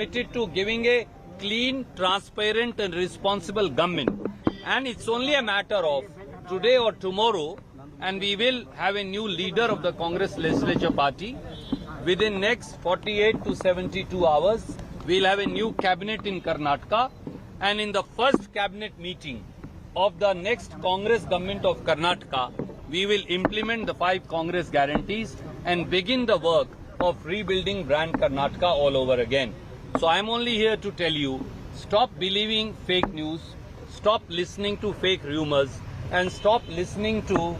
committed to giving a clean, transparent and responsible government. And it's only a matter of today or tomorrow, and we will have a new leader of the Congress Legislature Party. Within next 48 to 72 hours, we'll have a new cabinet in Karnataka. And in the first cabinet meeting of the next Congress government of Karnataka, we will implement the 5 Congress guarantees and begin the work of rebuilding brand Karnataka all over again. So I'm only here to tell you, stop believing fake news, stop listening to fake rumors, and stop listening to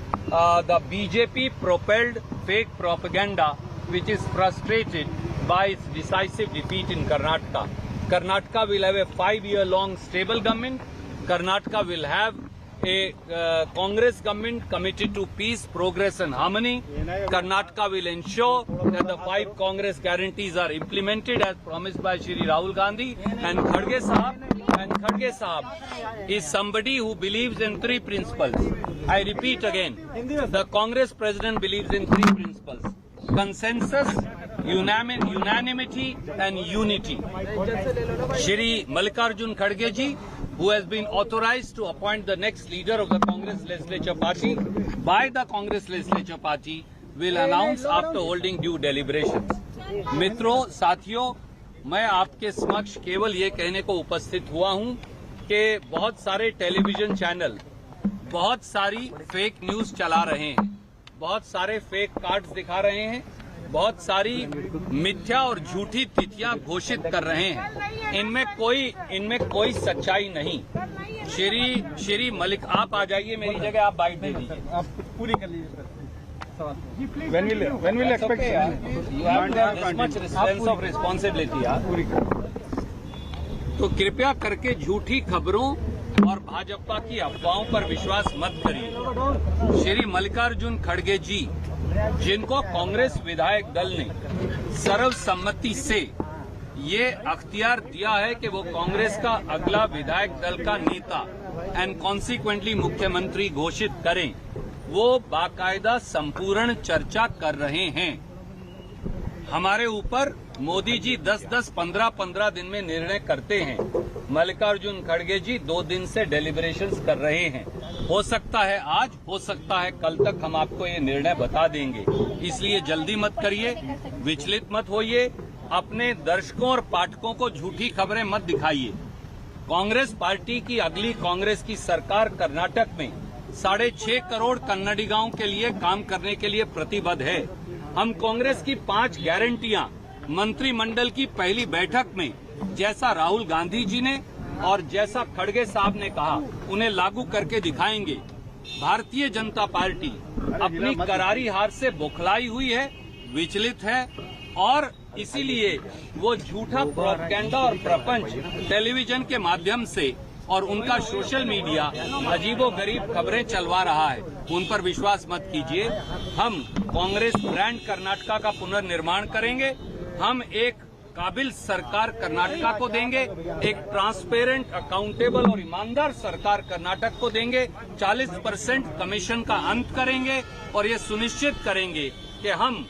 the BJP-propelled fake propaganda which is frustrated by its decisive defeat in Karnataka. Karnataka will have a 5-year-long stable government. Karnataka will have a Congress government committed to peace, progress and harmony. Karnataka will ensure that the 5 Congress guarantees are implemented as promised by Shri Rahul Gandhi. And Kharge Sahab is somebody who believes in 3 principles. I repeat again, the Congress president believes in 3 principles: consensus, unanimity and unity. Shri Mallikarjun Kharge ji, who has been authorized to appoint the next leader of the Congress Legislature Party by the Congress Legislature Party, will announce after holding due deliberations. मित्रों, साथियों, मैं आपके समक्ष केवल ये कहने को उपस्थित हुआ हूं कि बहुत सारे टेलीविजन चैनल बहुत सारी फेक न्यूज चला रहे हैं, बहुत सारे फेक कार्ड्स दिखा रहे हैं, बहुत सारी मिथ्या और झूठी तिथियां घोषित कर रहे हैं। इनमें कोई सच्चाई नहीं। श्री मलिक, आप आ जाइए मेरी जगह, आप बाइट दे दीजिए। आप पूरी कर लीजिए। When will expect? You have this much sense of responsibility, यार। तो कृपया करके झूठी खबरों और भाजपा की अफवाहों पर विश्वास मत करिए। श्री मल्लिकार्जुन खड़गे जी, जिनको कांग्रेस विधायक दल ने सर्वसम्मति से ये अख्तियार दिया है कि वो कांग्रेस का अगला विधायक दल का नेता एंड कॉन्सिक्वेंटली मुख्यमंत्री घोषित करें, वो बाकायदा संपूर्ण चर्चा कर रहे हैं। हमारे ऊपर मोदी जी 10-10, 15-15 दिन में निर्णय करते हैं। मल्लिकार्जुन खड़गे जी 2 दिन से डेलिब्रेशंस कर रहे हैं। हो सकता है आज, हो सकता है कल तक हम आपको ये निर्णय बता देंगे। इसलिए जल्दी मत करिए, विचलित मत होइए, अपने दर्शकों और पाठकों को झूठी खबरें मत दिखाइए। कांग्रेस पार्टी की अगली कांग्रेस की सरकार कर्नाटक में 6.5 करोड़ कन्नडिगाओं के लिए काम करने के लिए प्रतिबद्ध है। हम कांग्रेस की 5 गारंटियां मंत्रिमंडल की पहली बैठक में, जैसा राहुल गांधी जी ने और जैसा खड़गे साहब ने कहा, उन्हें लागू करके दिखाएंगे। भारतीय जनता पार्टी अपनी करारी हार से बौखलाई हुई है, विचलित है, और इसीलिए वो झूठा प्रोपेगेंडा और प्रपंच टेलीविजन के माध्यम से और उनका सोशल मीडिया अजीबोगरीब खबरें चलवा रहा है। उन पर विश्वास मत कीजिए। हम कांग्रेस ब्रांड कर्नाटका का पुनर्निर्माण करेंगे। हम एक काबिल सरकार कर्नाटका को देंगे, एक ट्रांसपेरेंट, अकाउंटेबल और ईमानदार सरकार कर्नाटक को देंगे। 40% कमीशन का अंत करेंगे और ये सुनिश्चित करेंगे कि हम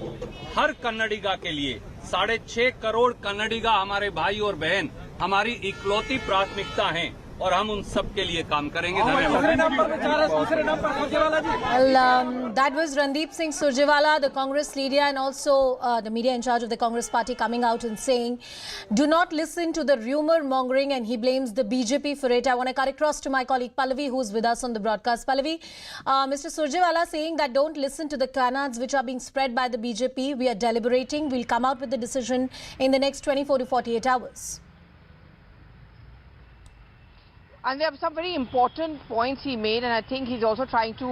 हर कन्नडिगा के लिए 6.5 करोड़ कन्नडिगा हमारे भाई और बहन हमारी इकलौती प्राथमिकता हैं और हम उन सब के लिए काम करेंगे। That was Randeep Singh Surjewala, the Congress leader, and also the media in charge of the Congress party, coming out and saying, do not listen to the rumor mongering, and he blames the BJP for it. I want to cut across to my colleague Pallavi, who's with us on the broadcast. Pallavi, Mr. Surjewala saying that don't listen to the canards which are being spread by the BJP. We are deliberating. We'll come out with the decision in the next 24 to 48 hours. And there are some very important points he made, and I think he's also trying to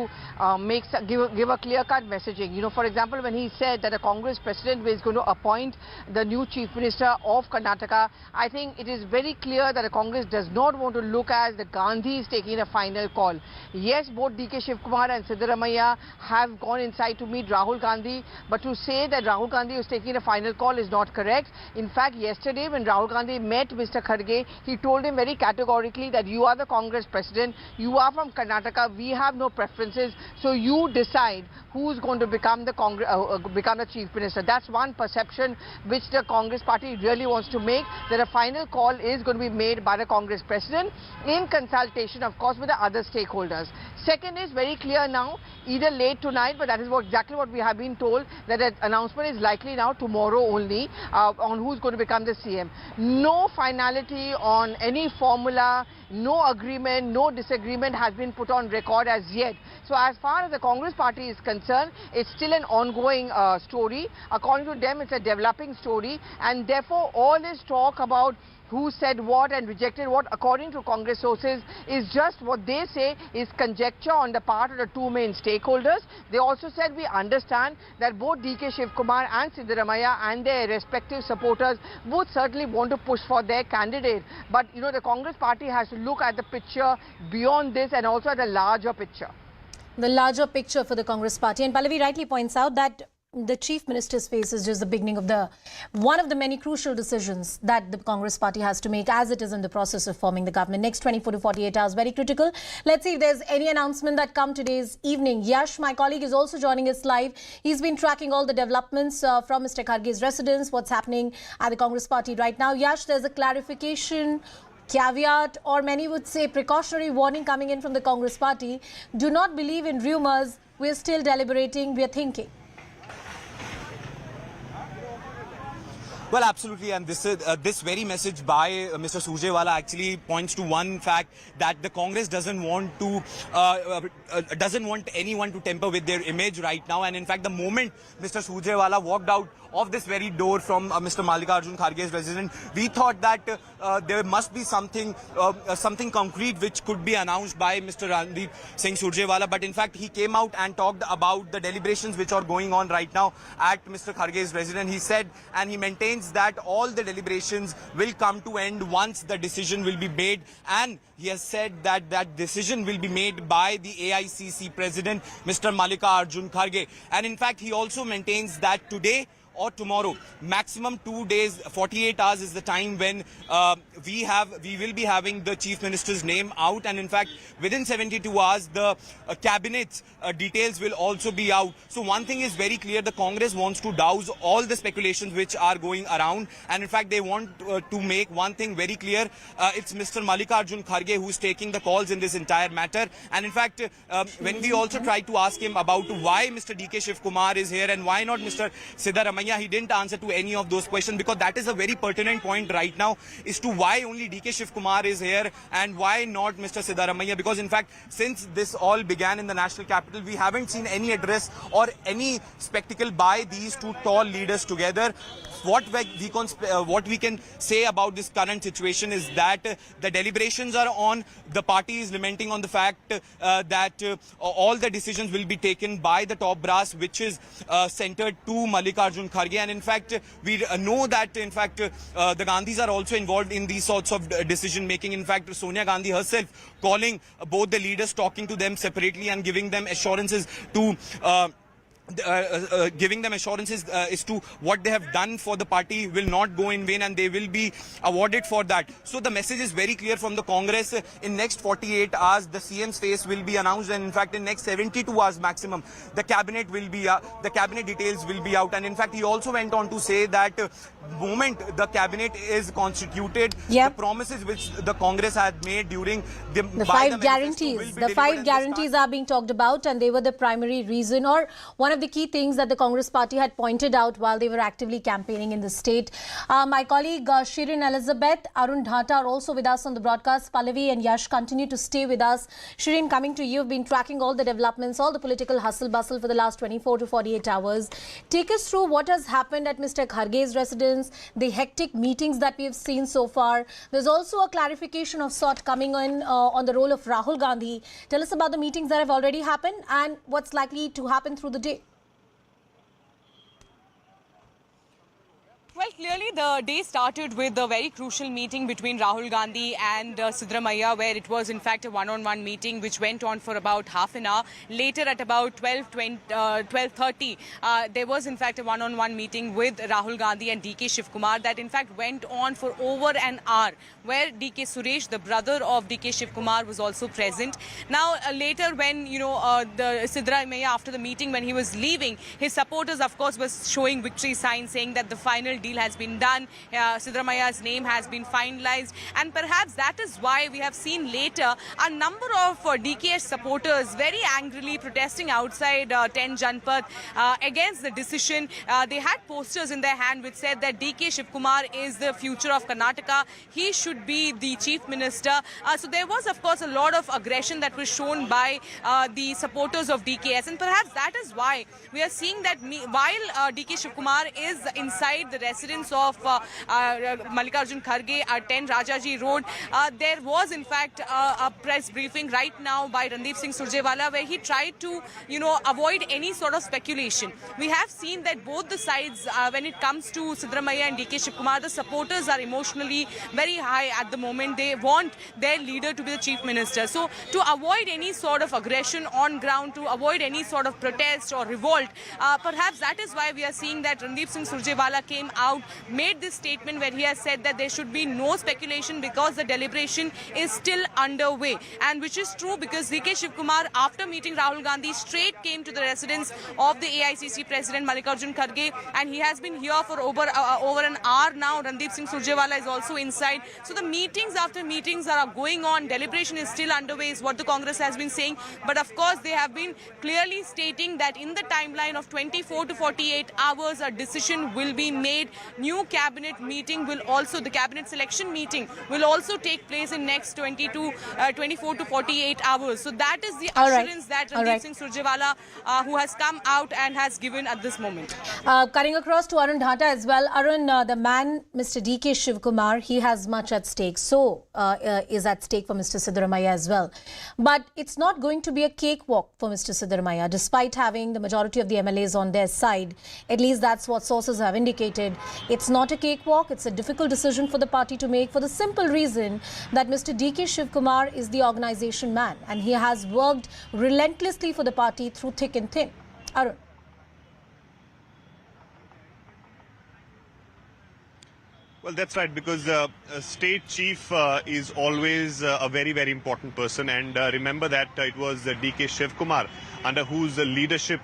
give a clear-cut messaging. You know, for example, when he said that the Congress president is going to appoint the new chief minister of Karnataka, I think it is very clear that the Congress does not want to look as the Gandhis taking a final call. Yes, both DK Shivakumar and Siddaramaiah have gone inside to meet Rahul Gandhi, but to say that Rahul Gandhi is taking a final call is not correct. In fact, yesterday when Rahul Gandhi met Mr. Kharge, he told him very categorically that you you are the Congress president, you are from Karnataka, we have no preferences, so you decide who's going to become the become the chief minister. That's one perception which the Congress party really wants to make, that a final call is going to be made by the Congress president in consultation, of course, with the other stakeholders. Second is very clear now, either late tonight, but that is exactly what we have been told, that an announcement is likely now tomorrow only on who's going to become the CM. No finality on any formula, no agreement, no disagreement has been put on record as yet. So as far as the Congress party is concerned, it's still an ongoing story. According to them, it's a developing story, and therefore all this talk about who said what and rejected what, according to Congress sources, is just what they say is conjecture on the part of the two main stakeholders. They also said, we understand that both DK Shivakumar and Siddaramaiah and their respective supporters would certainly want to push for their candidate. But, you know, the Congress party has to look at the picture beyond this and also at the larger picture. The larger picture for the Congress party. And Pallavi rightly points out that the Chief Minister's face is just the beginning of one of the many crucial decisions that the Congress party has to make as it is in the process of forming the government. Next 24 to 48 hours, very critical. Let's see if there's any announcement that come today's evening. Yash, my colleague, is also joining us live. He's been tracking all the developments from Mr. Kharge's residence, what's happening at the Congress party right now. Yash, there's a clarification, caveat, or many would say precautionary warning coming in from the Congress party. Do not believe in rumors. We're still deliberating. We're thinking. Well, absolutely, and this very message by Mr. Surjewala actually points to one fact, that the Congress doesn't want anyone to tamper with their image right now. And in fact, the moment Mr. Surjewala walked out of this very door from Mr. Mallikarjun Kharge's residence, we thought that there must be something concrete which could be announced by Mr. Randeep Singh Surjewala. But in fact, he came out and talked about the deliberations which are going on right now at Mr. Kharge's residence. He said, and he maintains, that all the deliberations will come to end once the decision will be made, and he has said that that decision will be made by the AICC president, Mr. Mallikarjun Kharge. And in fact, he also maintains that today or tomorrow, maximum 2 days, 48 hours is the time when we will be having the Chief Minister's name out, and in fact within 72 hours the cabinet's details will also be out. So one thing is very clear, the Congress wants to douse all the speculations which are going around, and in fact they want to make one thing very clear, it's Mr. Mallikarjun Kharge who's taking the calls in this entire matter. And in fact when we also tried to ask him about why Mr. DK Shivakumar is here and why not Mr. Siddaramaiah, he didn't answer to any of those questions, because that is a very pertinent point right now, is to why only DK Shivakumar is here and why not Mr. Siddaramaiah. Because in fact, since this all began in the national capital, we haven't seen any address or any spectacle by these two tall leaders together. What we can say about this current situation is that the deliberations are on. The party is lamenting on the fact that all the decisions will be taken by the top brass, which is centered to Mallikarjun Kharge. And in fact, we know that in fact the Gandhis are also involved in these sorts of decision making. In fact, Sonia Gandhi herself calling both the leaders, talking to them separately and giving them assurances to as to what they have done for the party will not go in vain and they will be awarded for that. So the message is very clear from the Congress. In next 48 hours, the CM's face will be announced, and in fact, in next 72 hours maximum, the cabinet will be the cabinet details will be out. And in fact, he also went on to say that moment the cabinet is constituted, the promises which the Congress had made during the 5 guarantees, the 5 guarantees are being talked about, and they were the primary reason, or one of the key things that the Congress party had pointed out while they were actively campaigning in the state. My colleague Shirin Elizabeth, Arun Dhata are also with us on the broadcast. Pallavi and Yash continue to stay with us. Shirin, coming to you, have been tracking all the developments, all the political hustle bustle for the last 24 to 48 hours. Take us through what has happened at Mr. Kharge's residence, the hectic meetings that we have seen so far. There's also a clarification of sort coming in on the role of Rahul Gandhi. Tell us about the meetings that have already happened and what's likely to happen through the day. Well, clearly the day started with a very crucial meeting between Rahul Gandhi and Siddaramaiah, where it was in fact a one-on-one meeting which went on for about half an hour. Later at about 12:30, there was in fact a one-on-one meeting with Rahul Gandhi and DK Shivakumar that in fact went on for over an hour, where DK Suresh, the brother of DK Shivakumar, was also present. Now, later when, the Siddaramaiah, after the meeting, when he was leaving, his supporters, of course, was showing victory signs, saying that the final deal has been done, Siddaramaiah's name has been finalized, and perhaps that is why we have seen later a number of DK's supporters very angrily protesting outside 10 Janpath against the decision. They had posters in their hand which said that DK Shivakumar is the future of Karnataka. He should be the chief minister. So there was, of course, a lot of aggression that was shown by the supporters of DKS, and perhaps that is why we are seeing that while DK Shivakumar is inside the residence of Mallikarjun Kharge at 10 Rajaji Road, there was in fact a press briefing right now by Randeep Singh Surjewala, where he tried to avoid any sort of speculation. We have seen that both the sides, when it comes to Siddaramaiah and DK Shivakumar, the supporters are emotionally very high at the moment. They want their leader to be the chief minister. So to avoid any sort of aggression on ground, to avoid any sort of protest or revolt, perhaps that is why we are seeing that Randeep Singh Surjewala came out, made this statement where he has said that there should be no speculation because the deliberation is still underway, and which is true because DK Shivakumar, after meeting Rahul Gandhi, straight came to the residence of the AICC President Mallikarjun Kharge, and he has been here for over an hour now. Randeep Singh Surjewala is also inside. So the meetings after meetings are going on. Deliberation is still underway, is what the Congress has been saying. But of course, they have been clearly stating that in the timeline of 24 to 48 hours, a decision will be made. New cabinet meeting will also, the cabinet selection meeting will also take place in next 24 to 48 hours. So that is the assurance that Randeep Singh Surjewala, who has come out and has given at this moment. Cutting across to Arun Dhata as well. Arun, the man, Mr. DK Shivakumar, he has much at stake. So is at stake for Mr. Siddaramaiah as well. But it's not going to be a cakewalk for Mr. Siddaramaiah, despite having the majority of the MLAs on their side. At least that's what sources have indicated. It's not a cakewalk. It's a difficult decision for the party to make, for the simple reason that Mr. DK Shivakumar is the organization man, and he has worked relentlessly for the party through thick and thin. Arun. Well, that's right, because a state chief is always a very, very important person. And remember that it was DK Shivakumar, under whose leadership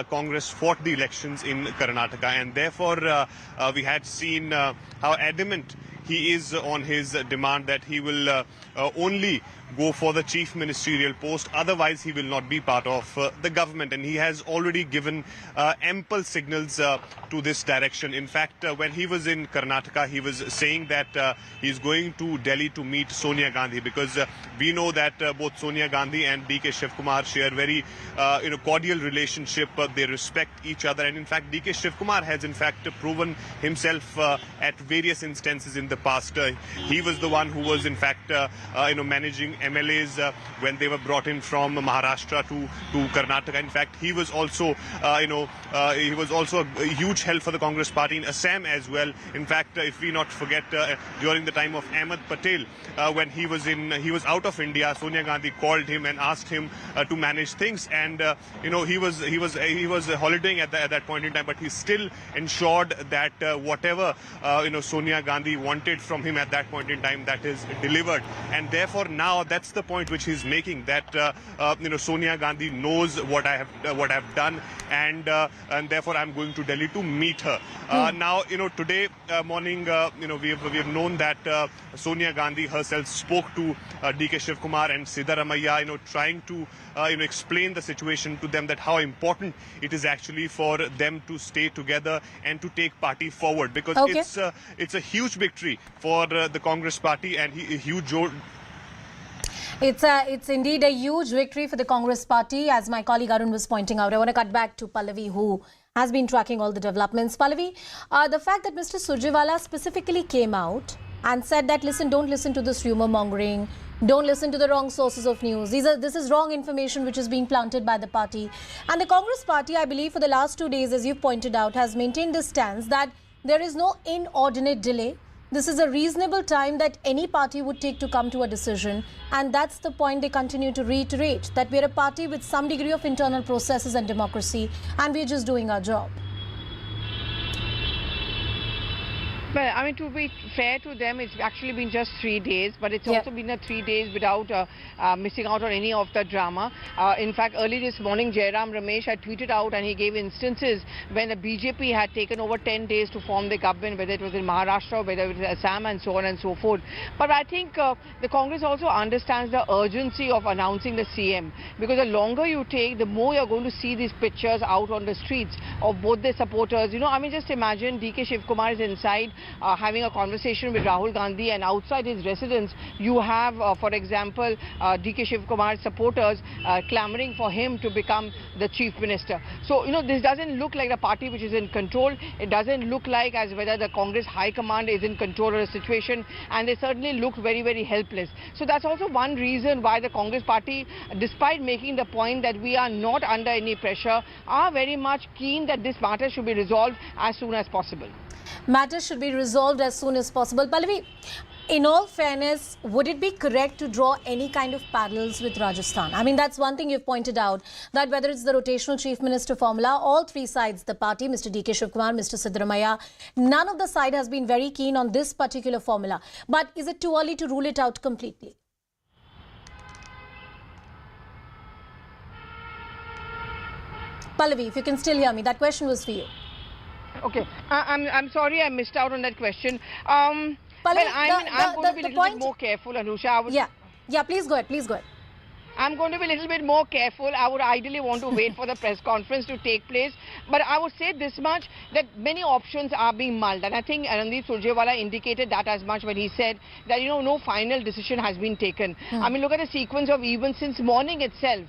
Congress fought the elections in Karnataka. And therefore, we had seen how adamant he is on his demand that he will only go for the chief ministerial post. Otherwise, he will not be part of the government. And he has already given ample signals to this direction. In fact, when he was in Karnataka, he was saying that he is going to Delhi to meet Sonia Gandhi, because we know that both Sonia Gandhi and DK Shivakumar share very cordial relationship. They respect each other. And in fact, DK Shivakumar has in fact proven himself at various instances in the past. He was the one who was in fact managing MLAs when they were brought in from Maharashtra to Karnataka. In fact, he was also a huge help for the Congress party in Assam as well. In fact, if we not forget, during the time of Ahmed Patel, when he was out of India, Sonia Gandhi called him and asked him to manage things, and he was holidaying at that point in time, but he still ensured that whatever Sonia Gandhi wanted from him at that point in time, that is delivered. And therefore now that's the point which he's making, that Sonia Gandhi knows what I have done, and therefore I'm going to Delhi to meet her. Now today morning we have known that Sonia Gandhi herself spoke to DK Shivakumar and Siddaramaiah, trying to explain the situation to them, that how important it is actually for them to stay together and to take party forward, because it's a huge victory for the Congress party, and a huge It's indeed a huge victory for the Congress party, as my colleague Arun was pointing out. I want to cut back to Pallavi, who has been tracking all the developments. Pallavi, the fact that Mr. Surjewala specifically came out and said that, listen, don't listen to this rumor mongering, don't listen to the wrong sources of news. This is wrong information which is being planted by the party. And the Congress party, I believe, for the last 2 days, as you've pointed out, has maintained this stance that there is no inordinate delay. This is a reasonable time that any party would take to come to a decision. And that's the point they continue to reiterate, that we're a party with some degree of internal processes and democracy, and we're just doing our job. Well, I mean, to be fair to them, it's actually been just 3 days, but it's also been 3 days without missing out on any of the drama. In fact, early this morning, Jairam Ramesh had tweeted out and he gave instances when the BJP had taken over 10 days to form the government, whether it was in Maharashtra, whether it was Assam, and so on and so forth. But I think the Congress also understands the urgency of announcing the CM, because the longer you take, the more you're going to see these pictures out on the streets of both their supporters. You know, I mean, just imagine DK Shivakumar is inside having a conversation with Rahul Gandhi, and outside his residence you have, for example, DK Shivakumar's supporters clamoring for him to become the chief minister. So, you know, this doesn't look like a party which is in control. It doesn't look like as whether the Congress High Command is in control of the situation, and they certainly look very, very helpless. So that's also one reason why the Congress party, despite making the point that we are not under any pressure, are very much keen that this matter should be resolved as soon as possible. Matters should be resolved as soon as possible. Pallavi, in all fairness, would it be correct to draw any kind of parallels with Rajasthan? I mean, that's one thing you've pointed out, that whether it's the rotational chief minister formula, all three sides, the party, Mr. DK Shivakumar, Mr. Siddaramaiah, none of the side has been very keen on this particular formula. But is it too early to rule it out completely? Pallavi, if you can still hear me, that question was for you. Okay, I'm sorry I missed out on that question. Pallavi, well, I'm going to be a little bit more careful, Anusha. Yeah, please go ahead. I'm going to be a little bit more careful. I would ideally want to wait for the press conference to take place. But I would say this much, that many options are being mulled. And I think Randeep Surjewala indicated that as much when he said that, you know, no final decision has been taken. I mean, look at the sequence of events since morning itself.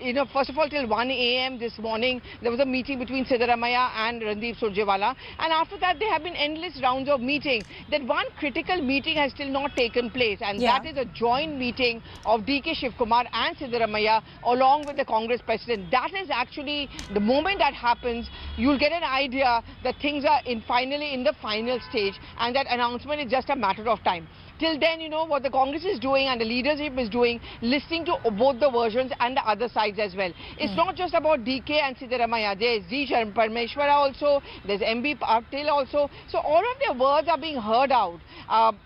You know, first of all, till 1 a.m. this morning, there was a meeting between Siddaramaiah and Randeep Surjewala. And after that, there have been endless rounds of meetings. That one critical meeting has still not taken place. And that is a joint meeting of DK Shivakumar and Siddaramaiah along with the Congress president. That is actually the moment that happens, you'll get an idea that things are finally in the final stage, and that announcement is just a matter of time. Till then, you know, what the Congress is doing and the leadership is doing, listening to both the versions and the other sides as well. It's not just about DK and Siddaramaiah. There's Z. Parmeshwara also, there's MB Patil also. So all of their words are being heard out.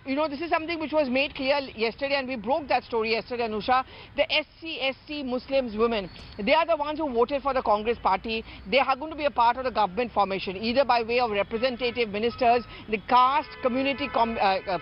You know, this is something which was made clear yesterday, and we broke that story yesterday, Anusha. The SC Muslims women, they are the ones who voted for the Congress party. They are going to be a part of the government formation, either by way of representative ministers. The caste community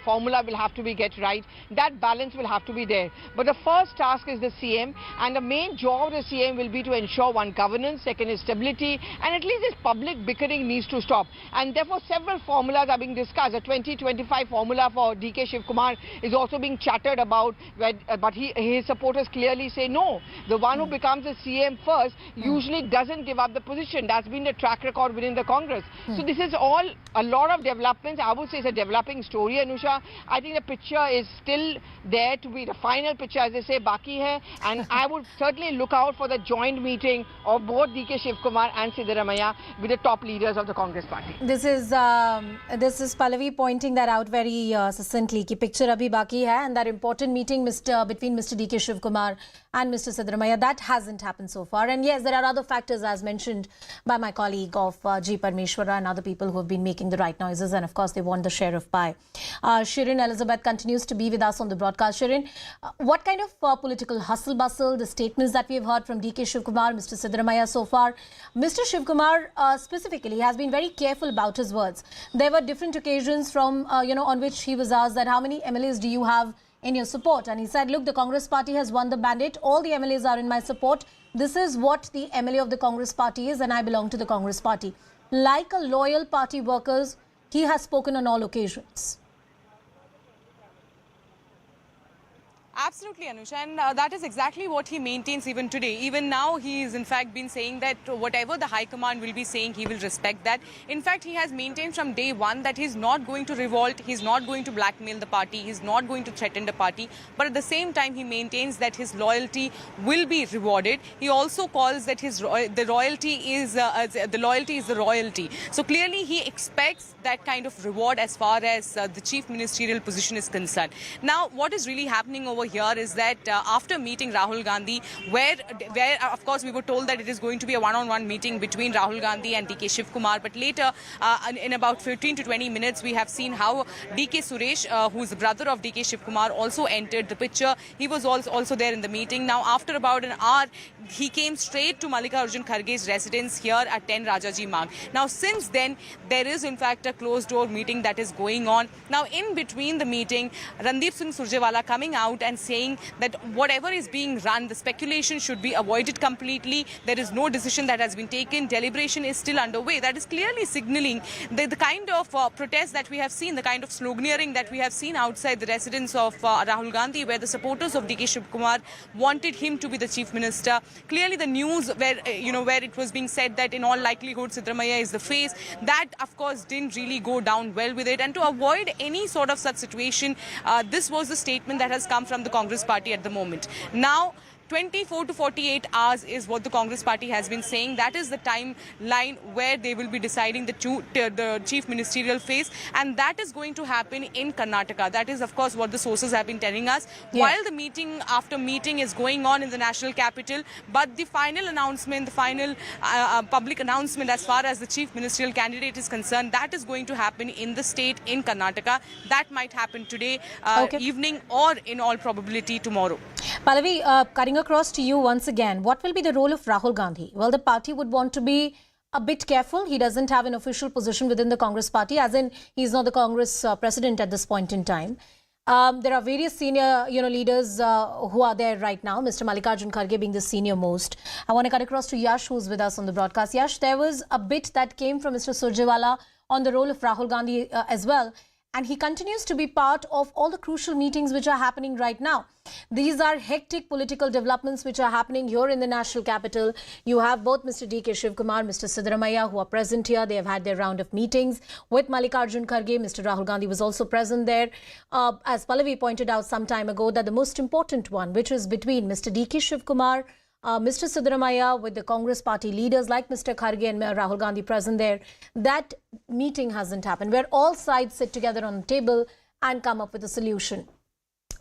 formula will have to be get right. That balance will have to be there. But the first task is the CM, and the main job of the CM will be to ensure one, governance, second is stability, and at least this public bickering needs to stop. And therefore several formulas are being discussed. The 2025 formula for DK Shivakumar is also being chattered about, but his supporters clearly say no. The one who becomes the CM first usually doesn't give up the position. That's been the track record within the Congress. So this is all a lot of developments. I would say it's a developing story, Anusha. I think the picture is still there to be the final picture, as they say, baki hai, and I would certainly look out for the joint meeting of both DK Shivakumar and Siddaramaiah with the top leaders of the Congress party. This is Pallavi pointing that out very succinctly, ki picture abhi baki hai, and that important meeting between Mr. DK Shivakumar and Mr. Siddaramaiah, that hasn't happened so far. And yes, there are other factors, as mentioned by my colleague of G. Parmeshwara and other people who have been making the right noises, and of course they want the share of pie. Shirin Elizabeth continues to be with us on the broadcast. Shirin, what kind of political hustle-bustle, the statements that we have heard from DK Shivakumar, Mr. Siddaramaiah so far? Mr. Shivakumar specifically has been very careful about his words. There were different occasions from, on which he was asked that how many MLAs do you have in your support? And he said, look, the Congress party has won the mandate. All the MLAs are in my support. This is what the MLA of the Congress party is, and I belong to the Congress party. Like a loyal party worker, he has spoken on all occasions. Absolutely, Anush, and that is exactly what he maintains even today. Even now, he is in fact been saying that whatever the High Command will be saying, he will respect that. In fact, he has maintained from day one that he's not going to revolt, he's not going to blackmail the party, he's not going to threaten the party. But at the same time, he maintains that his loyalty will be rewarded. He also calls that the loyalty is the royalty. So clearly, he expects that kind of reward as far as the chief ministerial position is concerned. Now, what is really happening over here is that after meeting Rahul Gandhi, where of course we were told that it is going to be a one-on-one meeting between Rahul Gandhi and DK Shivakumar, but later in about 15 to 20 minutes we have seen how DK Suresh, who is the brother of DK Shivakumar, also entered the picture. He was also there in the meeting. Now, after about an hour, he came straight to Mallikarjun Kharge's residence here at 10 Rajaji Marg. Now, since then, there is in fact a closed-door meeting that is going on. Now, in between the meeting, Randeep Singh Surjewala coming out and saying that whatever is being run, the speculation should be avoided completely. There is no decision that has been taken. Deliberation is still underway. That is clearly signaling the kind of protest that we have seen, the kind of sloganeering that we have seen outside the residence of Rahul Gandhi, where the supporters of DK Shivakumar wanted him to be the chief minister. Clearly, the news where it was being said that in all likelihood Siddaramaiah is the face, that of course didn't really go down well with it. And to avoid any sort of such situation, this was the statement that has come from the Congress party at the moment. Now, 24 to 48 hours is what the Congress party has been saying. That is the timeline where they will be deciding the chief ministerial phase, and that is going to happen in Karnataka. That is, of course, what the sources have been telling us. Yeah. While the meeting after meeting is going on in the national capital, but the final announcement, the final public announcement as far as the chief ministerial candidate is concerned, that is going to happen in the state in Karnataka. That might happen today evening, or in all probability tomorrow. Pallavi, cutting across to you once again, what will be the role of Rahul Gandhi? Well, the party would want to be a bit careful. He doesn't have an official position within the Congress party, as in he's not the Congress president at this point in time. There are various senior leaders who are there right now, Mr. Mallikarjun Kharge being the senior most. I want to cut across to Yash, who's with us on the broadcast. Yash, there was a bit that came from Mr. Surjewala on the role of Rahul Gandhi as well. And he continues to be part of all the crucial meetings which are happening right now. These are hectic political developments which are happening here in the national capital. You have both Mr. DK Shivakumar, Mr. Siddaramaiah, who are present here. They have had their round of meetings with Mallikarjun Kharge. Mr. Rahul Gandhi was also present there. As Pallavi pointed out some time ago, that the most important one, which is between Mr. DK Shivakumar, Mr. Siddaramaiah, with the Congress party leaders like Mr. Kharge and Rahul Gandhi present there, that meeting hasn't happened, where all sides sit together on the table and come up with a solution.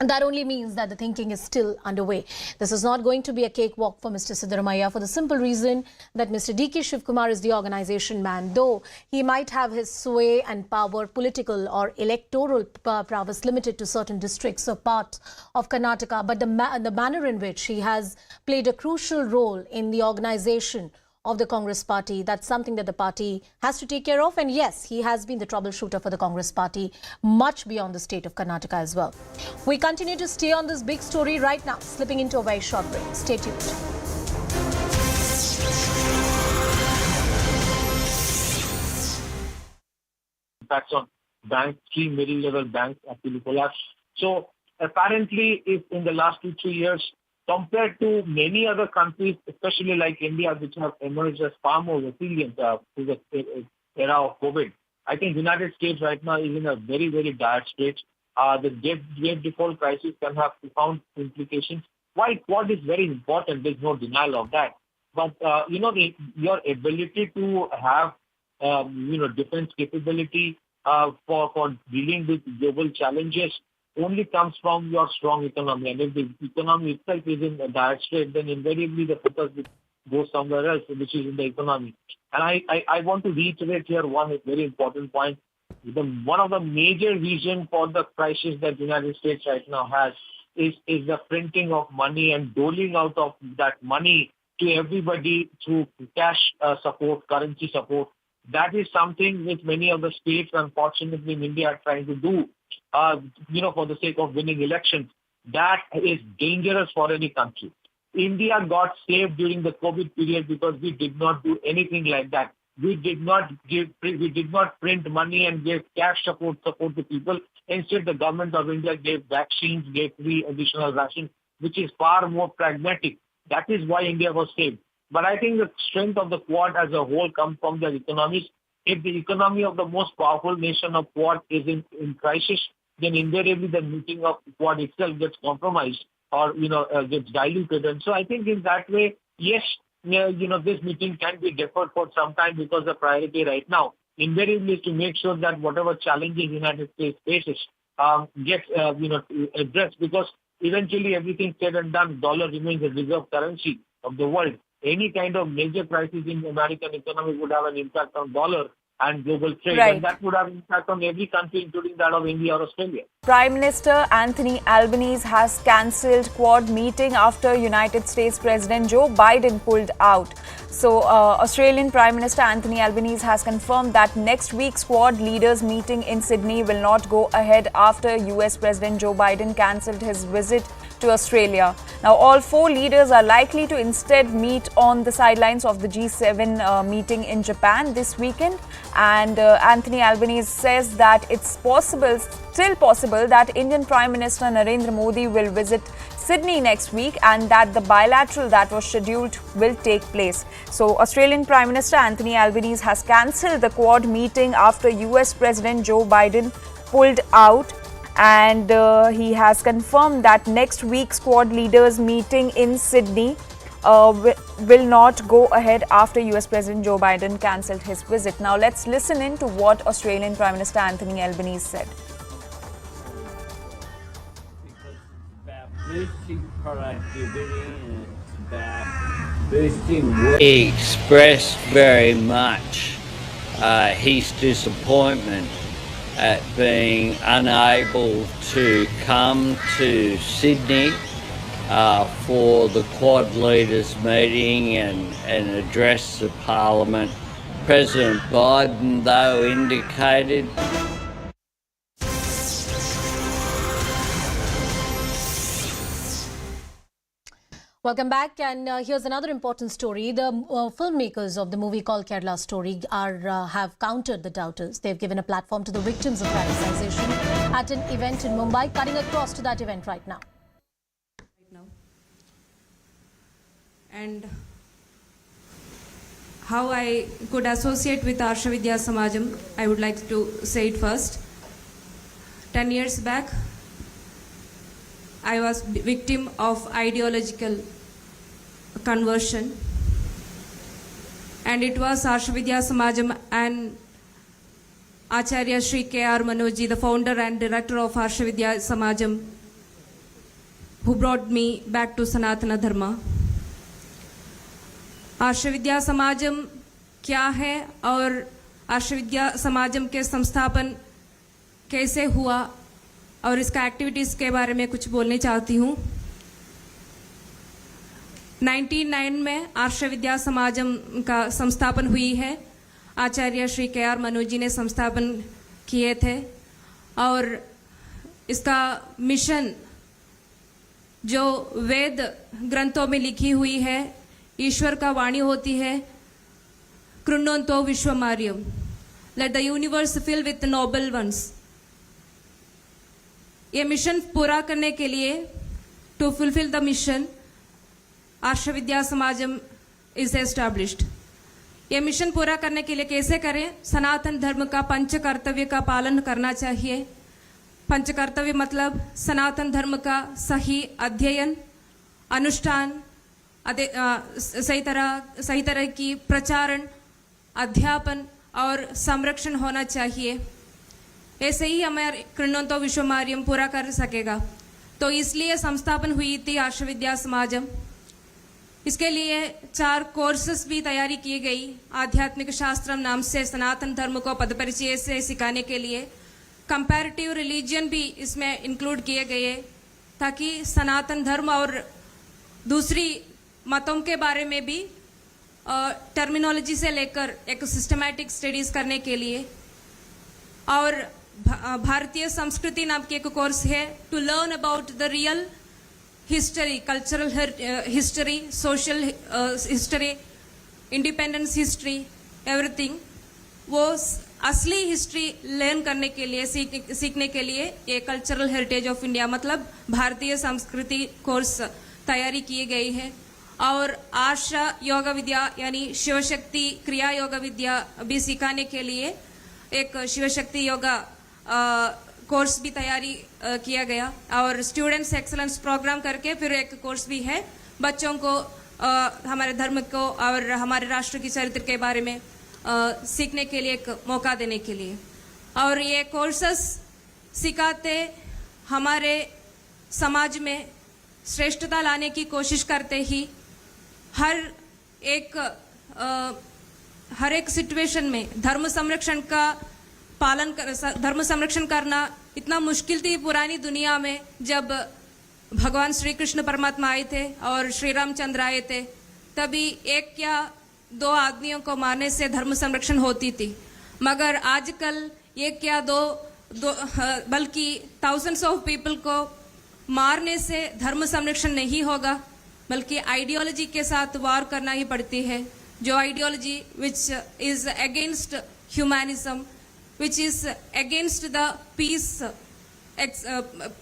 And that only means that the thinking is still underway. This is not going to be a cakewalk for Mr. Siddaramaiah, for the simple reason that Mr. DK Shivakumar is the organization man. Though he might have his sway and power, political or electoral prowess, limited to certain districts or parts of Karnataka, but the manner in which he has played a crucial role in the organization of the Congress party, that's something that the party has to take care of. And yes, he has been the troubleshooter for the Congress party, much beyond the state of Karnataka as well. We continue to stay on this big story right now, slipping into a very short break. Stay tuned. Impacts on banks, key middle-level banks actually collapsed. So apparently, if in the last 2-3 years, compared to many other countries, especially like India, which have emerged as far more resilient to the era of COVID, I think the United States right now is in a very, very dire state. The debt default crisis can have profound implications. While quad is very important, there's no denial of that. But, your ability to have, defense capability for dealing with global challenges only comes from your strong economy. And if the economy itself is in a dire state, then invariably the focus will go somewhere else, which is in the economy. And I want to reiterate here one very important point. One of the major reasons for the crisis that the United States right now has is the printing of money and doling out of that money to everybody through cash support, currency support. That is something which many of the states, unfortunately, in India are trying to do, for the sake of winning elections. That is dangerous for any country. India got saved during the COVID period because we did not do anything like that. We did not print money and give cash support to people. Instead, the government of India gave vaccines, gave free additional rations, which is far more pragmatic. That is why India was saved. But I think the strength of the Quad as a whole comes from their economies. If the economy of the most powerful nation of Quad is in crisis, then invariably the meeting of Quad itself gets compromised or, gets diluted. And so I think in that way, yes, this meeting can be deferred for some time because the priority right now invariably is to make sure that whatever challenges the United States faces gets, addressed, because eventually everything said and done, dollar remains the reserve currency of the world. Any kind of major crisis in the American economy would have an impact on dollar and global trade. Right. And that would have an impact on every country, including that of India or Australia. Prime Minister Anthony Albanese has cancelled Quad meeting after United States President Joe Biden pulled out. So, Australian Prime Minister Anthony Albanese has confirmed that next week's Quad leaders meeting in Sydney will not go ahead after US President Joe Biden cancelled his visit to Australia. Now, all four leaders are likely to instead meet on the sidelines of the G7 meeting in Japan this weekend. And Anthony Albanese says that it's still possible that Indian Prime Minister Narendra Modi will visit Sydney next week and that the bilateral that was scheduled will take place. So, Australian Prime Minister Anthony Albanese has cancelled the Quad meeting after US President Joe Biden pulled out. And he has confirmed that next week's Quad leaders meeting in Sydney will not go ahead after US President Joe Biden cancelled his visit. Now let's listen in to what Australian Prime Minister Anthony Albanese said. Boosting productivity and it's about boosting work. He expressed very much his disappointment at being unable to come to Sydney for the Quad leaders meeting and address the Parliament. President Biden, though, indicated Welcome back, and here's another important story. The filmmakers of the movie called Kerala Story have countered the doubters. They've given a platform to the victims of radicalization at an event in Mumbai. Cutting across to that event right now. And how I could associate with Arsha Vidya Samajam, I would like to say it first. 10 years back, I was victim of ideological conversion, and it was Arsha Vidya Samajam and Acharya Shri K.R. Manojji, the founder and director of Arsha Vidya Samajam, who brought me back to Sanatana Dharma. आर्ष विद्या समाजम क्या है और आर्ष विद्या समाजम के संस्थापन कैसे हुआ और इसका activities के बारे में कुछ बोलने चाहती हूँ। 1999 में आर्ष विद्या समाजम का संस्थापन हुई है। आचार्य श्री के.आर. मनोजी ने संस्थापन किए थे और इसका मिशन जो वेद ग्रंथों में लिखी हुई है, ईश्वर का वाणी होती है, कृण्वन्तो विश्वमार्यम, let the universe fill with noble ones. ये मिशन पूरा करने के लिए, to fulfil the mission, Arsha Vidya Samajam is established. ये मिशन पूरा करने के लिए कैसे करें? सनातन धर्म का पंच कर्तव्य का पालन करना चाहिए। पंच कर्तव्य मतलब सनातन धर्म का सही अध्ययन, अनुष्ठान, सही तरह की प्रचारण, अध्यापन और संरक्षण होना चाहिए। ऐसे ही हमारे कृण्वन्तो विश्वमार्यम पूरा कर सकेगा। तो इसलिए संस्थापन हुई थी आर्ष विद्या समाजम। इसके लिए 4 कोर्सेस भी तैयारी की गई। आध्यात्मिक शास्त्रम नाम से सनातन धर्म को पद परिचय से सिखाने के लिए कंपैरेटिव रिलीजन भी इसमें इंक्लूड किए गए, ताकि सनातन धर्म और दूसरी मतों के बारे में भी टर्मिनोलॉजी से लेकर एक सिस्टमैटिक स्टडीज करने के लिए। और भारतीय संस्कृति नाम की एक कोर्स है, to learn about the real history, cultural history, social history, independence history, everything. वो असली हिस्ट्री लर्न करने के लिए सीखने के लिए ये कल्चरल हेरिटेज ऑफ इंडिया मतलब भारतीय संस्कृति कोर्स तैयारी की गई है और आशा योग विद्या यानी शिवशक्ति क्रिया योग विद्या भी सिखाने के लिए एक शिवशक्ति योगा कोर्स भी तैयारी किया गया और स्टूडेंट्स एक्सलेंस प्रोग्राम करके फिर एक कोर्स भी है बच्चों को हमारे धर्म को और हमारे राष्ट्र की चरित्र के बारे में सीखने के लिए एक मौका देने के लिए और ये कोर्सेस सिखाते हमारे समाज में श्रेष्ठता लाने की कोशिश करते ही हर एक सिचुएशन में धर्म संरक्षण करना इतना मुश्किल थी पुरानी दुनिया में जब भगवान श्री कृष्ण परमात्मा आए थे और श्री रामचंद्र आए थे तभी एक या दो आदमियों को मारने से धर्म संरक्षण होती थी मगर आजकल एक या दो बल्कि thousands ऑफ पीपल को मारने से धर्म संरक्षण नहीं होगा बल्कि आइडियोलॉजी के साथ वार करना ही पड़ती है जो ideology which is against humanism which is against the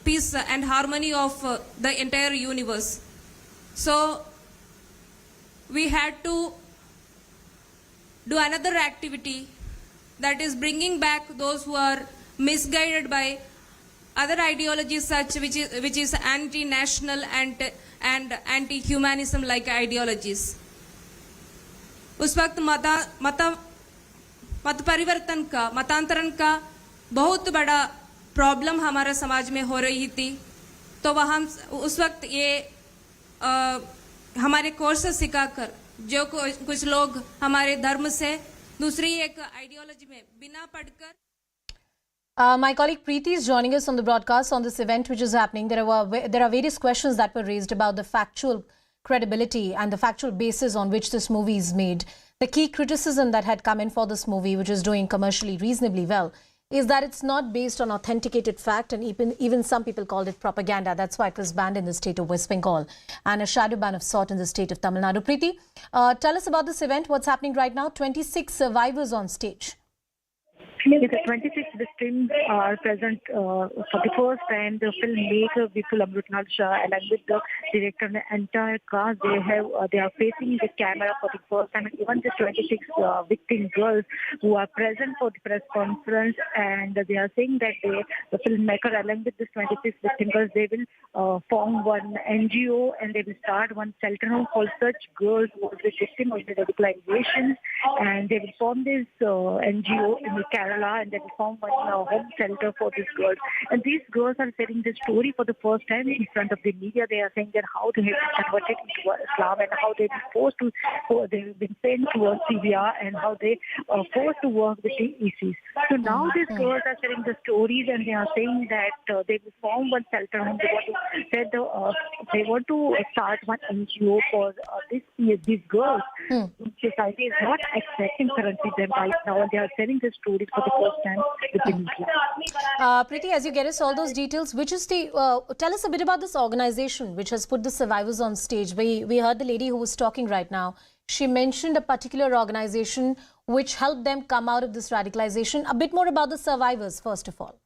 peace and harmony of the entire universe. So we had to do another activity that is bringing back those who are misguided by other ideologies such which is anti-national and anti-humanism like ideologies. उस वक्त मत परिवर्तन का मतांतरण का बहुत बड़ा problem हमारे समाज में हो रही थी तो वहाँ उस वक्त ये हमारे कोर्स सिखाकर जो कुछ लोग हमारे धर्म से दूसरी एक आइडियोलॉजी में बिना पढ़कर My colleague Preeti is joining us on the broadcast on this event which is happening. There are various questions that were raised about the factual credibility and the factual basis on which this movie is made. The key criticism that had come in for this movie, which is doing commercially reasonably well, is that it's not based on authenticated fact, and even some people called it propaganda. That's why it was banned in the state of West Bengal and a shadow ban of sort in the state of Tamil Nadu. Preeti, tell us about this event. What's happening right now? 26 survivors on stage. Yes, the 26 victims are present for the first time. The filmmaker Vipul Amrutnal Shah, along with the director and the entire cast, they are facing the camera for the first time. And even the 26 victim girls who are present for the press conference, and they are saying that the filmmaker, along with the 26 victim girls, they will form one NGO and they will start one shelter home for such girls who are the victim of the radicalization, and they will form this NGO in the Kerala, and they will form one home shelter for these girls. And these girls are telling the story for the first time in front of the media. They are saying that how they have been converted into Islam and how they've been sent towards Syria and how they are forced to work with the ISIS. So now these girls are telling the stories and they are saying that they will form one shelter home. They want to start one NGO for these girls. Society is not accepting currently them right now, and they are telling the stories for the first time with the media. Preeti, as you get us all those details, which is tell us a bit about this organization which has put the survivors on stage. We heard the lady who was talking right now. She mentioned a particular organization which helped them come out of this radicalization. A bit more about the survivors, first of all.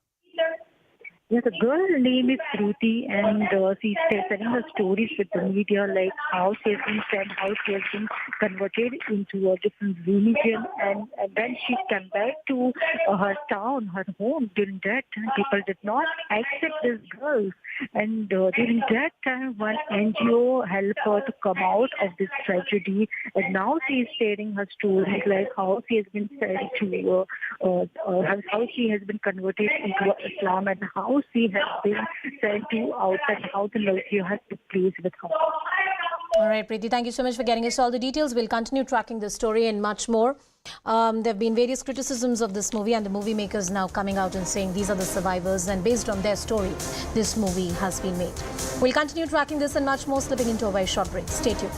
Yes, the girl's name is Preeti, and she's telling the stories with the media, like how she has been sent, how she has been converted into a different religion, and then she came back to her town, her home. During that time, people did not accept this girl, and during that time, one NGO helped her to come out of this tragedy, and now she is sharing her stories, like how she has been sent to, how she has been converted into Islam, and how she has been sent to outside, how the lawyer has to place with her. All right, Preeti, thank you so much for getting us all the details. We'll continue tracking this story and much more. There have been various criticisms of this movie, and the movie makers now coming out and saying these are the survivors, and based on their story, this movie has been made. We'll continue tracking this and much more, slipping into a very short break. Stay tuned.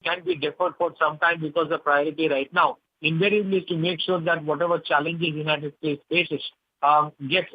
Can be deferred for some time because the priority right now invariably is to make sure that whatever challenges United States faces gets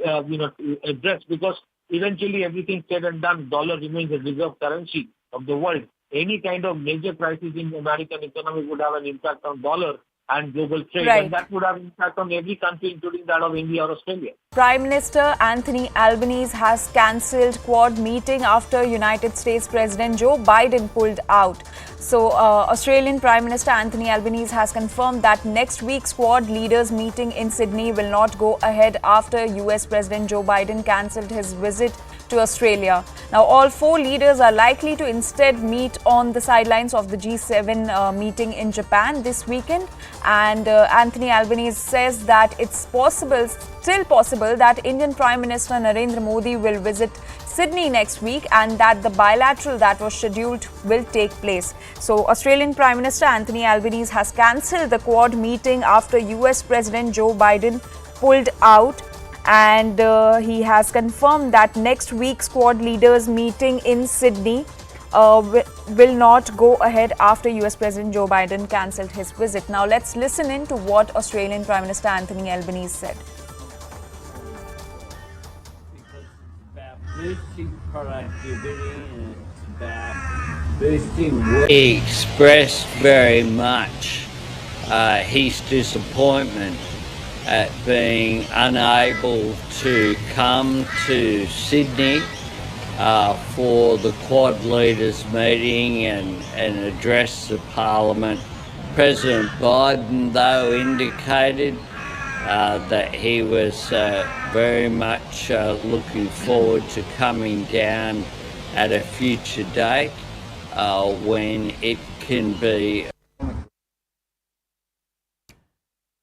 addressed, because eventually everything said and done, dollar remains the reserve currency of the world. any kind of major crisis in American economy would have an impact on dollar and global trade. Right. And that would have impact on every country, including that of India or Australia. Prime Minister Anthony Albanese has cancelled Quad meeting after United States President Joe Biden pulled out. So, Australian Prime Minister Anthony Albanese has confirmed that next week's Quad leaders meeting in Sydney will not go ahead after US President Joe Biden cancelled his visit to Australia. Now, all four leaders are likely to instead meet on the sidelines of the G7 meeting in Japan this weekend. And Anthony Albanese says that it's still possible that Indian Prime Minister Narendra Modi will visit Sydney next week and that the bilateral that was scheduled will take place. So, Australian Prime Minister Anthony Albanese has cancelled the Quad meeting after US President Joe Biden pulled out. And he has confirmed that next week's Quad leaders meeting in Sydney will not go ahead after US President Joe Biden cancelled his visit. Now let's listen in to what Australian Prime Minister Anthony Albanese said. Boosting productivity and it's about boosting work. He expressed very much his disappointment at being unable to come to Sydney for the Quad leaders meeting and address the Parliament. President Biden, though, indicated that he was very much looking forward to coming down at a future date when it can be.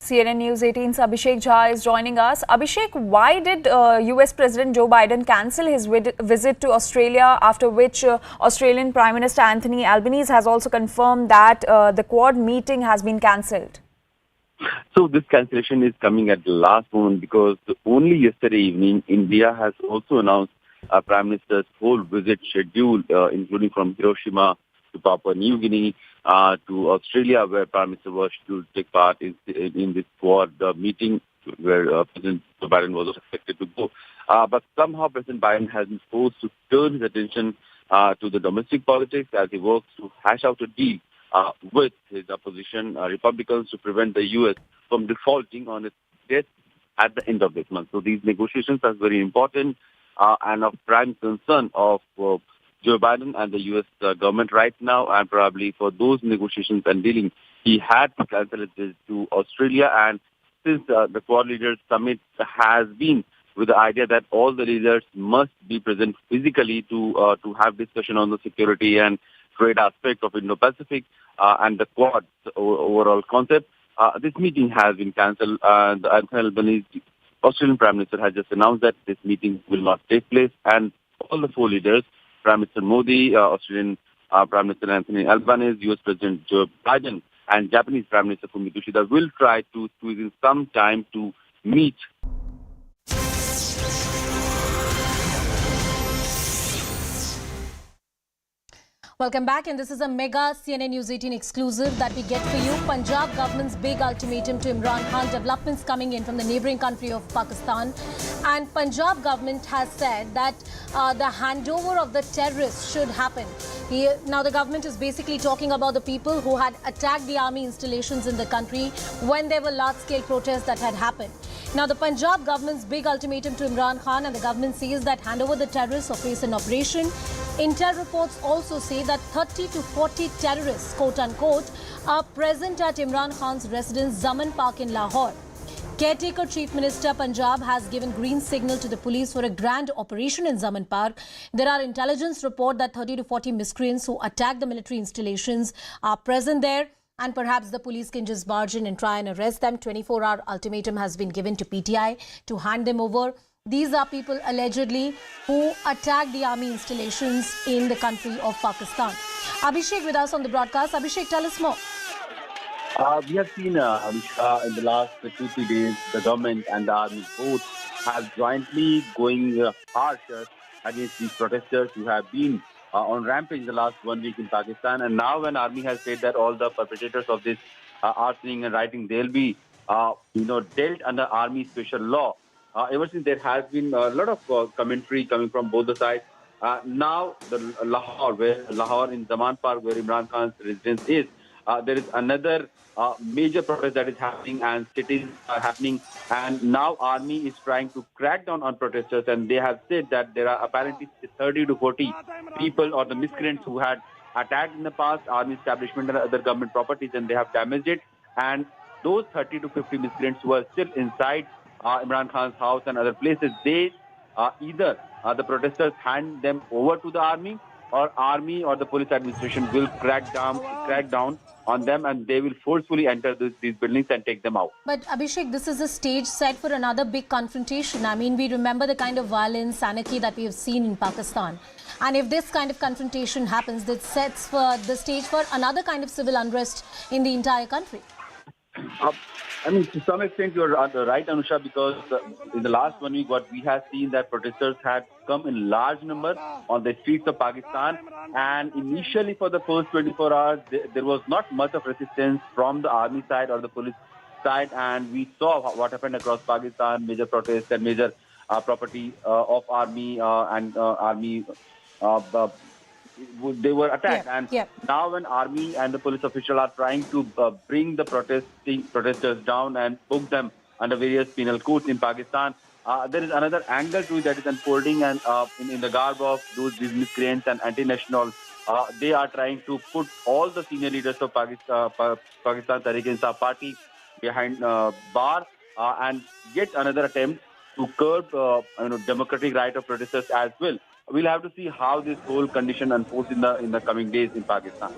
CNN News 18's Abhishek Jha is joining us. Abhishek, why did US President Joe Biden cancel his visit to Australia, after which Australian Prime Minister Anthony Albanese has also confirmed that the Quad meeting has been cancelled? So this cancellation is coming at the last moment because only yesterday evening, India has also announced Prime Minister's whole visit schedule, including from Hiroshima to Papua New Guinea, to Australia, where Prime Minister was to take part in this Quad meeting, where President Biden was expected to go. But somehow President Biden has been forced to turn his attention to the domestic politics as he works to hash out a deal with his opposition Republicans to prevent the U.S. from defaulting on its debt at the end of this month. So these negotiations are very important and of prime concern of Joe Biden and the U.S. government right now, and probably for those negotiations and dealing, he had to cancel it to Australia. And since the Quad Leaders Summit has been with the idea that all the leaders must be present physically to have discussion on the security and trade aspect of Indo-Pacific and the Quad overall concept, this meeting has been cancelled. And Anthony Albanese, Australian Prime Minister, has just announced that this meeting will not take place, and all the four leaders, Prime Minister Modi, Australian Prime Minister Anthony Albanese, US President Joe Biden, and Japanese Prime Minister Fumio Kishida will try to squeeze in some time to meet. Welcome back, and this is a mega CNN News 18 exclusive that we get for you. Punjab government's big ultimatum to Imran Khan, developments coming in from the neighbouring country of Pakistan. And Punjab government has said that the handover of the terrorists should happen. Now the government is basically talking about the people who had attacked the army installations in the country when there were large-scale protests that had happened. Now the Punjab government's big ultimatum to Imran Khan, and the government says that hand over the terrorists or face an operation. Intel reports also say that 30 to 40 terrorists, quote-unquote, are present at Imran Khan's residence Zaman Park in Lahore. Caretaker Chief Minister Punjab has given green signal to the police for a grand operation in Zaman Park. There are intelligence reports that 30 to 40 miscreants who attacked the military installations are present there, and perhaps the police can just barge in and try and arrest them. 24-hour ultimatum has been given to PTI to hand them over. These are people allegedly who attacked the army installations in the country of Pakistan. Abhishek with us on the broadcast. Abhishek, tell us more. We have seen, Anushka, in the last 2-3 days, the government and the army both have jointly going harsher against these protesters who have been on rampage in the last 1 week in Pakistan. And now when army has said that all the perpetrators of this arsoning and rioting, they'll be, dealt under army special law. Ever since there has been a lot of commentary coming from both the sides. Now, the Lahore in Zaman Park, where Imran Khan's residence is, there is another major protest that is happening, and sit-ins are happening. And now army is trying to crack down on protesters, and they have said that there are apparently 30 to 40 people or the miscreants who had attacked in the past army establishment and other government properties, and they have damaged it. And those 30 to 50 miscreants who are still inside Imran Khan's house and other places, they either the protesters hand them over to the army or the police administration will crack down on them, and they will forcefully enter these buildings and take them out. But Abhishek, this is a stage set for another big confrontation. I mean, we remember the kind of violence, anarchy that we have seen in Pakistan. And if this kind of confrontation happens, that sets for the stage for another kind of civil unrest in the entire country. I mean, to some extent, you're right, Anusha, because in the last 1 week, what we have seen that protesters had come in large numbers on the streets of Pakistan. And initially, for the first 24 hours, there was not much of resistance from the army side or the police side. And we saw what happened across Pakistan, major protests and major property of army and army. They were attacked, now when army and the police officials are trying to bring the protesters down and book them under various penal codes in Pakistan, there is another angle to it that is unfolding, and in the garb of these miscreants and anti-national, they are trying to put all the senior leaders of Pakistan Tehreek-e-Insaf party behind bar and yet another attempt to curb democratic right of protesters as well. We'll have to see how this whole condition unfolds in the coming days in Pakistan.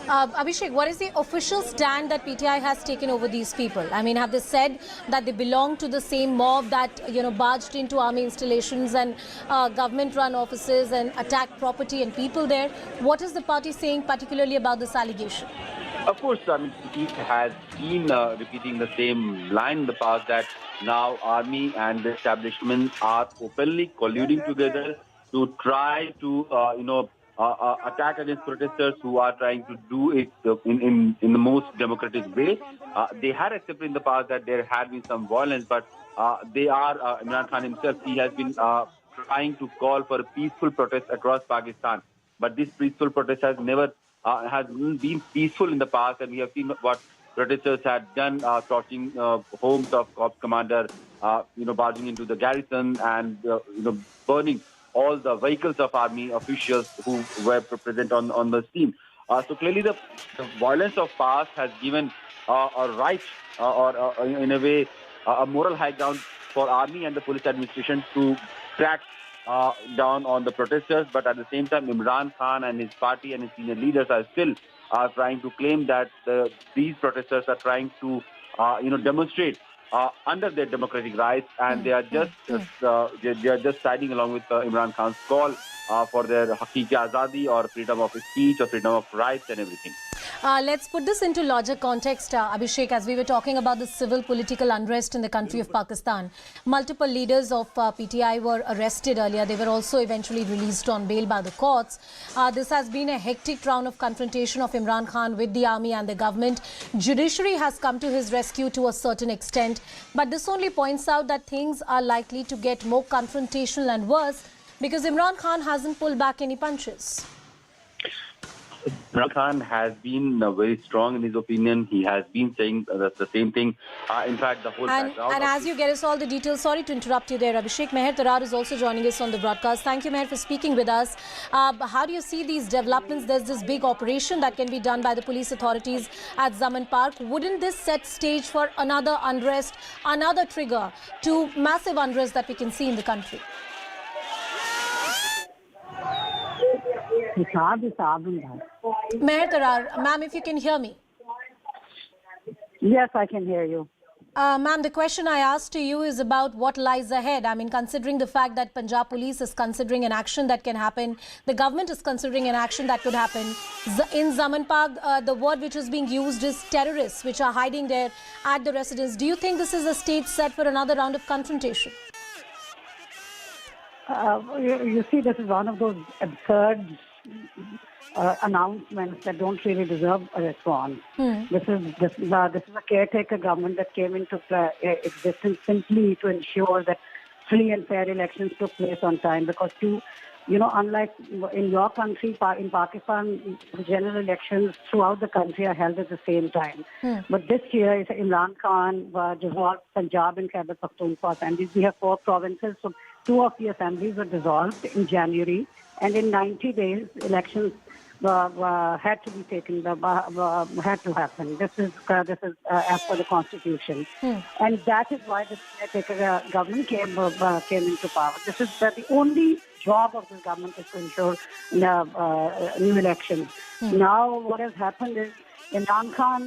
Abhishek, what is the official stand that PTI has taken over these people? I mean, have they said that they belong to the same mob that, barged into army installations and government-run offices and attacked property and people there? What is the party saying particularly about this allegation? Of course, I mean, it has been repeating the same line in the past that now army and the establishment are openly colluding together to try to, attack against protesters who are trying to do it in the most democratic way. They had accepted in the past that there had been some violence, but Imran Khan himself, he has been trying to call for a peaceful protest across Pakistan. But this peaceful protest has never has been peaceful in the past, and we have seen what protesters had done, torching homes of corps commander, barging into the garrison and, burning all the vehicles of army officials who were present on the scene. So clearly the violence of past has given a right or in a way a moral high ground for army and the police administration to crack down on the protesters. But at the same time, Imran Khan and his party and his senior leaders are still trying to claim that these protesters are trying to demonstrate under their democratic rights, and they are just siding along with Imran Khan's call for their Haqiqi Azadi or freedom of speech or freedom of rights and everything. Let's put this into larger context, Abhishek, as we were talking about the civil political unrest in the country of Pakistan. Multiple leaders of PTI were arrested earlier. They were also eventually released on bail by the courts. This has been a hectic round of confrontation of Imran Khan with the army and the government. Judiciary has come to his rescue to a certain extent, but this only points out that things are likely to get more confrontational and worse because Imran Khan hasn't pulled back any punches. Imran Khan has been very strong in his opinion. He has been saying the same thing. In fact, the whole background. And as you get us all the details, sorry to interrupt you there, Abhishek, Meher Tarar is also joining us on the broadcast. Thank you, Meher, for speaking with us. How do you see these developments? There's this big operation that can be done by the police authorities at Zaman Park. Wouldn't this set stage for another unrest, another trigger to massive unrest that we can see in the country? Meher Tarar, ma'am, if you can hear me. Yes, I can hear you. Ma'am, the question I asked to you is about what lies ahead. I mean, considering the fact that Punjab police is considering an action that can happen, the government is considering an action that could happen. In Zaman Park, the word which is being used is terrorists, which are hiding there at the residence. Do you think this is a stage set for another round of confrontation? You see, this is one of those absurd announcements that don't really deserve a response. This is a caretaker government that came into existence simply to ensure that free and fair elections took place on time, because unlike in your country, in Pakistan, general elections throughout the country are held at the same time. But this year, Imran Khan dissolved Punjab and Khyber Pakhtunkhwa assemblies. We have 4 provinces, so 2 of the assemblies were dissolved in January, and in 90 days, elections had to be taken, had to happen. This is as per the constitution, and that is why the caretaker government came into power. This is the only job of this government is to ensure new elections. Now, what has happened is Imran Khan,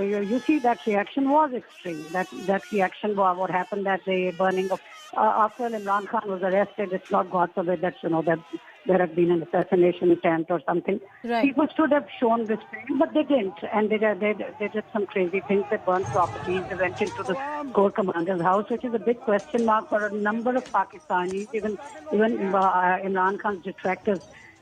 you see that reaction was extreme. That reaction was what happened that day, burning of after Imran Khan was arrested. It's not God forbid that that there had been an assassination attempt or something. Right. People should have shown restraint, but they didn't, and they did some crazy things. They burned properties. They went into the Corps Commander's house, which is a big question mark for a number of Pakistanis, even Imran Khan's detractors.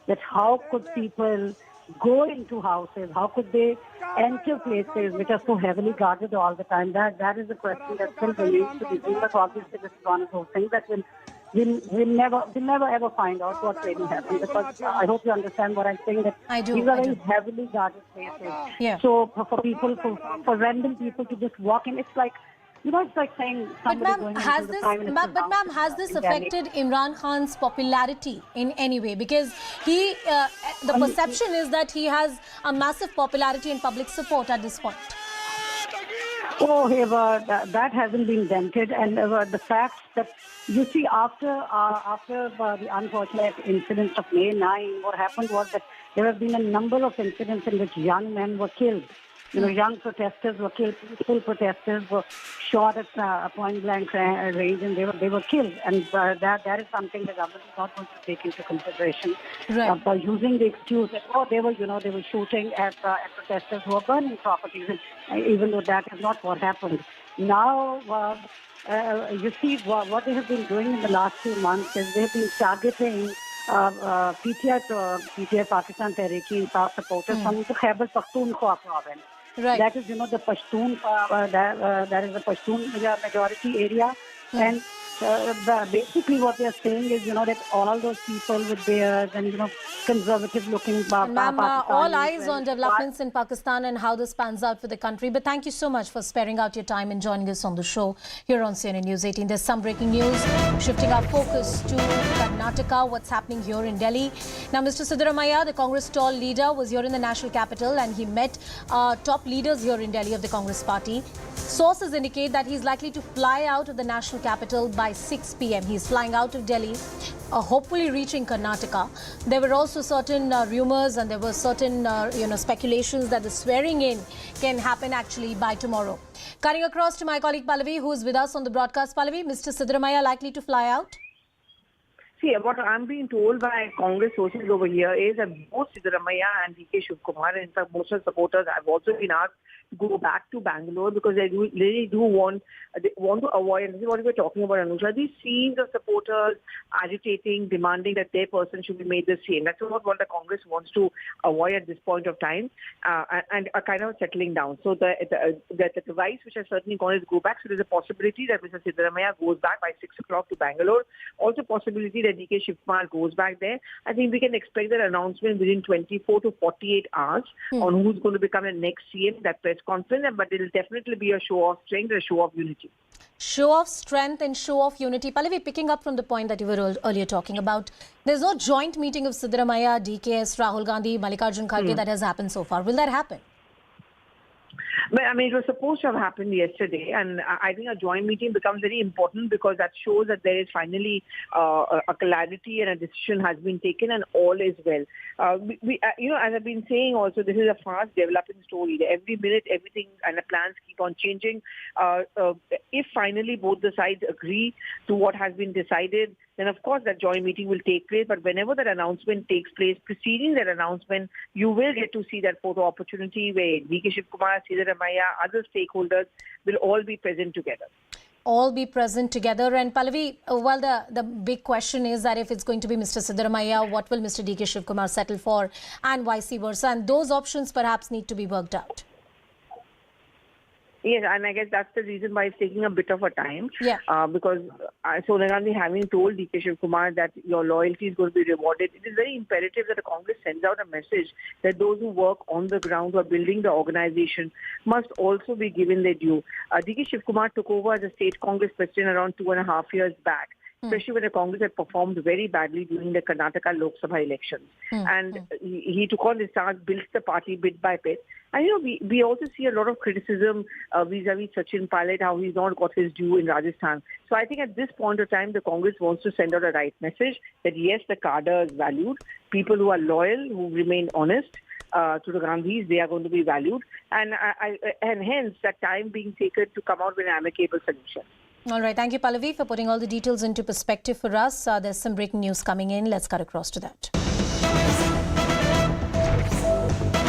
That how could people go into houses? How could they enter places which are so heavily guarded all the time? That is a question that still remains to be seen. But obviously, this is one of those things that we'll never ever find out what really happened. Because I hope you understand what I'm saying. That I do. These are very heavily guarded places. Yeah. So for people, for random people to just walk in, it's like. It's like saying somebody going into the Prime Minister's house. But ma'am, has this affected Imran Khan's popularity in any way? Because he, the perception is that he has a massive popularity and public support at this point. Oh, that hasn't been dented, and the fact that you see after the unfortunate incidents of May 9, what happened was that there have been a number of incidents in which young men were killed. Young protesters were killed. Peaceful protesters were shot at point-blank range, and they were killed. And that is something the government is not going to take into consideration by using the excuse that they were shooting at protesters who were burning properties, and even though that is not what happened. Now, you see what they have been doing in the last few months is they have been targeting PTI Pakistan Tehreek-e-Insaf supporters from the Khyber Pakhtunkhwa province. Right. That is, the Pashtun, that is the Pashtun majority area. And basically what they are saying is, that all those people with beards and, conservative-looking Ma'am, all eyes on developments in Pakistan and how this pans out for the country. But thank you so much for sparing out your time and joining us on the show here on CNN News 18. There's some breaking news. Shifting our focus to Karnataka, what's happening here in Delhi. Now, Mr. Siddaramaiah, the Congress tall leader, was here in the national capital and he met top leaders here in Delhi of the Congress party. Sources indicate that he's likely to fly out of the national capital by 6 p.m. He's flying out of Delhi, hopefully reaching Karnataka. There were also certain rumors and there were certain speculations that the swearing in can happen actually by tomorrow. Cutting across to my colleague Pallavi, who is with us on the broadcast. Pallavi, Mr. Siddaramaiah likely to fly out? See, what I'm being told by Congress sources over here is that both Siddaramaiah and DK Shivakumar, in fact, most of the supporters have also been asked to go back to Bangalore because they really want to avoid, and this is what we were talking about, Anusha, these scenes of supporters agitating, demanding that their person should be made the same. That's what the Congress wants to avoid at this point of time and are kind of settling down. So the advice which has certainly gone is go back. So there's a possibility that Mr. Siddaramaiah goes back by 6 o'clock to Bangalore. Also possibility that DK Shivakumar goes back there. I think we can expect that announcement within 24 to 48 hours on who's going to become the next CM, that press conference, but it will definitely be a show of strength and a show of unity. Show of strength and show of unity. Pallavi, picking up from the point that you were earlier talking about, there's no joint meeting of Siddaramaiah, DKS, Rahul Gandhi, Mallikarjun Kharge that has happened so far. Will that happen? But I mean, it was supposed to have happened yesterday, and I think a joint meeting becomes very important because that shows that there is finally a clarity and a decision has been taken, and all is well. As I've been saying, also this is a fast developing story. Every minute, everything and the plans keep on changing. If finally both the sides agree to what has been decided, then of course that joint meeting will take place. But whenever that announcement takes place, preceding that announcement, you will get to see that photo opportunity where DK Shivakumar, Siddaramaiah, other stakeholders will all be present together. All be present together. And Pallavi, well, the big question is that if it's going to be Mr. Siddaramaiah, what will Mr. DK Shivakumar settle for, and vice versa? And those options perhaps need to be worked out. Yes, and I guess that's the reason why it's taking a bit of a time. Yeah. Because Sonia Gandhi having told DK Shivakumar that your loyalty is going to be rewarded, it is very imperative that the Congress sends out a message that those who work on the ground, who are building the organization, must also be given their due. DK Shivakumar took over as a state Congress president around 2.5 years back, especially when the Congress had performed very badly during the Karnataka Lok Sabha elections. And he took on this task, built the party bit by bit. And, we also see a lot of criticism vis-a-vis Sachin Pilot, how he's not got his due in Rajasthan. So I think at this point of time, the Congress wants to send out a right message that, yes, the cadre is valued. People who are loyal, who remain honest to the Gandhis, they are going to be valued. And hence, that time being taken to come out with an amicable solution. All right. Thank you, Pallavi, for putting all the details into perspective for us. There's some breaking news coming in. Let's cut across to that.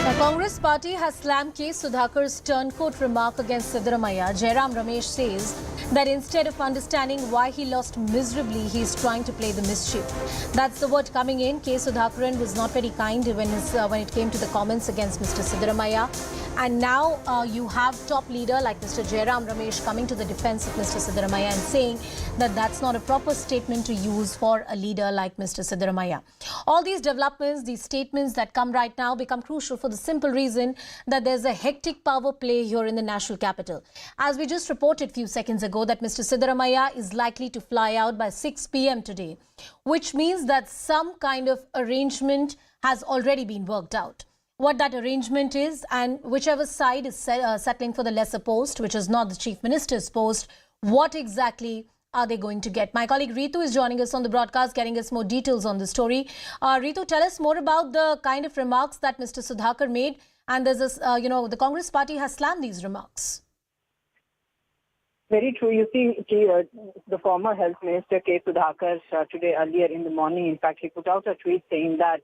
The Congress party has slammed K. Sudhakar's turncoat remark against Siddaramaiah. Jairam Ramesh says that instead of understanding why he lost miserably, he is trying to play the mischief. That's the word coming in. K. Sudhakaran was not very kind when it came to the comments against Mr. Siddaramaiah. And now you have top leader like Mr. Jairam Ramesh coming to the defense of Mr. Siddaramaiah and saying that that's not a proper statement to use for a leader like Mr. Siddaramaiah. All these developments, these statements that come right now become crucial for the simple reason that there's a hectic power play here in the national capital. As we just reported a few seconds ago that Mr. Siddaramaiah is likely to fly out by 6 p.m. today, which means that some kind of arrangement has already been worked out. What that arrangement is and whichever side is settling for the lesser post, which is not the Chief Minister's post, what exactly are they going to get? My colleague Ritu is joining us on the broadcast, getting us more details on the story. Ritu, tell us more about the kind of remarks that Mr. Sudhakar made. And there's this, the Congress party has slammed these remarks. Very true. You see, the former Health Minister K. Sudhakar today earlier in the morning, in fact, he put out a tweet saying that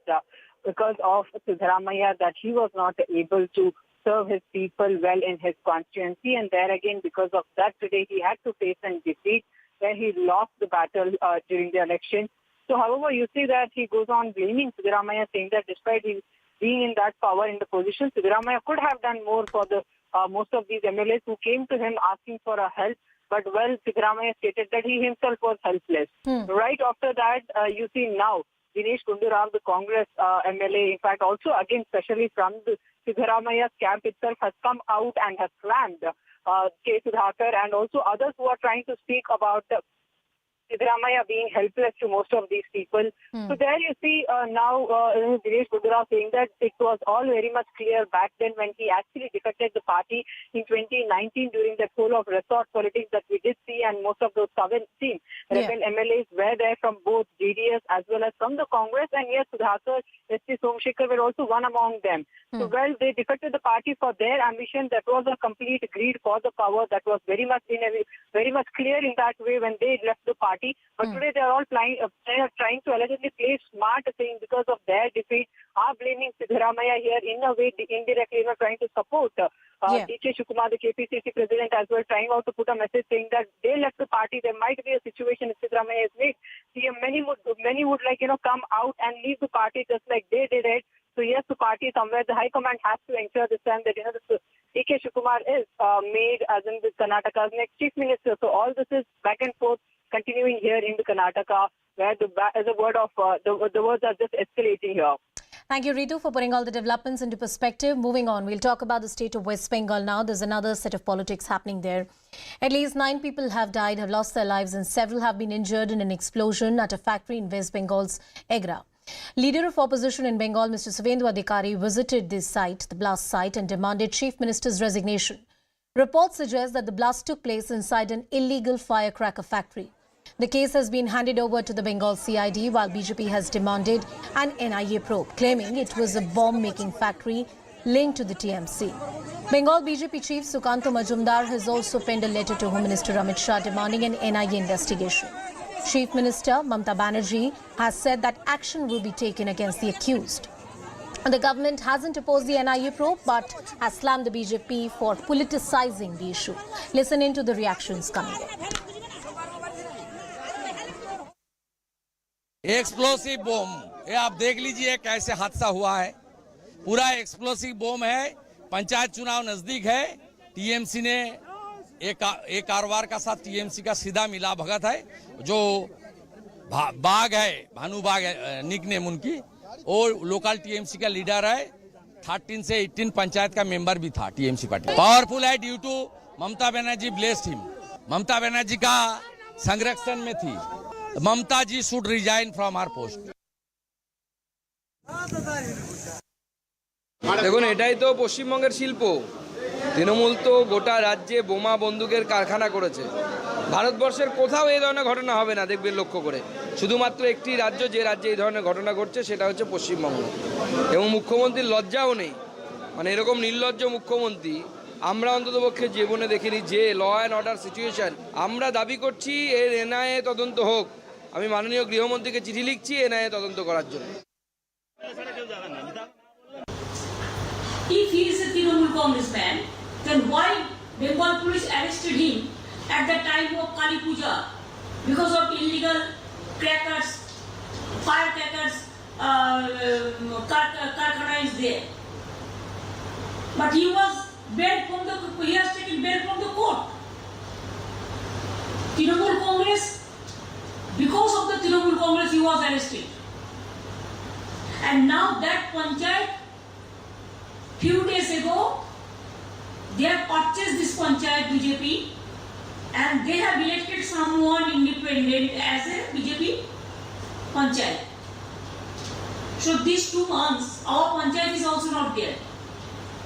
because of Siddaramaiah, that he was not able to serve his people well in his constituency. And there again, because of that, today he had to face a defeat where he lost the battle during the election. So, however, you see that he goes on blaming Siddaramaiah, saying that despite his being in that power, in the position, Siddaramaiah could have done more for the most of these MLAs who came to him asking for a help. But, well, Siddaramaiah stated that he himself was helpless. Right after that, you see now, Dinesh Gundurao, the Congress MLA, in fact, also again, especially from the Siddaramaiah's camp itself, has come out and has slammed K. Sudhakar and also others who are trying to speak about Siddaramaiah being helpless to most of these people. So there you see now Dinesh Gundurao saying that it was all very much clear back then when he actually defected the party in 2019 during that whole of resort politics that we did see, and most of those 17 rebel MLAs were there from both JDS as well as from the Congress, and yes, Sudhakar, S.T. Somshekhar were also one among them. So well, they defected the party for their ambition. That was a complete greed for the power. That was very much clear in that way when they left the party. But today they are all trying to allegedly play smart, saying because of their defeat, are blaming Siddaramaiah here in a way indirectly, trying to support DK Shivakumar, the KPCC president, as well, trying out to put a message saying that they left the party. There might be a situation if Siddaramaiah is made. Many would come out and leave the party just like they did it. So yes, the party somewhere, the High Command has to ensure this time that DK Shivakumar is made as in the Karnataka's next Chief Minister. So all this is back and forth continuing here in the Karnataka, where the words are just escalating here. Thank you, Ritu, for putting all the developments into perspective. Moving on, we'll talk about the state of West Bengal now. There's another set of politics happening there. At least 9 people have died, have lost their lives, and several have been injured in an explosion at a factory in West Bengal's Agra. Leader of opposition in Bengal, Mr. Suvendu Adhikari, visited this site, the blast site, and demanded Chief Minister's resignation. Reports suggest that the blast took place inside an illegal firecracker factory. The case has been handed over to the Bengal CID, while BJP has demanded an NIA probe, claiming it was a bomb-making factory linked to the TMC. Bengal BJP Chief Sukanta Majumdar has also penned a letter to Home Minister Amit Shah demanding an NIA investigation. Chief Minister Mamata Banerjee has said that action will be taken against the accused. The government hasn't opposed the NIA probe but has slammed the BJP for politicizing the issue. Listen into the reactions coming in. Explosive bomb, ये आप देख लीजिए कैसे हादसा हुआ है। पूरा explosive बम है। पंचायत चुनाव नजदीक है, टीएमसी ने एक कारोबार का साथ टीएमसी का सीधा मिला भगत है, जो बाग है, भानु बाग है निकनेम उनकी, और लोकल टीएमसी का लीडर है। 13 से 18 पंचायत का मेंबर भी था टीएमसी पार्टी। पावरफुल है due to Mamata Banerjee blessed him. Mamata Banerjee का संरक्षण में थी। Mamata ji should resign from our post. দেখুন, এটাই তো পশ্চিমবঙ্গের শিল্প। তৃণমূল তো গোটা রাজ্যে বোমা বন্দুকের কারখানা করেছে। ভারতবর্ষের কোথাও এই ধরনের ঘটনা হবে না, দেখবেন লক্ষ্য করে। শুধুমাত্র একটি রাজ্য, যে রাজ্যে এই ধরনের ঘটনা ঘটছে সেটা হচ্ছে পশ্চিমবঙ্গ। এবং মুখ্যমন্ত্রীর লজ্জাও নেই, মানে এরকম নির্লজ্জ মুখ্যমন্ত্রী আমরা অন্ততপক্ষে জীবনে দেখিনি। যে ল অ্যান্ড অর্ডার সিচুয়েশন, আমরা দাবি করছি এর এনআইএ তদন্ত হোক। আমি মাননীয় গৃহমন্ত্রীকে চিঠি লিখছি এনআইএ তদন্ত করার জন্য। If he is a Trinamool congressman, then why Bengal police arrested him at the time of Kali Puja because of illegal crackers, firecrackers, karkhana is there. But he was bailed from he has taken bail from the court. Trinamool Congress, because of the Trinamool Congress, he was arrested. And now that panchayat, few days ago, they have purchased this panchayat BJP and they have elected someone independent as a BJP panchayat. So these 2 months, our panchayat is also not there.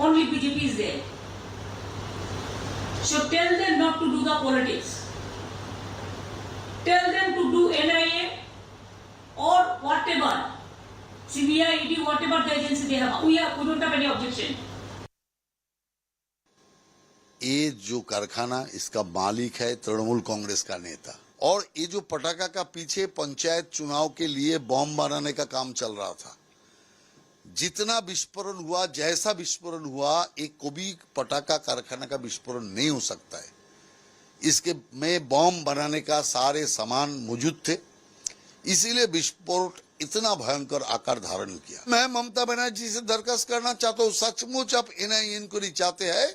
Only BJP is there. So tell them not to do the politics. Tell them to do NIA or whatever. CBI, ED, whatever the agency they have, we don't have any objection. ये जो कारखाना, इसका मालिक है तृणमूल कांग्रेस का नेता। और ये जो पटाखा का पीछे पंचायत चुनाव के लिए बॉम्ब बनाने का काम चल रहा था, जितना विस्फोरण हुआ, जैसा विस्फोरण हुआ, एक कोई पटाखा कारखाना का विस्फोरण नहीं हो सकता है। इसके में बॉम्ब बनाने का सारे सामान मौजूद थे, इसीलिए विस्फोट इतना भयंकर आकार धारण किया। मैं ममता बनर्जी से दरखास्त करना चाहता हूँ, सचमुच आप एनआईए इंक्वायरी चाहते हैं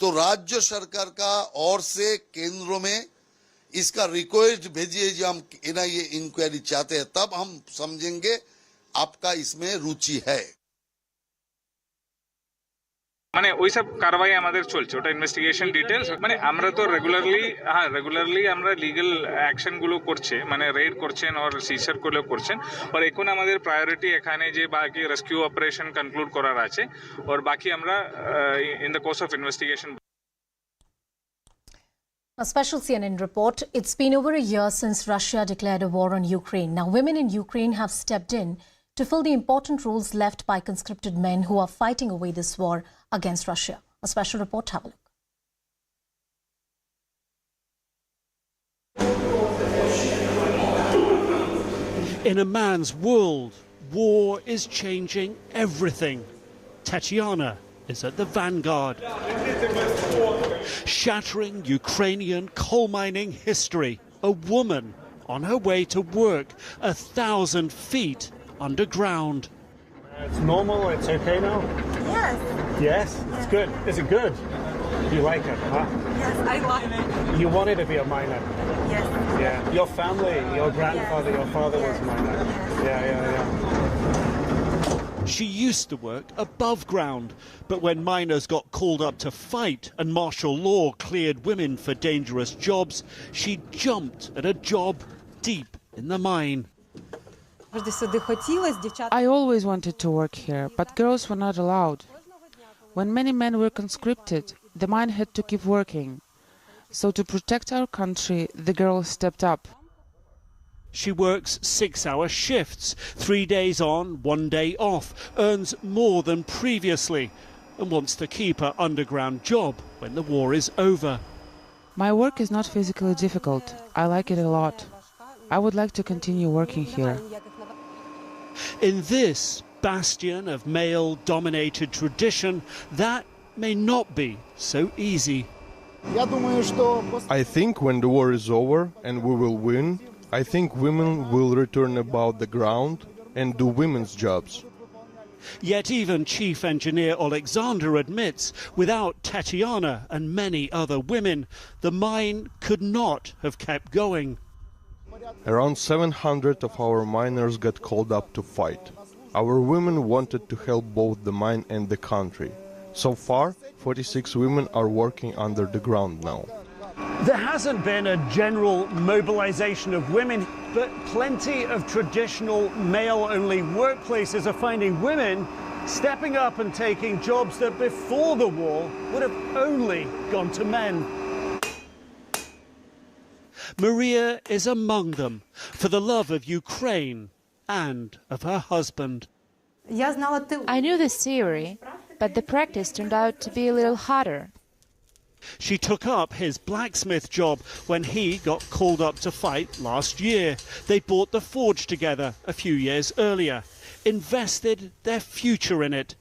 तो राज्य सरकार का ओर से केंद्रों में इसका रिक्वेस्ट भेजिए जो हम एनआईए इंक्वायरी चाहते हैं, तब हम समझेंगे आपका इसमें रुचि है। মানে ওইসব কারবাই আমাদের চলছে, ওটা ইনভেস্টিগেশন ডিটেলস। মানে আমরা তো রেগুলারলি আমরা লিগ্যাল অ্যাকশন গুলো করছে, মানে রেড করছেন আর সিজার গুলো করছেন। আর এখন আমাদের প্রায়োরিটি এখানে যে বাকি রেস্কিউ অপারেশন কনক্লুড করার আছে, আর বাকি আমরা in the course of investigation. A special CNN report. It's been over a year since Russia declared a war on Ukraine. Now, women in Ukraine have stepped in to fill the important roles left by conscripted men who are fighting away this war against Russia. A special report, have a look. In a man's world, war is changing everything. Tatiana is at the vanguard, shattering Ukrainian coal mining history. A woman on her way to work 1,000 feet underground. It's normal, it's okay now? Yes. Yes? It's good. Is it good? You like it, huh? Yes, I like it. You wanted to be a miner? Yes. Yeah. Your family, your grandfather, your father was a miner? Yeah. She used to work above ground, but when miners got called up to fight and martial law cleared women for dangerous jobs, she jumped at a job deep in the mine. I always wanted to work here, but girls were not allowed. When many men were conscripted, the mine had to keep working. So to protect our country, the girls stepped up. She works 6-hour shifts, 3 days on, 1 day off, earns more than previously, and wants to keep her underground job when the war is over. My work is not physically difficult. I like it a lot. I would like to continue working here. In this bastion of male-dominated tradition, that may not be so easy. I think when the war is over and we will win, I think women will return about the ground and do women's jobs. Yet even Chief Engineer Alexander admits without Tatiana and many other women, the mine could not have kept going. Around 700 of our miners got called up to fight. Our women wanted to help both the mine and the country. So far, 46 women are working under the ground now. There hasn't been a general mobilization of women, but plenty of traditional male-only workplaces are finding women stepping up and taking jobs that before the war would have only gone to men. Maria is among them for the love of Ukraine and of her husband. I knew this theory, but the practice turned out to be a little harder. She took up his blacksmith job when he got called up to fight last year. They bought the forge together a few years earlier, invested their future in it.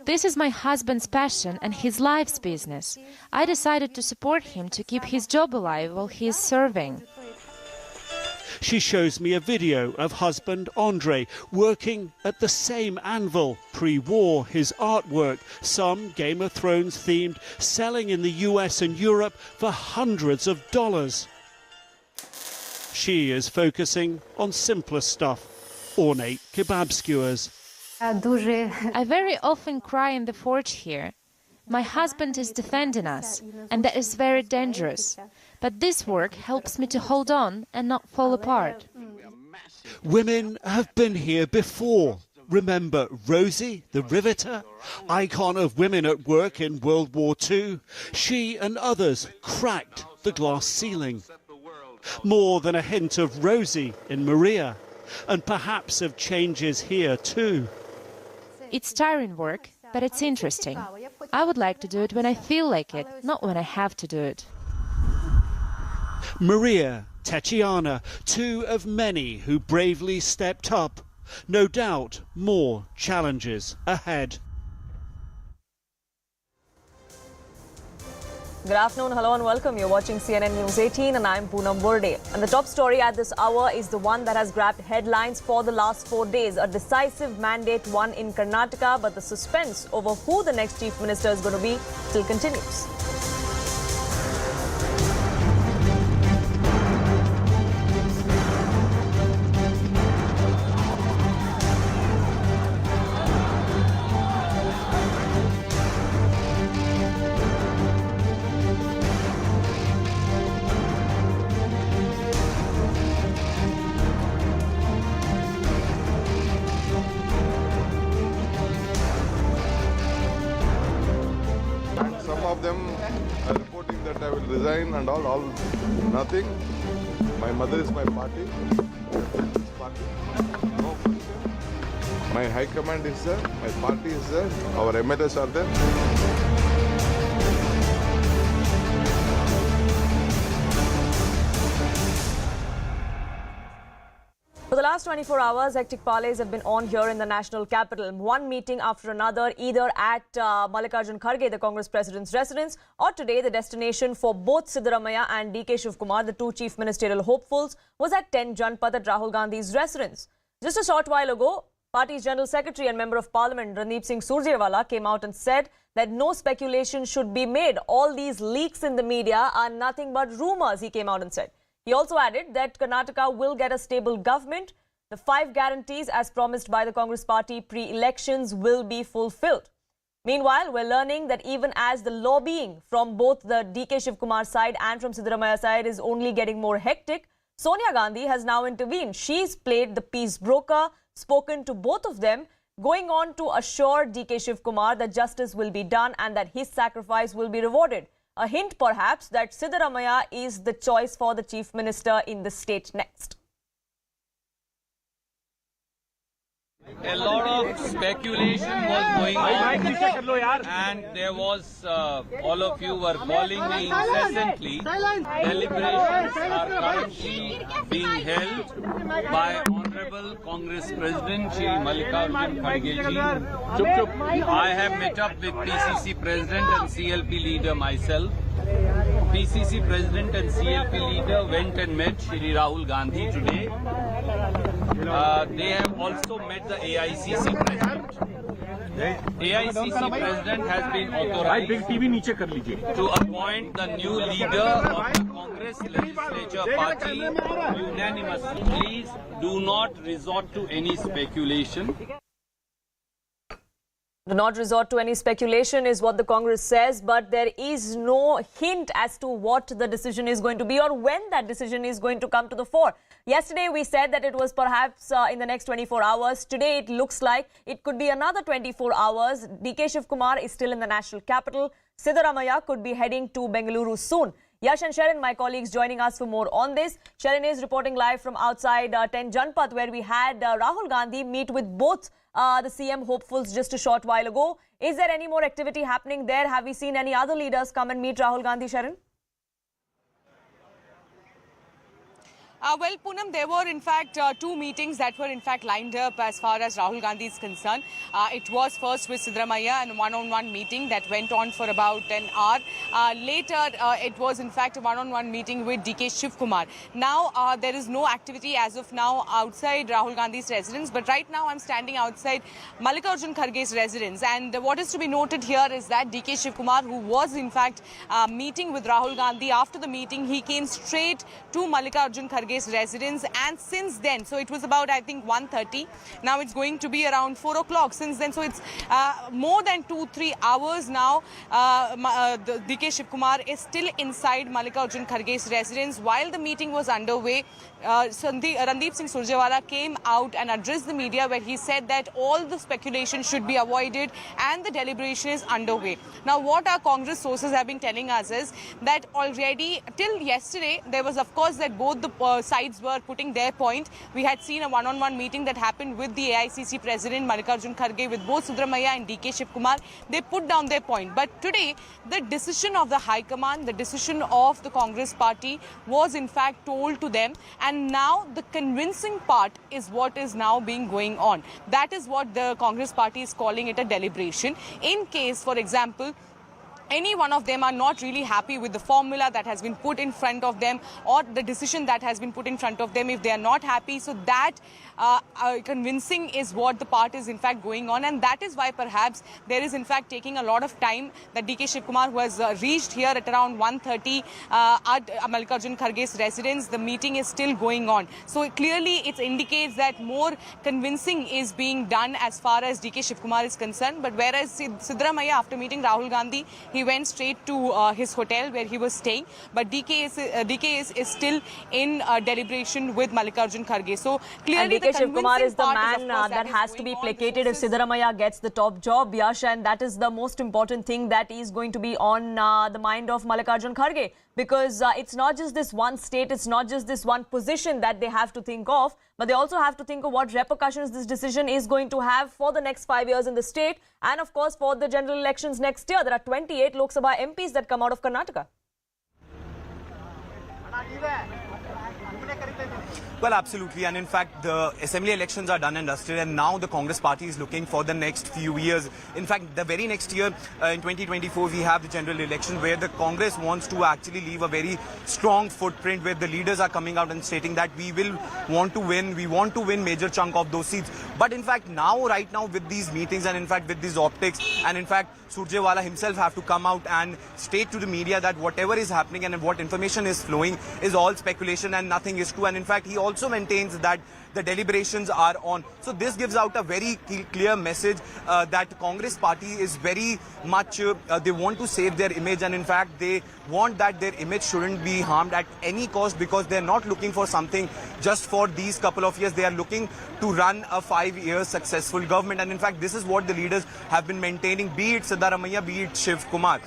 This is my husband's passion and his life's business. I decided to support him to keep his job alive while he is serving. She shows me a video of husband Andre working at the same anvil. Pre-war, his artwork, some Game of Thrones themed, selling in the US and Europe for hundreds of dollars. She is focusing on simpler stuff, ornate kebab skewers. I very often cry in the forge here. My husband is defending us, and that is very dangerous. But this work helps me to hold on and not fall apart. Women have been here before. Remember Rosie, the riveter, icon of women at work in World War II? She and others cracked the glass ceiling. More than a hint of Rosie in Maria, and perhaps of changes here too. It's tiring work, but it's interesting. I would like to do it when I feel like it, not when I have to do it. Maria, Tatiana, two of many who bravely stepped up. No doubt more challenges ahead. Good afternoon, hello and welcome. You're watching CNN News 18 and I'm Poonam Burde. And the top story at this hour is the one that has grabbed headlines for the last 4 days. A decisive mandate won in Karnataka, but the suspense over who the next chief minister is going to be still continues. Resign and all nothing. My mother is my party. No question. My high command is there. My party is there. Our MLAs are there. For the last 24 hours, hectic parleys have been on here in the national capital. One meeting after another, either at Mallikarjun Kharge, the Congress president's residence, or today the destination for both Siddaramaiah and DK Shivakumar, the two chief ministerial hopefuls, was at 10 Janpath at Rahul Gandhi's residence. Just a short while ago, party's General Secretary and Member of Parliament Randeep Singh Surjewala came out and said that no speculation should be made. All these leaks in the media are nothing but rumours, he came out and said. He also added that Karnataka will get a stable government. The 5 guarantees as promised by the Congress party pre-elections will be fulfilled. Meanwhile, we're learning that even as the lobbying from both the DK Shivakumar side and from Siddaramaiah side is only getting more hectic, Sonia Gandhi has now intervened. She's played the peace broker, spoken to both of them, going on to assure DK Shivakumar that justice will be done and that his sacrifice will be rewarded. A hint, perhaps, that Siddaramaiah is the choice for the chief minister in the state next. A lot of speculation was going on, and there was, all of you were calling me incessantly. Deliberations are currently being held by Honorable Congress President Shri Mallikarjun Kharge ji. I have met up with PCC President and CLP leader myself. PCC President and CLP leader went and met Shri Rahul Gandhi today. They have also met the AICC President. AICC President has been authorized to appoint the new leader of the Congress Legislature Party unanimously. Please do not resort to any speculation. Do not resort to any speculation is what the Congress says, but there is no hint as to what the decision is going to be or when that decision is going to come to the fore. Yesterday we said that it was perhaps in the next 24 hours. Today it looks like it could be another 24 hours. DK Shivakumar is still in the national capital. Siddaramaiah could be heading to Bengaluru soon. Yash and Sharon, my colleagues, joining us for more on this. Sharon is reporting live from outside 10 Janpath, where we had Rahul Gandhi meet with both the CM hopefuls just a short while ago. Is there any more activity happening there? Have we seen any other leaders come and meet Rahul Gandhi, Sharon? Well, Poonam, there were in fact two meetings that were in fact lined up as far as Rahul Gandhi is concerned. It was first with Siddaramaiah and a one-on-one meeting that went on for about an hour. Later, it was in fact a one-on-one meeting with DK Shivakumar. Now, there is no activity as of now outside Rahul Gandhi's residence, but right now I'm standing outside Mallikarjun Kharge's residence. And what is to be noted here is that DK Shivakumar, who was in fact meeting with Rahul Gandhi, after the meeting, he came straight to Mallikarjun Kharge's residence, and since then, so it was about I think 1:30, now it's going to be around 4 o'clock since then, so it's more than 2-3 hours now. DK Shivakumar is still inside Mallikarjun Kharge's residence. While the meeting was underway, Randeep Singh Surjewala came out and addressed the media, where he said that all the speculation should be avoided and the deliberation is underway. Now, what our Congress sources have been telling us is that already till yesterday there was of course that both the sides were putting their point. We had seen a one-on-one meeting that happened with the AICC President Mallikarjun Kharge with both Siddaramaiah and DK Shivakumar. They put down their point. But today, the decision of the High Command, the decision of the Congress party was in fact told to them. And now the convincing part is what is now being going on. That is what the Congress party is calling it a deliberation. In case, for example, any one of them are not really happy with the formula that has been put in front of them or the decision that has been put in front of them, if they are not happy, so that convincing is what the part is in fact going on, and that is why perhaps there is in fact taking a lot of time that DK Shivakumar, who has reached here at around 1:30 at Mallikarjun Kharge's residence, the meeting is still going on. So clearly it indicates that more convincing is being done as far as DK Shivakumar is concerned. But whereas Siddaramaiah, after meeting Rahul Gandhi, he went straight to his hotel where he was staying, but DK is still in deliberation with Mallikarjun Kharge. So clearly DK Shivakumar is the man that has to be placated if Siddaramaiah gets the top job, Yash, and that is the most important thing that is going to be on the mind of Mallikarjun Kharge, because it's not just this one state, it's not just this one position that they have to think of, but they also have to think of what repercussions this decision is going to have for the next 5 years in the state, and of course for the general elections next year. There are 28 Lok Sabha MPs that come out of Karnataka. Well, absolutely. And in fact, the assembly elections are done and dusted, and now the Congress party is looking for the next few years. In fact, the very next year, in 2024, we have the general election where the Congress wants to actually leave a very strong footprint, where the leaders are coming out and stating that we want to win major chunk of those seats. But in fact, right now with these meetings and in fact with these optics, and in fact, Surjewala himself have to come out and state to the media that whatever is happening and what information is flowing is all speculation and nothing is true. And in fact, he also maintains that the deliberations are on. So this gives out a very clear message that Congress party is very much, they want to save their image, and in fact they want that their image shouldn't be harmed at any cost, because they're not looking for something just for these couple of years. They are looking to run a 5-year successful government, and in fact this is what the leaders have been maintaining, be it Siddaramaiah, be it Shivakumar.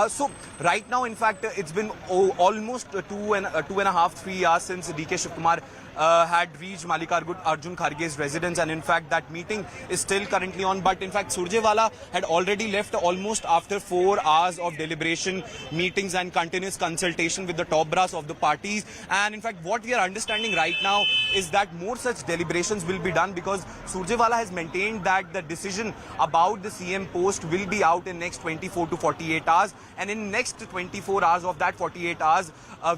So right now, in fact, it's been almost 2.5-3 hours since DK Shivakumar had reached Mallikarjun Kharge's residence, and in fact that meeting is still currently on. But in fact, Surjewala had already left almost after 4 hours of deliberation, meetings and continuous consultation with the top brass of the parties. And in fact, what we are understanding right now is that more such deliberations will be done, because Surjewala has maintained that the decision about the CM post will be out in next 24 to 48 hours. and in next 24 hours of that 48 hours,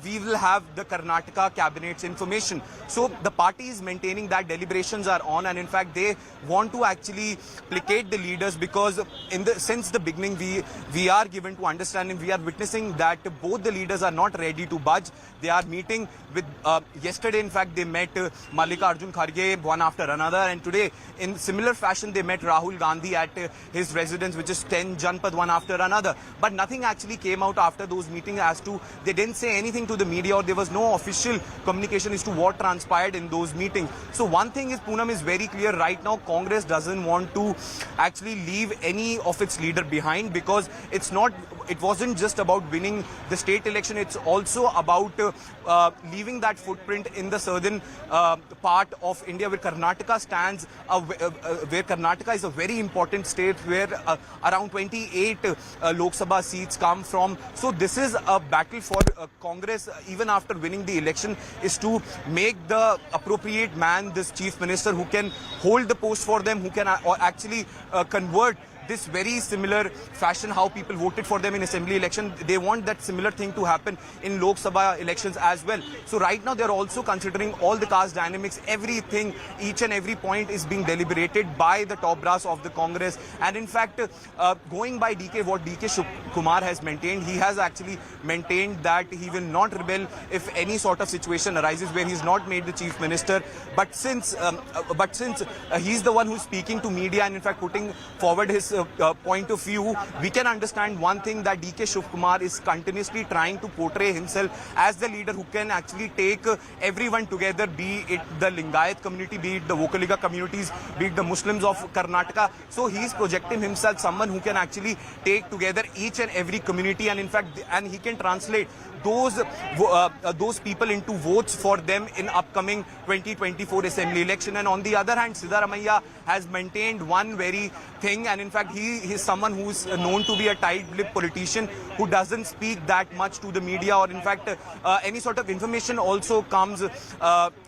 we will have the Karnataka cabinet's information. So the party is maintaining that deliberations are on, and in fact they want to actually placate the leaders, because since the beginning we are given to understand and we are witnessing that both the leaders are not ready to budge. They are meeting with yesterday in fact they met Mallikarjun Kharge one after another, and today in similar fashion they met Rahul Gandhi at his residence, which is 10 Janpad, one after another. But nothing actually came out after those meetings as to, they didn't say anything to the media, or there was no official communication as to what transpired in those meetings. So one thing is, Poonam, is very clear right now, Congress doesn't want to actually leave any of its leader behind, because it wasn't just about winning the state election, it's also about leaving that footprint in the southern part of India, where Karnataka stands, where Karnataka is a very important state, where around 28 Lok Sabha seats come from. So this is a battle for Congress, even after winning the election, is to make the appropriate man, this chief minister, who can hold the post for them, who can actually convert this very similar fashion how people voted for them in assembly election. They want that similar thing to happen in Lok Sabha elections as well. So right now they're also considering all the caste dynamics, everything, each and every point is being deliberated by the top brass of the Congress. And in fact, going by what DK Shivakumar has maintained, he has actually maintained that he will not rebel if any sort of situation arises where he's not made the chief minister. But since he's the one who's speaking to media and in fact putting forward his point of view, we can understand one thing, that DK Shivakumar is continuously trying to portray himself as the leader who can actually take everyone together, be it the Lingayat community, be it the Vokaliga communities, be it the Muslims of Karnataka. So he is projecting himself someone who can actually take together each and every community, and in fact, and he can translate those people into votes for them in upcoming 2024 assembly election. And on the other hand, Siddaramaiah has maintained one very thing, and in fact he is someone who is known to be a tight-lipped politician who doesn't speak that much to the media, or in fact any sort of information also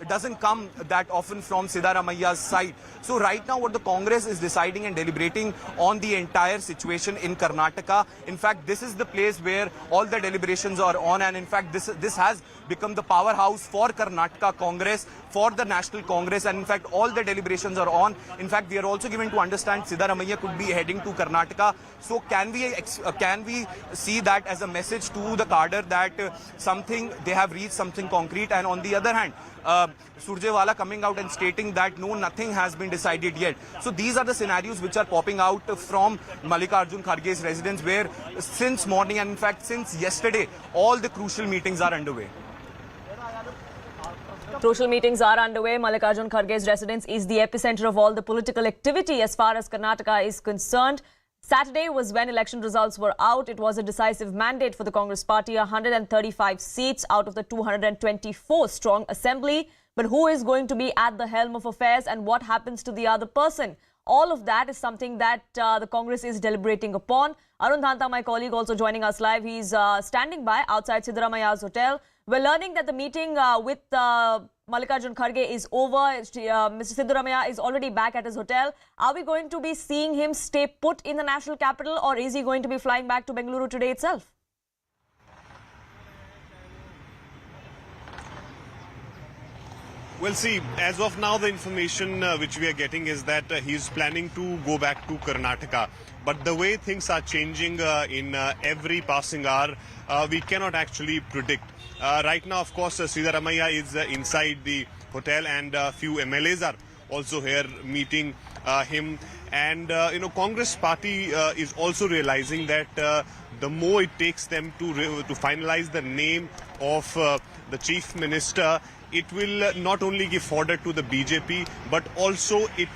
doesn't come that often from Siddaramaiah's side. So right now what the Congress is deciding and deliberating on the entire situation in Karnataka, in fact this is the place where all the deliberations are on, and in fact this has become the powerhouse for Karnataka Congress, for the National Congress, and in fact all the deliberations are on. In fact we are also given to understand Siddaramaiah could be heading to Karnataka. So can we see that as a message to the cadre that they have reached something concrete? And on the other hand, Surjewala coming out and stating that no, nothing has been decided yet. So these are the scenarios which are popping out from Mallikarjun Kharge's residence, where since morning and in fact since yesterday all the crucial meetings are underway. Crucial meetings are underway. Mallikarjun Kharge's residence is the epicenter of all the political activity as far as Karnataka is concerned. Saturday was when election results were out. It was a decisive mandate for the Congress party, 135 seats out of the 224-strong assembly. But who is going to be at the helm of affairs, and what happens to the other person? All of that is something that the Congress is deliberating upon. Arun Dhanta, my colleague, also joining us live. He's standing by outside Siddaramaiah's hotel. We're learning that the meeting with Mallikarjun Kharge is over. Mr. Siddaramaiah is already back at his hotel. Are we going to be seeing him stay put in the national capital, or is he going to be flying back to Bengaluru today itself? Well, see, as of now, the information which we are getting is that he's planning to go back to Karnataka. But the way things are changing in every passing hour, we cannot actually predict. Right now, of course, Siddaramaiah is inside the hotel, and a few MLAs are also here meeting him. And, Congress party is also realizing that the more it takes them to finalize the name of the chief minister, it will not only give fodder to the BJP, but also it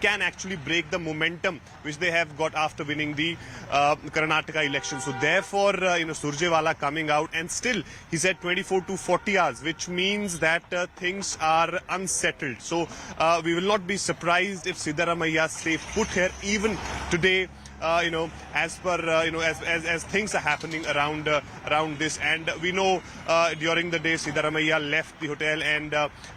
can actually break the momentum which they have got after winning the Karnataka election. So therefore, Surjewala coming out, and still he said 24 to 40 hours, which means that things are unsettled. So we will not be surprised if Siddaramaiah stay put here even today. as per as things are happening around this. And we know during the day Siddaramaiah left the hotel and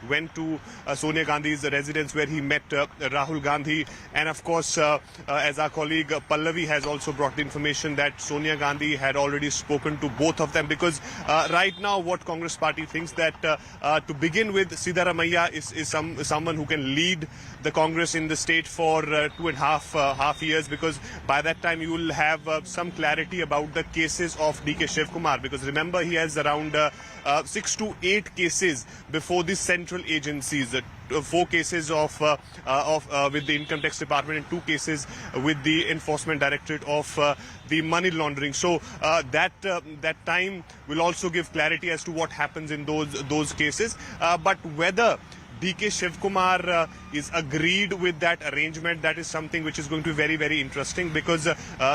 went to Sonia Gandhi's residence, where he met Rahul Gandhi. And of course, as our colleague Pallavi has also brought the information that Sonia Gandhi had already spoken to both of them, because right now what Congress party thinks that to begin with, Siddaramaiah is someone who can lead the Congress in the state for 2.5 years, because by that time you will have some clarity about the cases of DK Shivakumar, because remember he has around 6 to 8 cases before the central agencies. 4 cases of with the Income Tax Department and 2 cases with the Enforcement Directorate of the money laundering. So that time will also give clarity as to what happens in those cases. But whether DK Shivakumar is agreed with that arrangement, that is something which is going to be very, very interesting, because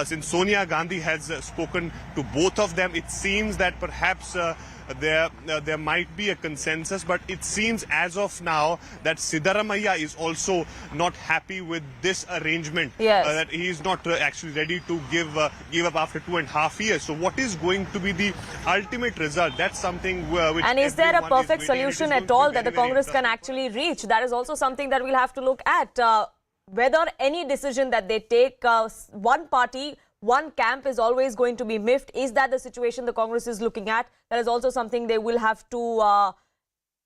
since Sonia Gandhi has spoken to both of them, it seems that perhaps there might be a consensus. But it seems as of now that Siddaramaiah is also not happy with this arrangement. Yes. That he is not actually ready to give up after 2.5 years. So what is going to be the ultimate result? That's something which. And is there a perfect solution at all that the Congress can actually reach? That is also something that we'll have to look at. Whether any decision that they take, one party, one camp is always going to be miffed. Is that the situation the Congress is looking at? That is also something they will have to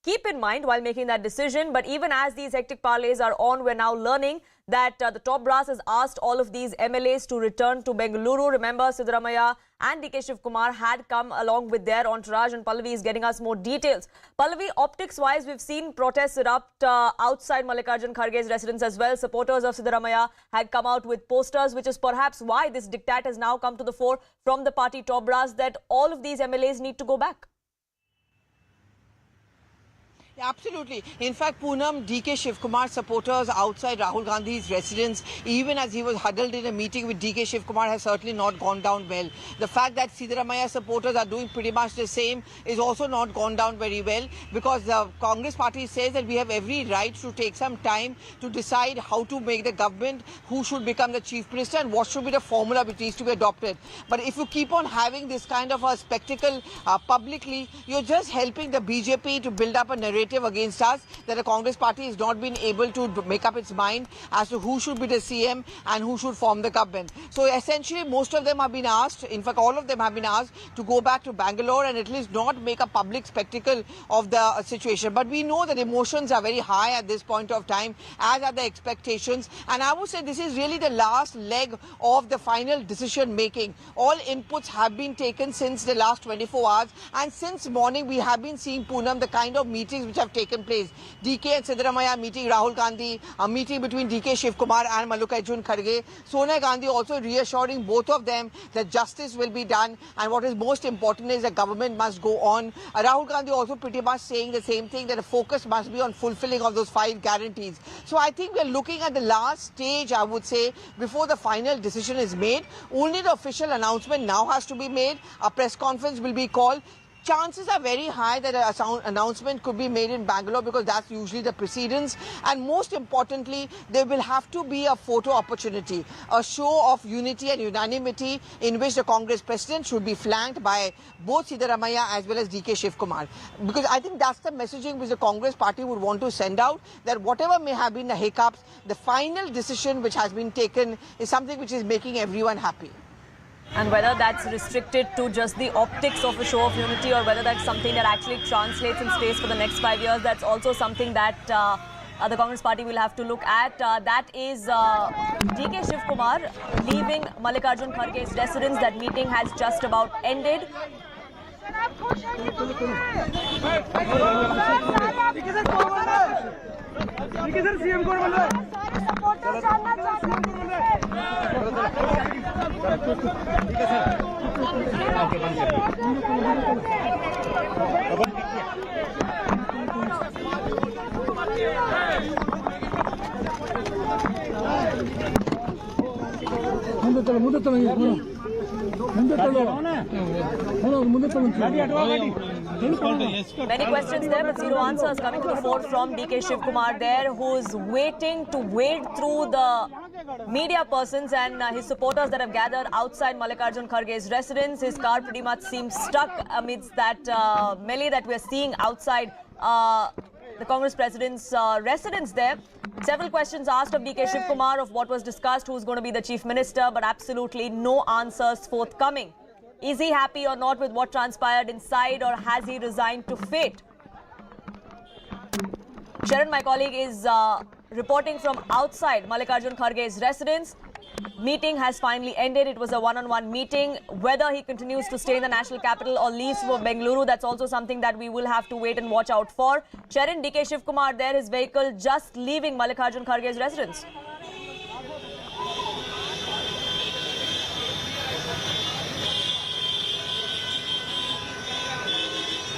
keep in mind while making that decision. But even as these hectic parleys are on, we're now learning that the top brass has asked all of these MLAs to return to Bengaluru. Remember, Siddaramaiah and DK Shivakumar had come along with their entourage, and Pallavi is getting us more details. Pallavi, optics-wise, we've seen protests erupt outside Mallikarjun Kharge's residence as well. Supporters of Siddaramaiah had come out with posters, which is perhaps why this diktat has now come to the fore from the party top brass that all of these MLAs need to go back. Absolutely. In fact, Poonam, DK Shivakumar supporters outside Rahul Gandhi's residence, even as he was huddled in a meeting with DK Shivakumar, has certainly not gone down well. The fact that Siddaramaiah supporters are doing pretty much the same is also not gone down very well, because the Congress party says that we have every right to take some time to decide how to make the government, who should become the chief minister, and what should be the formula which needs to be adopted. But if you keep on having this kind of a spectacle publicly, you're just helping the BJP to build up a narrative against us that the Congress party has not been able to make up its mind as to who should be the CM and who should form the government. So essentially, most of them have been asked, in fact all of them have been asked to go back to Bangalore and at least not make a public spectacle of the situation. But we know that emotions are very high at this point of time, as are the expectations, and I would say this is really the last leg of the final decision making. All inputs have been taken since the last 24 hours, and since morning we have been seeing, Poonam, the kind of meetings which have taken place. DK and Siddaramaiah meeting Rahul Gandhi, a meeting between DK Shivakumar and Mallikarjun Kharge. Sonia Gandhi also reassuring both of them that justice will be done, and what is most important is the government must go on. Rahul Gandhi also pretty much saying the same thing, that the focus must be on fulfilling of those 5 guarantees. So I think we are looking at the last stage, I would say, before the final decision is made. Only the official announcement now has to be made. A press conference will be called. Chances are very high that an announcement could be made in Bangalore, because that's usually the precedence. And most importantly, there will have to be a photo opportunity, a show of unity and unanimity in which the Congress president should be flanked by both Siddaramaiah as well as DK Shivakumar. Because I think that's the messaging which the Congress party would want to send out, that whatever may have been the hiccups, the final decision which has been taken is something which is making everyone happy. And whether that's restricted to just the optics of a show of unity, or whether that's something that actually translates and stays for the next 5 years, that's also something that the Congress party will have to look at. That is DK Shivakumar leaving Mallikarjun Kharge's residence. That meeting has just about ended. Many questions there, but zero answers coming to the fore from DK Shivakumar there, who's waiting to wade through the media persons and his supporters that have gathered outside Mallikarjun Kharge's residence. His car pretty much seems stuck amidst that melee that we're seeing outside the Congress president's residence there. Several questions asked of DK Shivakumar of what was discussed, who's going to be the chief minister, but absolutely no answers forthcoming. Is he happy or not with what transpired inside, or has he resigned to fate? Sharon, my colleague, is reporting from outside Mallikarjun Kharge's residence. Meeting has finally ended. It was a one-on-one meeting. Whether he continues to stay in the national capital or leaves for Bengaluru, that's also something that we will have to wait and watch out for. Sharon, DK Shivakumar there, his vehicle just leaving Mallikarjun Kharge's residence.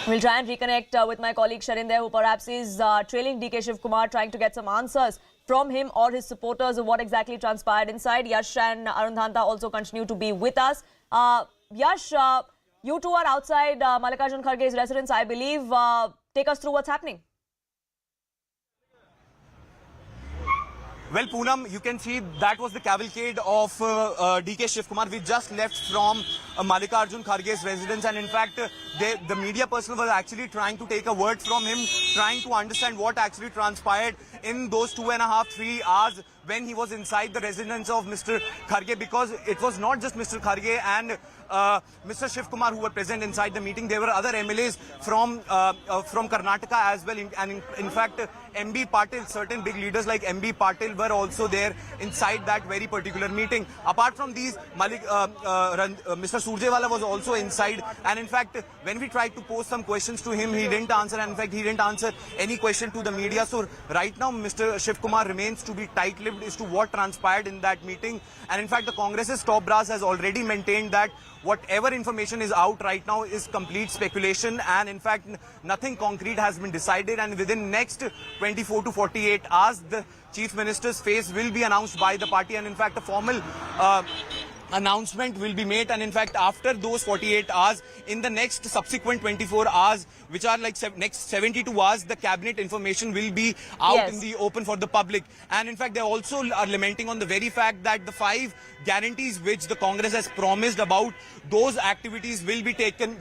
We'll try and reconnect with my colleague Sharin there, who perhaps is trailing DK Shivakumar, trying to get some answers from him or his supporters of what exactly transpired inside. Yash and Arundhanta also continue to be with us. Yash, you two are outside Mallikarjun Kharge's residence, I believe. Take us through what's happening. Well, Poonam, you can see that was the cavalcade of DK Shivakumar. We just left from Mallikarjun Kharge's residence, and in fact, the media person was actually trying to take a word from him, trying to understand what actually transpired in those 2.5 to 3 hours when he was inside the residence of Mr. Kharge, because it was not just Mr. Kharge and Mr. Shivakumar who were present inside the meeting. There were other MLAs from Karnataka as well, and in fact, MB Patil, certain big leaders like MB Patil were also there inside that very particular meeting. Apart from these, Mr. Surjewala was also inside, and in fact, when we tried to pose some questions to him, he didn't answer, and in fact, he didn't answer any question to the media. So right now, Mr. Shivakumar remains to be tight-lipped as to what transpired in that meeting. And in fact, the Congress's top brass has already maintained that whatever information is out right now is complete speculation, and in fact, nothing concrete has been decided, and within next 24 to 48 hours, the Chief Minister's face will be announced by the party, and in fact, a formal announcement will be made, and in fact, after those 48 hours, in the next subsequent 24 hours, which are like next 72 hours, the cabinet information will be out in the open for the public. And in fact, they also are lamenting on the very fact that the 5 guarantees which the Congress has promised about, those activities will be taken,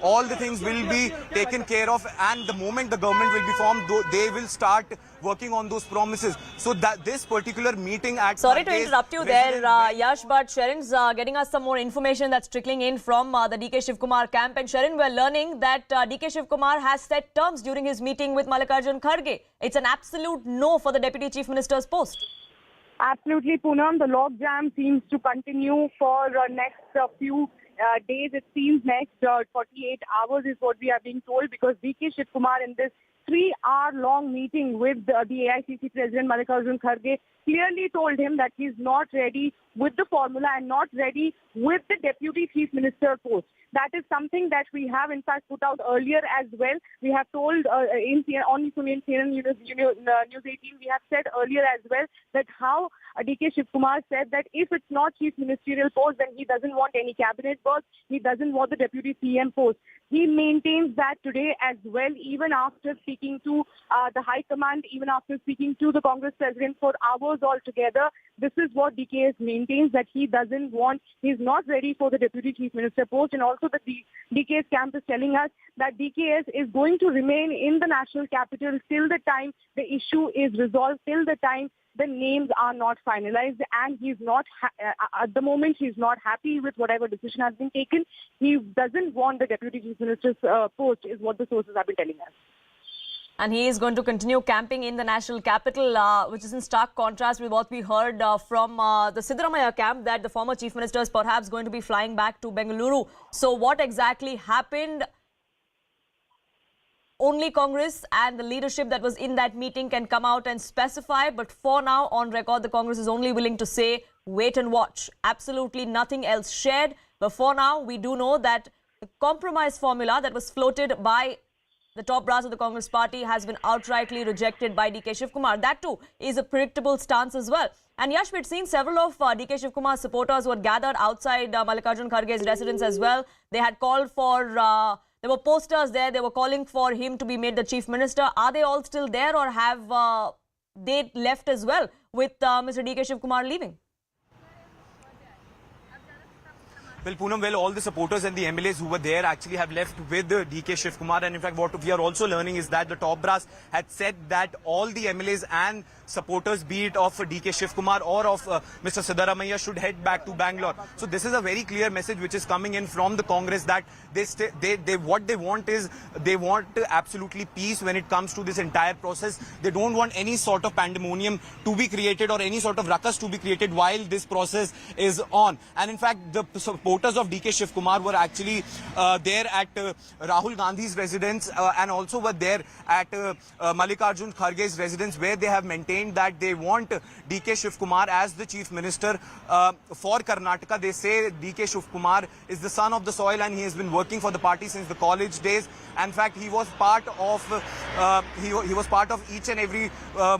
all the things will be taken care of, and the moment the government will be formed, they will start working on those promises. So that this particular meeting at Sorry to interrupt you there, Yash, but Sharon's getting us some more information that's trickling in from the DK Shivakumar camp. And Sharon, we're learning that DK Shivakumar has set terms during his meeting with Mallikarjun Kharge. It's an absolute no for the Deputy Chief Minister's post. Absolutely, Poonam. The logjam seems to continue for next few days. It seems next 48 hours is what we are being told, because DK Shivakumar in this 3-hour-long meeting with the AICC President Mallikarjun Kharge clearly told him that he's not ready with the formula and not ready with the Deputy Chief Minister post. That is something that we have in fact put out earlier as well. We have told on CNN News 18, we have said earlier as well that how DK Shivakumar said that if it's not Chief Ministerial post, then he doesn't want any cabinet post, he doesn't want the Deputy CM post. He maintains that today as well, even after speaking to the High Command, even after speaking to the Congress President for hours altogether. This is what DKS maintains, that he doesn't want, he's not ready for the Deputy Chief Minister post. And also the DKS camp is telling us that DKS is going to remain in the national capital till the time the issue is resolved, till the time the names are not finalized, and he's not, at the moment, he's not happy with whatever decision has been taken. He doesn't want the Deputy Chief Minister's post, is what the sources have been telling us. And he is going to continue camping in the national capital, which is in stark contrast with what we heard from the Siddaramaiah camp, that the former Chief Minister is perhaps going to be flying back to Bengaluru. So what exactly happened? Only Congress and the leadership that was in that meeting can come out and specify. But for now, on record, the Congress is only willing to say, wait and watch. Absolutely nothing else shared. But for now, we do know that the compromise formula that was floated by the top brass of the Congress party has been outrightly rejected by DK Shivakumar. That too is a predictable stance as well. And Yash, we'd seen several of DK Shivakumar's supporters who had gathered outside Mallikarjun Kharge's residence as well. They had called for... there were posters there. They were calling for him to be made the Chief Minister. Are they all still there, or have they left as well? with Mr. DK Shivakumar leaving? Well, Poonam, all the supporters and the MLAs who were there actually have left with DK Shivakumar. And in fact, what we are also learning is that the top brass had said that all the MLAs and supporters, be it of DK Shivakumar or of Mr. Siddaramaiah, should head back to Bangalore. So this is a very clear message which is coming in from the Congress that what they want is they want absolutely peace when it comes to this entire process. They don't want any sort of pandemonium to be created or any sort of ruckus to be created while this process is on. And in fact, the supporters of DK Shivakumar were actually there at Rahul Gandhi's residence and also were there at Mallikarjun Kharge's residence, where they have maintained that they want DK Shivakumar as the Chief Minister for Karnataka. They say DK Shivakumar is the son of the soil and he has been working for the party since the college days. In fact, he was part of he was part of each and every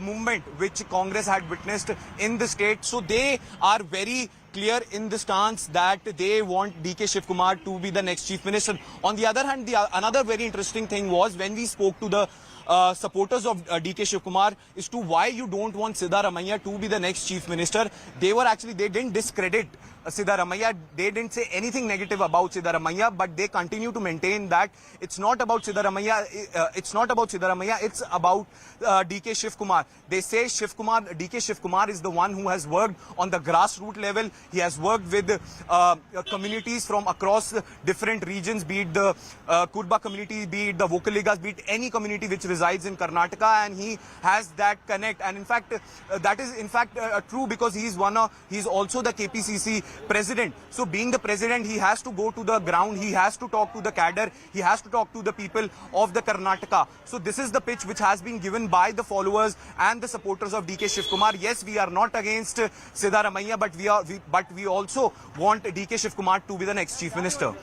movement which Congress had witnessed in the state. So they are very clear in the stance that they want DK Shivakumar to be the next Chief Minister. On the other hand, another very interesting thing was when we spoke to the supporters of DK Shivakumar as to why you don't want Siddaramaiah to be the next Chief Minister. They didn't discredit Siddaramaiah. They didn't say anything negative about Siddaramaiah, but they continue to maintain that it's not about Siddaramaiah. It's not about Siddaramaiah. It's about DK Shivakumar. They say DK Shivakumar is the one who has worked on the grassroots level. He has worked with communities from across different regions, be it the Kurba community, be it the Vokaligas, be it any community which resides in Karnataka, and he has that connect. And in fact, that is in fact true, because he's also the KPCC president. So being the president, he has to go to the ground, he has to talk to the cadre, he has to talk to the people of the Karnataka. So this is the pitch which has been given by the followers and the supporters of DK Shivakumar. Yes, we are not against Siddaramaiah, but we also want DK Shivakumar to be the next Chief Minister.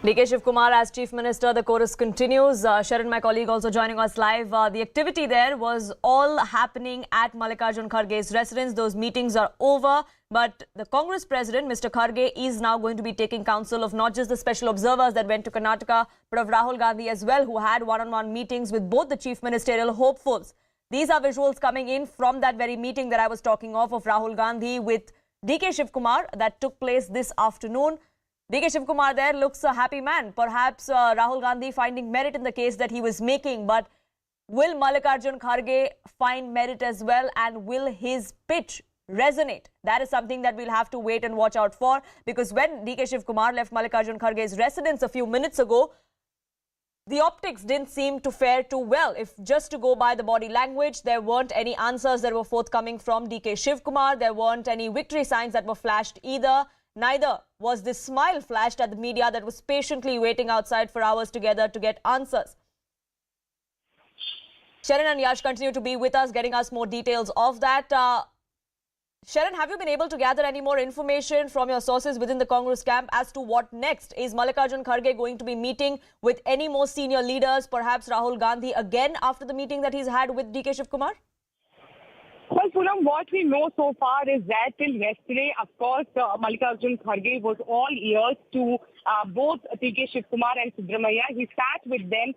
DK Shivakumar as Chief Minister, the chorus continues. Sharon, my colleague, also joining us live. The activity there was all happening at Mallikarjun Kharge's residence. Those meetings are over, but the Congress President, Mr. Kharge, is now going to be taking counsel of not just the special observers that went to Karnataka, but of Rahul Gandhi as well, who had one-on-one meetings with both the chief ministerial hopefuls. These are visuals coming in from that very meeting that I was talking of Rahul Gandhi with DK Shivakumar that took place this afternoon. DK Shivakumar there looks a happy man. Perhaps Rahul Gandhi finding merit in the case that he was making. But will Mallikarjun Kharge find merit as well, and will his pitch resonate? That is something that we'll have to wait and watch out for, because when DK Shivakumar left Mallikarjun Kharge's residence a few minutes ago, the optics didn't seem to fare too well. If just to go by the body language, there weren't any answers that were forthcoming from DK Shivakumar. There weren't any victory signs that were flashed either. Neither was this smile flashed at the media that was patiently waiting outside for hours together to get answers. Sharon and Yash continue to be with us, getting us more details of that. Sharon, have you been able to gather any more information from your sources within the Congress camp as to what next? Is Mallikarjun Kharge going to be meeting with any more senior leaders, perhaps Rahul Gandhi again after the meeting that he's had with DK Shivakumar? Well, Poonam, what we know so far is that till yesterday, of course, Mallikarjun Kharge was all ears to both DK Shivakumar and Siddaramaiah. He sat with them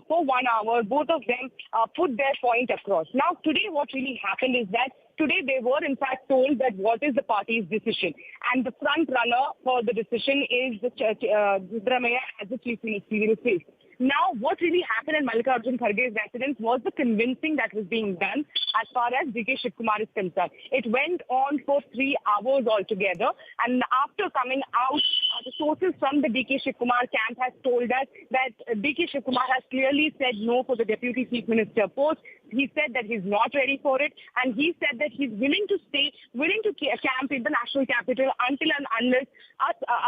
for 1 hour. Both of them put their point across. Now, today what really happened is that today they were in fact told that what is the party's decision. And the front runner for the decision is the Siddaramaiah as the chief ministerial face. Now, what really happened in Mallikarjun Kharge's residence was the convincing that was being done as far as DK Shivakumar is concerned. It went on for 3 hours altogether, and after coming out, the sources from the DK Shivakumar camp has told us that DK Shivakumar has clearly said no for the Deputy Chief Minister post. He said that he's not ready for it, and he said that he's willing to stay, willing to camp in the national capital until and unless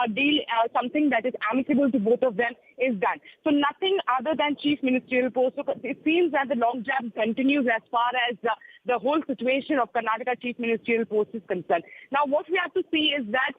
a deal, something that is amicable to both of them, is done. So nothing other than chief ministerial post. So it seems that the logjam continues as far as the whole situation of Karnataka chief ministerial post is concerned. Now, what we have to see is that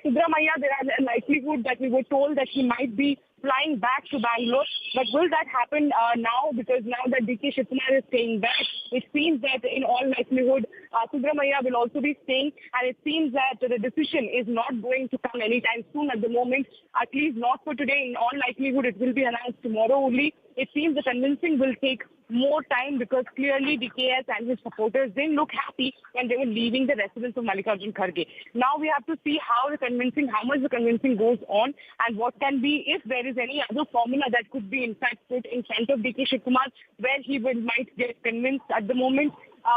Siddaramaiah, there is a likelihood that we were told that he might be flying back to Bangalore. But will that happen now? Because now that DK Shivakumar is staying back, it seems that in all likelihood, Siddaramaiah will also be staying. And it seems that the decision is not going to come anytime soon at the moment, at least not for today. In all likelihood, it will be announced tomorrow only. It seems the convincing will take more time because clearly DKS and his supporters didn't look happy when they were leaving the residence of Mallikarjun Kharge. Now we have to see how much the convincing goes on and what can be, if there is any other formula that could be in fact put in front of DK Shivakumar where he might get convinced at the moment.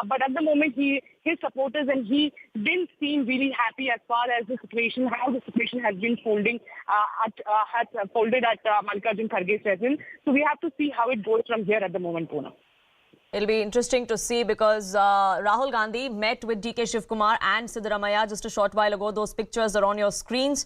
But at the moment, his supporters and he didn't seem really happy as far as how the situation has been folded at Mallikarjun Kharge's residence. So we have to see how it goes from here at the moment, Poonam. It'll be interesting to see because Rahul Gandhi met with DK Shivakumar and Siddaramaiah just a short while ago. Those pictures are on your screens.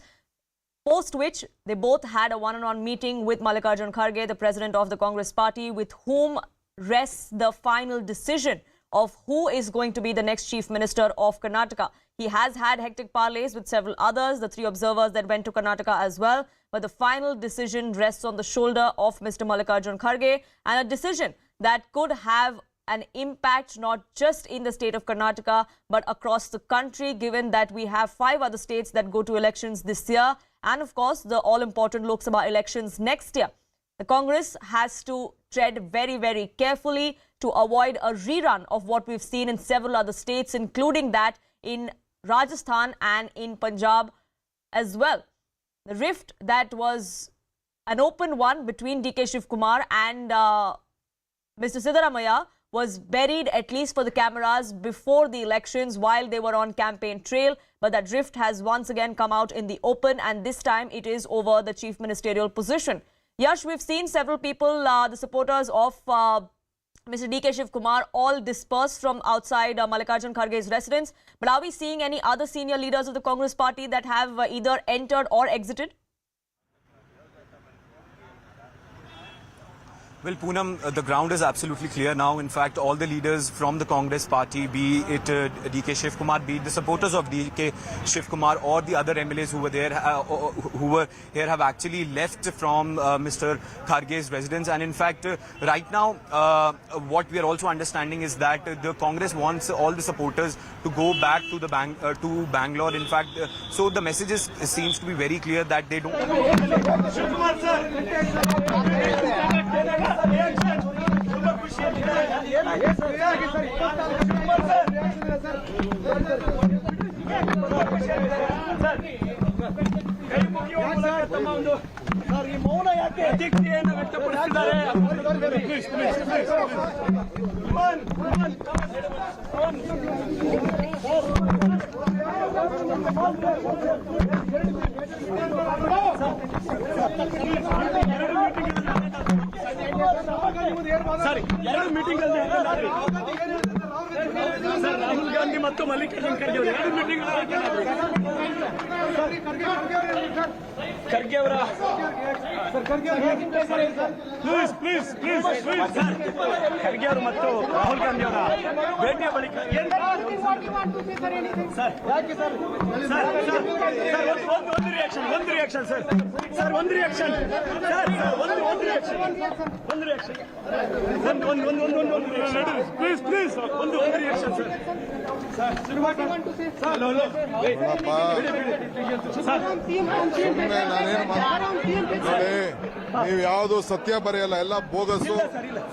Post which, they both had a one-on-one meeting with Mallikarjun Kharge, the president of the Congress party, with whom rests the final decision of who is going to be the next Chief Minister of Karnataka. He has had hectic parleys with several others, the 3 observers that went to Karnataka as well. But the final decision rests on the shoulder of Mr. Mallikarjun Kharge, and a decision that could have an impact not just in the state of Karnataka but across the country, given that we have 5 other states that go to elections this year and of course the all-important Lok Sabha elections next year. The Congress has to tread very, very carefully to avoid a rerun of what we've seen in several other states, including that in Rajasthan and in Punjab as well. The rift that was an open one between DK Shivakumar and Mr. Siddaramaiah was buried, at least for the cameras, before the elections while they were on campaign trail. But that rift has once again come out in the open, and this time it is over the chief ministerial position. Yash, we've seen several people, the supporters of Mr. DK Shivakumar, all dispersed from outside Mallikarjun Kharge's residence. But are we seeing any other senior leaders of the Congress party that have either entered or exited? Well, Poonam, the ground is absolutely clear now. In fact, all the leaders from the Congress party, be it DK Shivakumar, be it the supporters of DK Shivakumar or the other MLAs who were there, who were here, have actually left from Mr. Kharge's residence. And in fact, right now, what we are also understanding is that the Congress wants all the supporters to go back to the Bangalore. In fact, so the message seems to be very clear that they don't. Shivakumar, sir. Sorry, ಎರಡು meeting ಅಲ್ಲಿ sir Rahul Gandhi ಮತ್ತು ಮಲ್ಲಿಕಾರ್ಜುನ್ ಖರ್ಗೆ ಅವರು ಎರಡು meeting Kharge ಅವರ please please please please sir Kharge ಅವರು ಮತ್ತು ರಾಹುಲ್ ಗಾಂಧಿ ಅವರ ಭೇಟಿಯ ಬಳಿಕ ಸರ್ ಒಂದು ರಿಯಾಕ್ಷನ್ ಸರ್ ಒಂದು ರಿಯಾಕ್ಷನ್ ಸರ್ ಒಂದು ರಿಯಾಕ್ಷನ್ ಪ್ಲೀಸ್ ಪ್ಲೀಸ್ ಒಂದು ರಿಯಾಕ್ಷನ್ ನೀವು ಯಾವುದು ಸತ್ಯ ಬರೆಯಲ್ಲ, ಎಲ್ಲ ಬೋಗಸು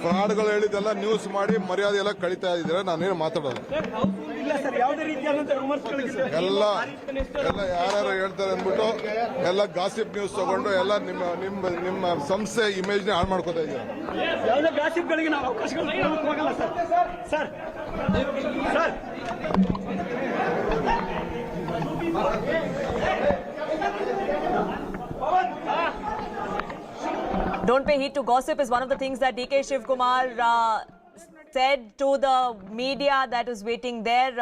ಫ್ರಾಡ್ಗಳು ಹೇಳಿದೆಲ್ಲ ನ್ಯೂಸ್ ಮಾಡಿ ಮರ್ಯಾದೆ ಎಲ್ಲ ಕಳೀತಾ ಇದ್ದೀರಾ. ನಾನೇನು ಮಾತಾಡೋದು ಎಲ್ಲ ಯಾರು ಹೇಳ್ತಾರೆ ಅಂದ್ಬಿಟ್ಟು ಎಲ್ಲ ಗಾಸಿಪ್ ನ್ಯೂಸ್ ತಗೊಂಡು ಎಲ್ಲ ನಿಮ್ಮ ಸಂಸ್ಥೆ ಇಮೇಜ್ ಹಾಳು ಮಾಡ್ಕೋತಾ ಇದ್ದೀರಾ. ಯಾವುದೇ ಗಾಸಿಪ್ಗಳಿಗೆ ನಾವು ಅವಕಾಶಗಳು ಹೋಗಲ್ಲ sir. Don't pay heed to gossip is one of the things that DK Shivakumar said to the media that was waiting there.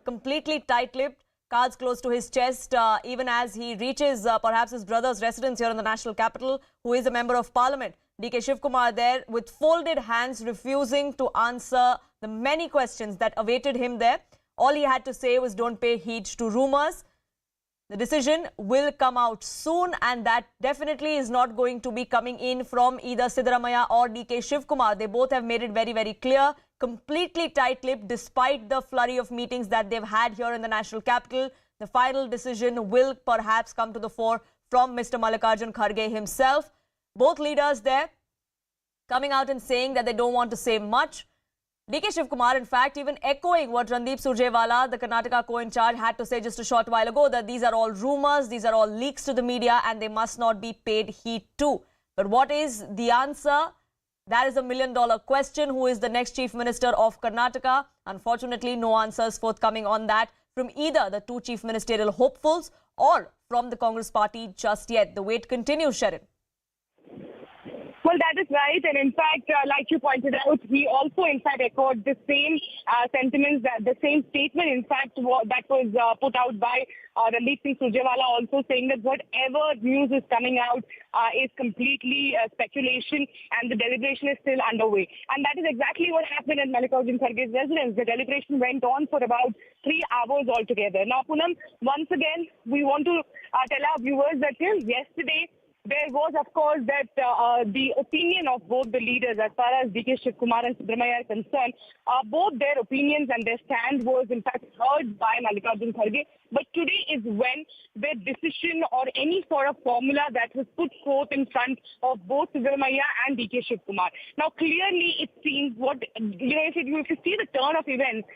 Completely tight-lipped, cards close to his chest, even as he reaches perhaps his brother's residence here in the national capital, who is a member of parliament. DK Shivakumar there with folded hands, refusing to answer the many questions that awaited him there. All he had to say was don't pay heed to rumors. The decision will come out soon, and that definitely is not going to be coming in from either Siddaramaiah or DK Shivakumar. They both have made it very, very clear, completely tight-lipped despite the flurry of meetings that they've had here in the national capital. The final decision will perhaps come to the fore from Mr. Mallikarjun Kharge himself. Both leaders there coming out and saying that they don't want to say much. DK Shivakumar, in fact, even echoing what Randeep Surjewala, the Karnataka co-in-charge, had to say just a short while ago, that these are all rumours, these are all leaks to the media and they must not be paid heed to. But what is the answer? That is a million-dollar question. Who is the next Chief Minister of Karnataka? Unfortunately, no answers forthcoming on that from either the two chief ministerial hopefuls or from the Congress party just yet. The wait continues, Sharon. Well, that is right. And in fact, like you pointed out, he also, in fact, echoed the same sentiments, the same statement, in fact, that was put out by Randeep Singh Surjewala, also saying that whatever news is coming out is completely speculation and the deliberation is still underway. And that is exactly what happened at Mallikarjun Kharge's residence. The deliberation went on for about 3 hours altogether. Now, Poonam, once again, we want to tell our viewers that till yesterday, there was, of course, that the opinion of both the leaders as far as DK Shivakumar and Siddaramaiah are concerned. Both their opinions and their stand was, in fact, heard by Mallikarjun Kharge. But today is when their decision or any sort of formula that was put forth in front of both Siddaramaiah and DK Shivakumar. Now, clearly, it seems if you see the turn of events,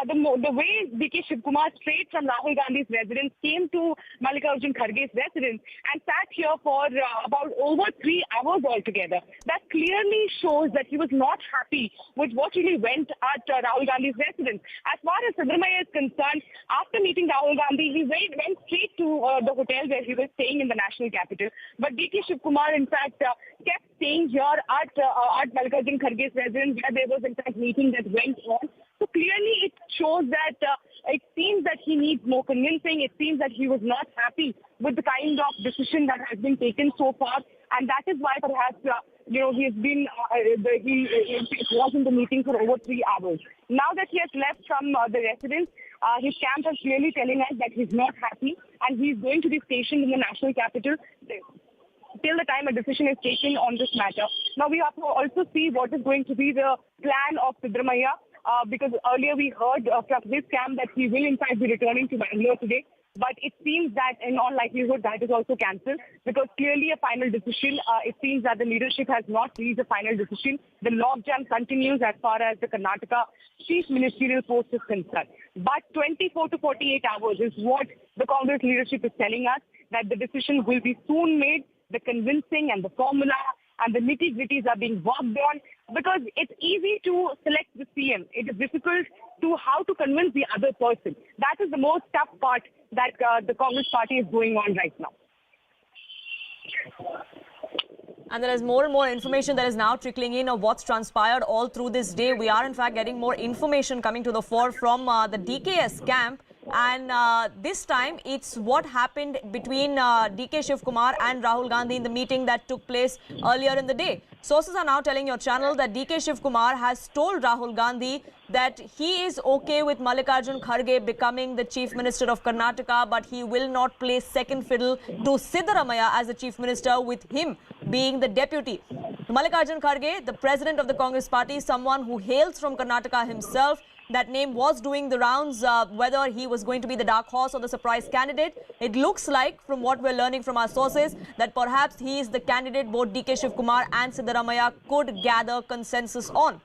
the way DK Shivakumar straight from Rahul Gandhi's residence came to Mallikarjun Kharge's residence and sat here for about over 3 hours altogether. That clearly shows that he was not happy with what really went at Rahul Gandhi's residence. As far as Siddaramaiah is concerned, after meeting Rahul Gandhi, he went straight to the hotel where he was staying in the national capital. But DK Shivakumar, in fact, kept staying here at Mallikarjun Kharge's residence, where there was, in fact, meeting that went on. So clearly it shows that it seems that he needs more convincing. It seems that he was not happy with the kind of decision that has been taken so far. And that is why perhaps, he has been, he was in the meeting for over 3 hours. Now that he has left from the residence, his camp is clearly telling us that he's not happy and he's going to be stationed in the national capital till the time a decision is taken on this matter. Now we have to also see what is going to be the plan of Siddaramaiah. Because earlier we heard from his camp that he will in fact be returning to Bengaluru today. But it seems that in all likelihood that is also cancelled because clearly a final decision, it seems that the leadership has not reached a final decision. The logjam continues as far as the Karnataka chief ministerial post is concerned. But 24 to 48 hours is what the Congress leadership is telling us, that the decision will be soon made, the convincing and the formula and the nitty-gritties are being worked on, because it's easy to select the CM. It is difficult to how to convince the other person. That is the most tough part that the Congress party is going on right now. And there is more and more information that is now trickling in of what's transpired all through this day. We are in fact getting more information coming to the fore from the DKS camp. And this time it's what happened between DK Shivakumar and Rahul Gandhi in the meeting that took place earlier in the day. Sources are now telling your channel that DK Shivakumar has told Rahul Gandhi that he is okay with Mallikarjun Kharge becoming the Chief Minister of Karnataka, but he will not play second fiddle to Siddaramaiah as the Chief Minister, with him being the deputy. Mallikarjun Kharge, the president of the Congress party, someone who hails from Karnataka himself. That name was doing the rounds, whether he was going to be the dark horse or the surprise candidate. It looks like, from what we're learning from our sources, that perhaps he is the candidate both DK Shivakumar and Siddaramaiah could gather consensus on.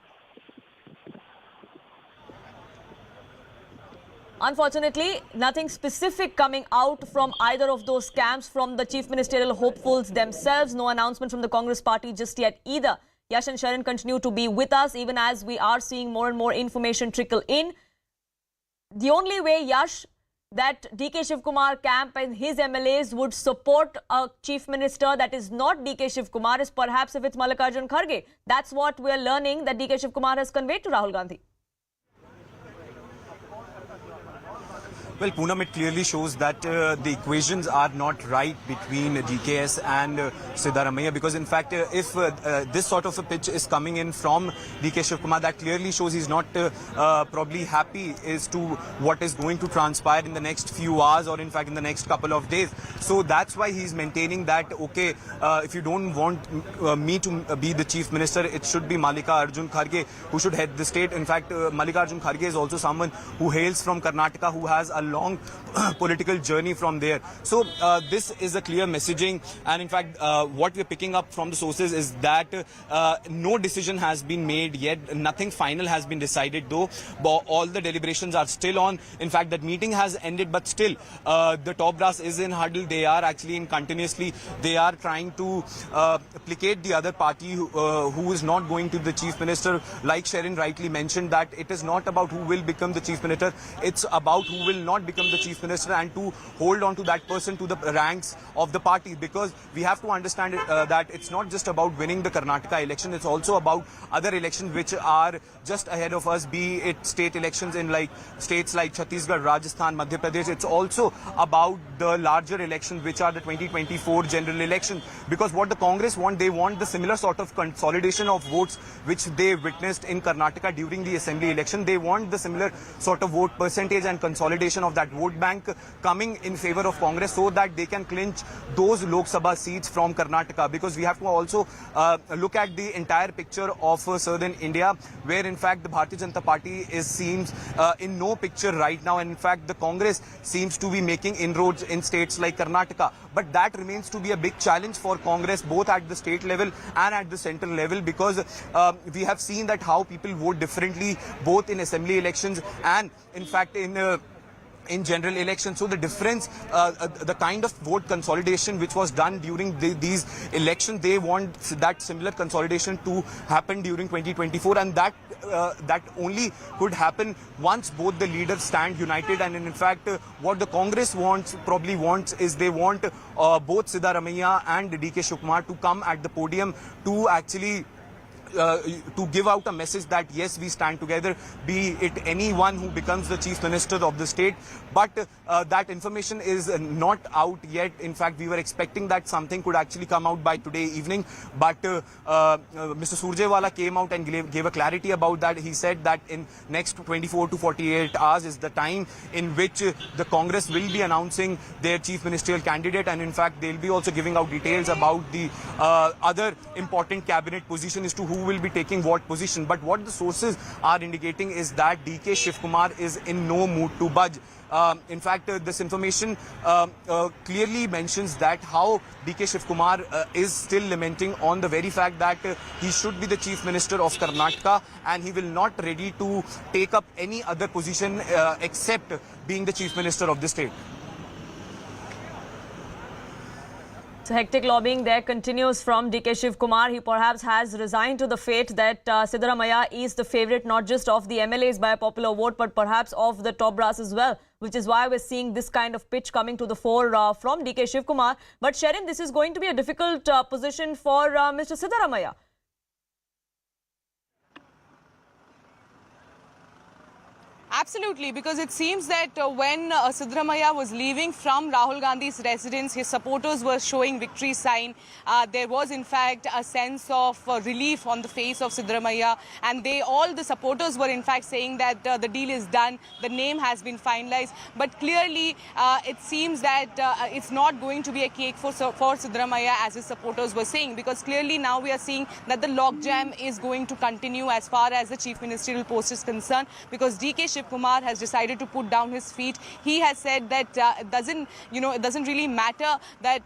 Unfortunately, nothing specific coming out from either of those camps, from the chief ministerial hopefuls themselves. No announcement from the Congress party just yet either. Yash and Sharon continue to be with us even as we are seeing more and more information trickle in. The only way, Yash, that DK Shivakumar camp and his MLAs would support a chief minister that is not DK Shivakumar is perhaps if it's Mallikarjun Kharge. That's what we're learning that DK Shivakumar has conveyed to Rahul Gandhi. Well, Poonam, it clearly shows that the equations are not right between DKS and Siddaramaiah, because in fact, if this sort of a pitch is coming in from DK Shivakumar, that clearly shows he's not probably happy as to what is going to transpire in the next few hours or in fact in the next couple of days. So that's why he's maintaining that, okay, if you don't want me to be the chief minister, it should be Mallikarjun Kharge who should head the state. In fact, Mallikarjun Kharge is also someone who hails from Karnataka, who has a long political journey from there. So this is a clear messaging, and in fact what we're picking up from the sources is that no decision has been made yet. Nothing final has been decided, though all the deliberations are still on. In fact, that meeting has ended, but still the top brass is in huddle. They are actually in continuously, they are trying to placate the other party who is not going to the chief minister. Like Sharon rightly mentioned, that it is not about who will become the chief minister, it's about who will not become the chief minister, and to hold on to that person to the ranks of the party, because we have to understand that it's not just about winning the Karnataka election, it's also about other elections which are just ahead of us, be it state elections in like states like Chhattisgarh, Rajasthan, Madhya Pradesh. It's also about the larger elections which are the 2024 general election, because what the Congress want, they want the similar sort of consolidation of votes which they witnessed in Karnataka during the assembly election. They want the similar sort of vote percentage and consolidation of that vote bank coming in favor of Congress, so that they can clinch those Lok Sabha seats from Karnataka, because we have to also look at the entire picture of southern India, where in fact the Bharatiya Janata Party seems in no picture right now, and in fact the Congress seems to be making inroads in states like Karnataka. But that remains to be a big challenge for Congress, both at the state level and at the central level, because we have seen that how people vote differently both in assembly elections and in fact in general elections. So the difference, the kind of vote consolidation which was done during these elections, they want that similar consolidation to happen during 2024, and that only could happen once both the leaders stand united. And in fact what the Congress probably wants is they want both Siddaramaiah and DK Shivakumar to come at the podium to actually to give out a message that yes, we stand together, be it anyone who becomes the chief minister of the state. But that information is not out yet. In fact, we were expecting that something could actually come out by today evening, but Mr. Surjewala came out and gave a clarity about that. He said that in next 24 to 48 hours is the time in which the Congress will be announcing their chief ministerial candidate, and in fact they'll be also giving out details about the other important cabinet position as to who will be taking what position. But what the sources are indicating is that DK Shivakumar is in no mood to budge. In fact, this information clearly mentions that how DK Shivakumar is still lamenting on the very fact that he should be the chief minister of Karnataka, and he will not ready to take up any other position except being the chief minister of the state. So hectic lobbying there continues from DK Shivakumar. He perhaps has resigned to the fate that Siddaramaiah is the favourite not just of the MLAs by a popular vote, but perhaps of the top brass as well, which is why we're seeing this kind of pitch coming to the fore from DK Shivakumar. But Sharon, this is going to be a difficult position for Mr. Siddaramaiah. Absolutely, because it seems that when Siddaramaiah was leaving from Rahul Gandhi's residence, his supporters were showing victory sign. There was in fact a sense of relief on the face of Siddaramaiah, and all the supporters were in fact saying that the deal is done, the name has been finalized. But clearly it seems that it's not going to be a cake for Siddaramaiah, as his supporters were saying, because clearly now we are seeing that the logjam is going to continue as far as the chief ministerial post is concerned, because DK Shivakumar has decided to put down his feet. He has said that it doesn't really matter that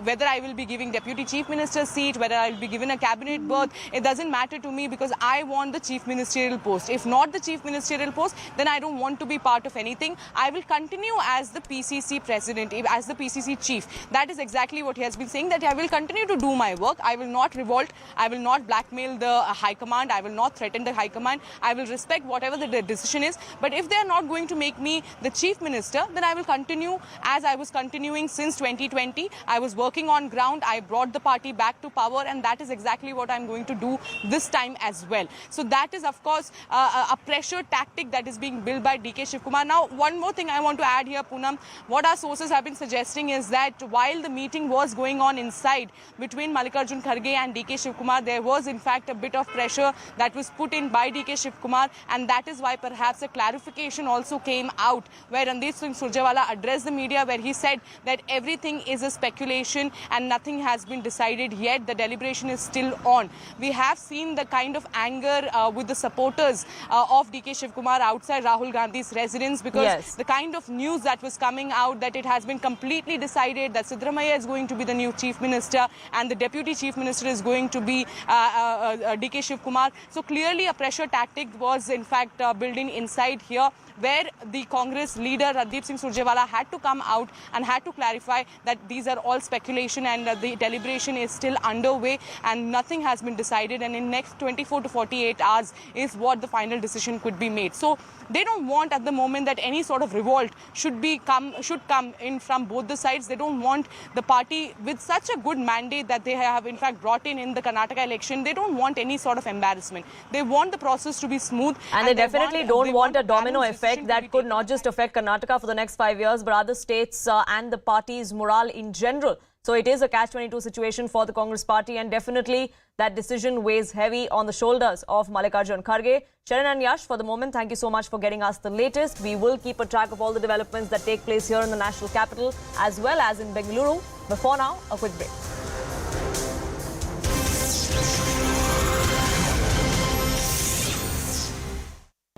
whether I will be giving deputy chief minister's seat, whether I will be given a cabinet berth. It doesn't matter to me, because I want the chief ministerial post. If not the chief ministerial post, then I don't want to be part of anything. I will continue as the PCC president, as the PCC chief. That is exactly what he has been saying, that I will continue to do my work. I will not revolt. I will not blackmail the high command. I will not threaten the high command. I will respect whatever the decision is. But if they are not going to make me the chief minister, then I will continue as I was continuing since 2020. I was working on ground. I brought the party back to power, and that is exactly what I'm going to do this time as well. So that is, of course, a pressure tactic that is being built by DK Shivakumar. Now, one more thing I want to add here, Poonam. What our sources have been suggesting is that while the meeting was going on inside between Mallikarjun Kharge and DK Shivakumar, there was in fact a bit of pressure that was put in by DK Shivakumar, and and that is why perhaps a clarification also came out where Gandhis Surjewala addressed the media, where he said that everything is a speculation and nothing has been decided yet. The deliberation is still on. We have seen the kind of anger with the supporters of DK Shivakumar outside Rahul Gandhi's residence, because the kind of news that was coming out that it has been completely decided that Siddaramaiah is going to be the new chief minister and the deputy chief minister is going to be DK Shivakumar. So clearly a pressure tactic was in fact building inside here, where the Congress leader Gandhis Surjewala had to come out and had to clarify that these are all speculation and the deliberation is still underway and nothing has been decided, and in next 24 to 48 hours is what the final decision could be made. So they don't want at the moment that any sort of revolt should come in from both the sides. They don't want the party with such a good mandate that they have in fact brought in the Karnataka election. They don't want any sort of embarrassment. They want the process to be smooth, and they definitely don't want a domino effect that could not just affect Karnataka for the next 5 years, but other states and the party's morale in general. So it is a catch-22 situation for the Congress party, and definitely that decision weighs heavy on the shoulders of Mallikarjun Kharge. Sharon and Yash, for the moment, thank you so much for getting us the latest. We will keep a track of all the developments that take place here in the national capital as well as in Bengaluru. But for now, a quick break.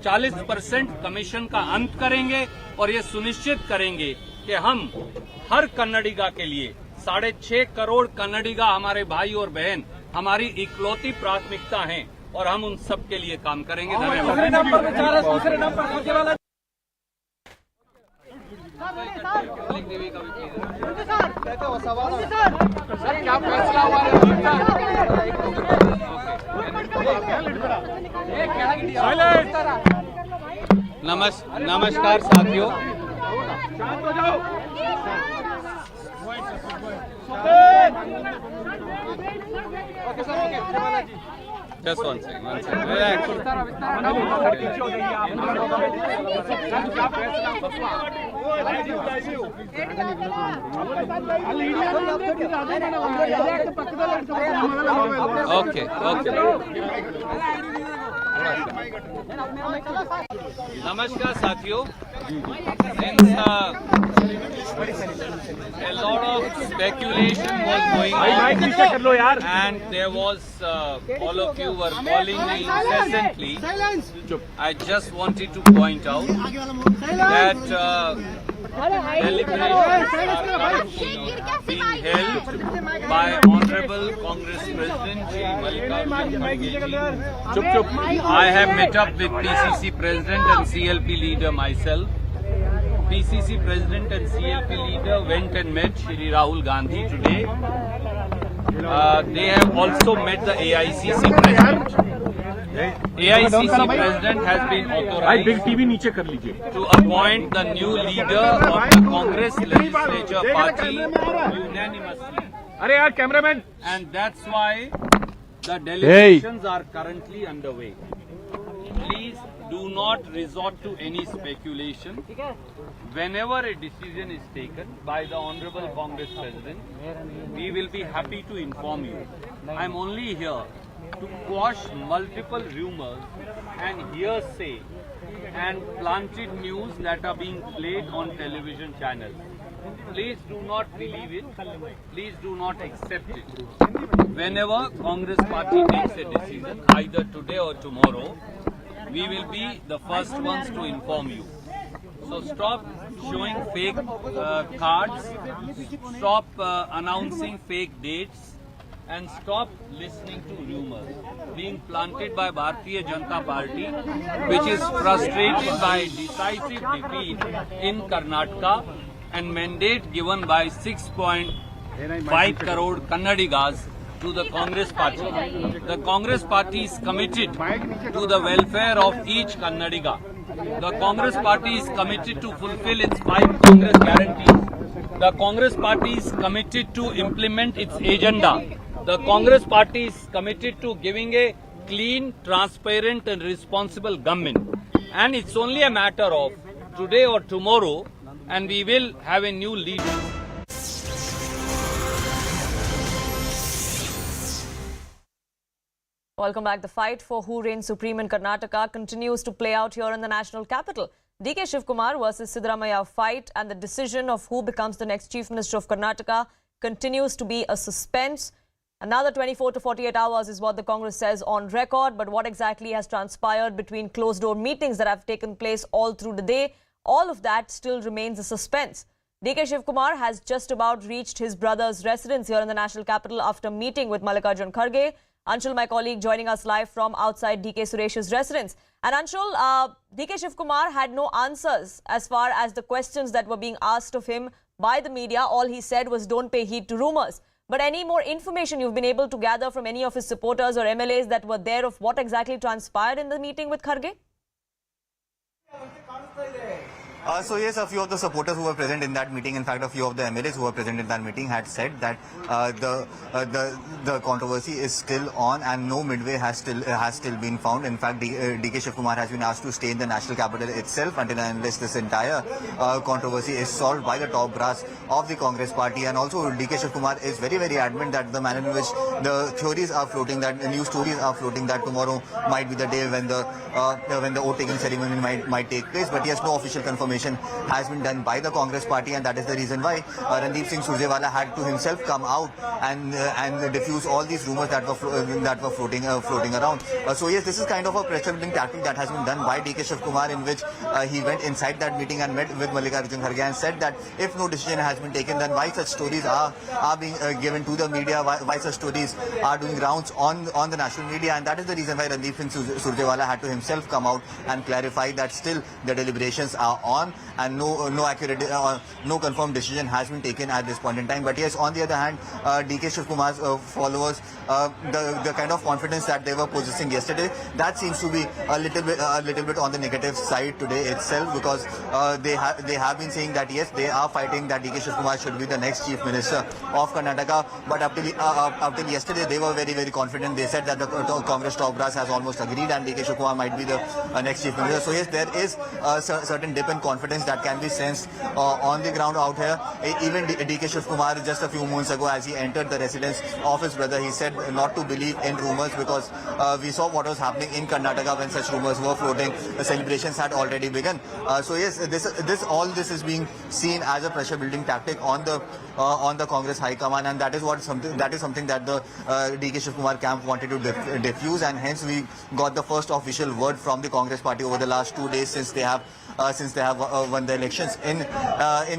%40 commission का अंत करेंगे और ये सुनिश्चित करेंगे कि हम हर कन्नडिगा के लिए 6.5 करोड़ कन्नडिगा हमारे भाई और बहन हमारी इकलौती प्राथमिकता हैं और हम उन सब के लिए काम करेंगे। धन्यवाद। नमस्कार साथियों, just one second. Relax. Okay. Namaskar साथियों. Since a lot of speculation was going on and there was all of you were calling me incessantly, I just wanted to point out that deliberations are being held by Honorable Congress President Shri Mallikarjun Kharge. I have met up with PCC President and CLP leader myself. PCC President and CLP leader went and met Shri Rahul Gandhi today. They have also met the AICC President. AICC President has been authorized to appoint the new leader of the Congress Legislature Party unanimously. And that's why the deliberations are currently underway. Please do not resort to any speculation. Whenever a decision is taken by the Honorable Congress President, we will be happy to inform you. I am only here to quash multiple rumors and hearsay and planted news that are being played on television channels. Please do not believe it. Please do not accept it. Whenever Congress party takes a decision, either today or tomorrow, we will be the first ones to inform you. So stop showing fake cards, stop announcing fake dates, and stop listening to rumors being planted by Bharatiya Janata Party, which is frustrated by decisive defeat in Karnataka and mandate given by 6.5 crore Kannadigas to the Congress party. The Congress party is committed to the welfare of each Kannadiga. The Congress party is committed to fulfill its 5 Congress guarantees. The Congress party is committed to implement its agenda. The Congress party is committed to giving a clean, transparent and responsible government. And it's only a matter of today or tomorrow, and we will have a new leader. Welcome back. The fight for who reigns supreme in Karnataka continues to play out here in the national capital. DK Shivakumar versus Siddaramaiah fight, and the decision of who becomes the next Chief Minister of Karnataka continues to be a suspense. Another 24 to 48 hours is what the Congress says on record, but what exactly has transpired between closed-door meetings that have taken place all through the day, all of that still remains a suspense. DK Shivakumar has just about reached his brother's residence here in the national capital after meeting with Mallikarjun Kharge. Anshul, my colleague, joining us live from outside DK Suresh's residence. And Anshul, DK Shivakumar had no answers as far as the questions that were being asked of him by the media. All he said was don't pay heed to rumours. But any more information you've been able to gather from any of his supporters or MLAs that were there of what exactly transpired in the meeting with Kharge? So yes, a few of the supporters who were present in that meeting, in fact a few of the MLAs who were present in that meeting had said that the controversy is still on and no midway has still been found. In fact, DK Shivakumar has been asked to stay in the national capital itself until and unless this entire controversy is solved by the top brass of the Congress party. And also DK Shivakumar is very, very adamant that the manner in which the theories are floating, that the news stories are floating, that tomorrow might be the day when the oath taking ceremony might take place. But yes, no official confirmation has been done by the Congress party, and that is the reason why Randeep Singh Surjewala had to himself come out and diffuse all these rumours that were floating around. So yes, this is kind of a pressure building tactic that has been done by DK Shivakumar, in which he went inside that meeting and met with Mallikarjun Kharge and said that if no decision has been taken, then why such stories are being given to the media, why such stories are doing rounds on the national media. And that is the reason why Randeep Singh Surjewala had to himself come out and clarify that still the deliberations are on and no accurate no confirmed decision has been taken at this point in time. But yes, on the other hand, DK Shivakumar's followers, the kind of confidence that they were possessing yesterday, that seems to be a little bit on the negative side today itself, because they have been saying that yes, they are fighting that DK Shivakumar should be the next Chief Minister of Karnataka. But up till yesterday, they were very, very confident. They said that the Congress top brass has almost agreed and DK Shivakumar might be the next Chief Minister. So yes, there is a certain dip in confidence that can be sensed on the ground out here. Even DK Shivakumar, just a few moments ago, as he entered the residence of his brother, he said not to believe in rumours, because we saw what was happening in Karnataka when such rumours were floating. The celebrations had already begun. So yes, all this is being seen as a pressure building tactic on the Congress High Command, and that is something that the DK Shivakumar camp wanted to diffuse, and hence we got the first official word from the Congress party over the last 2 days since they have won the elections in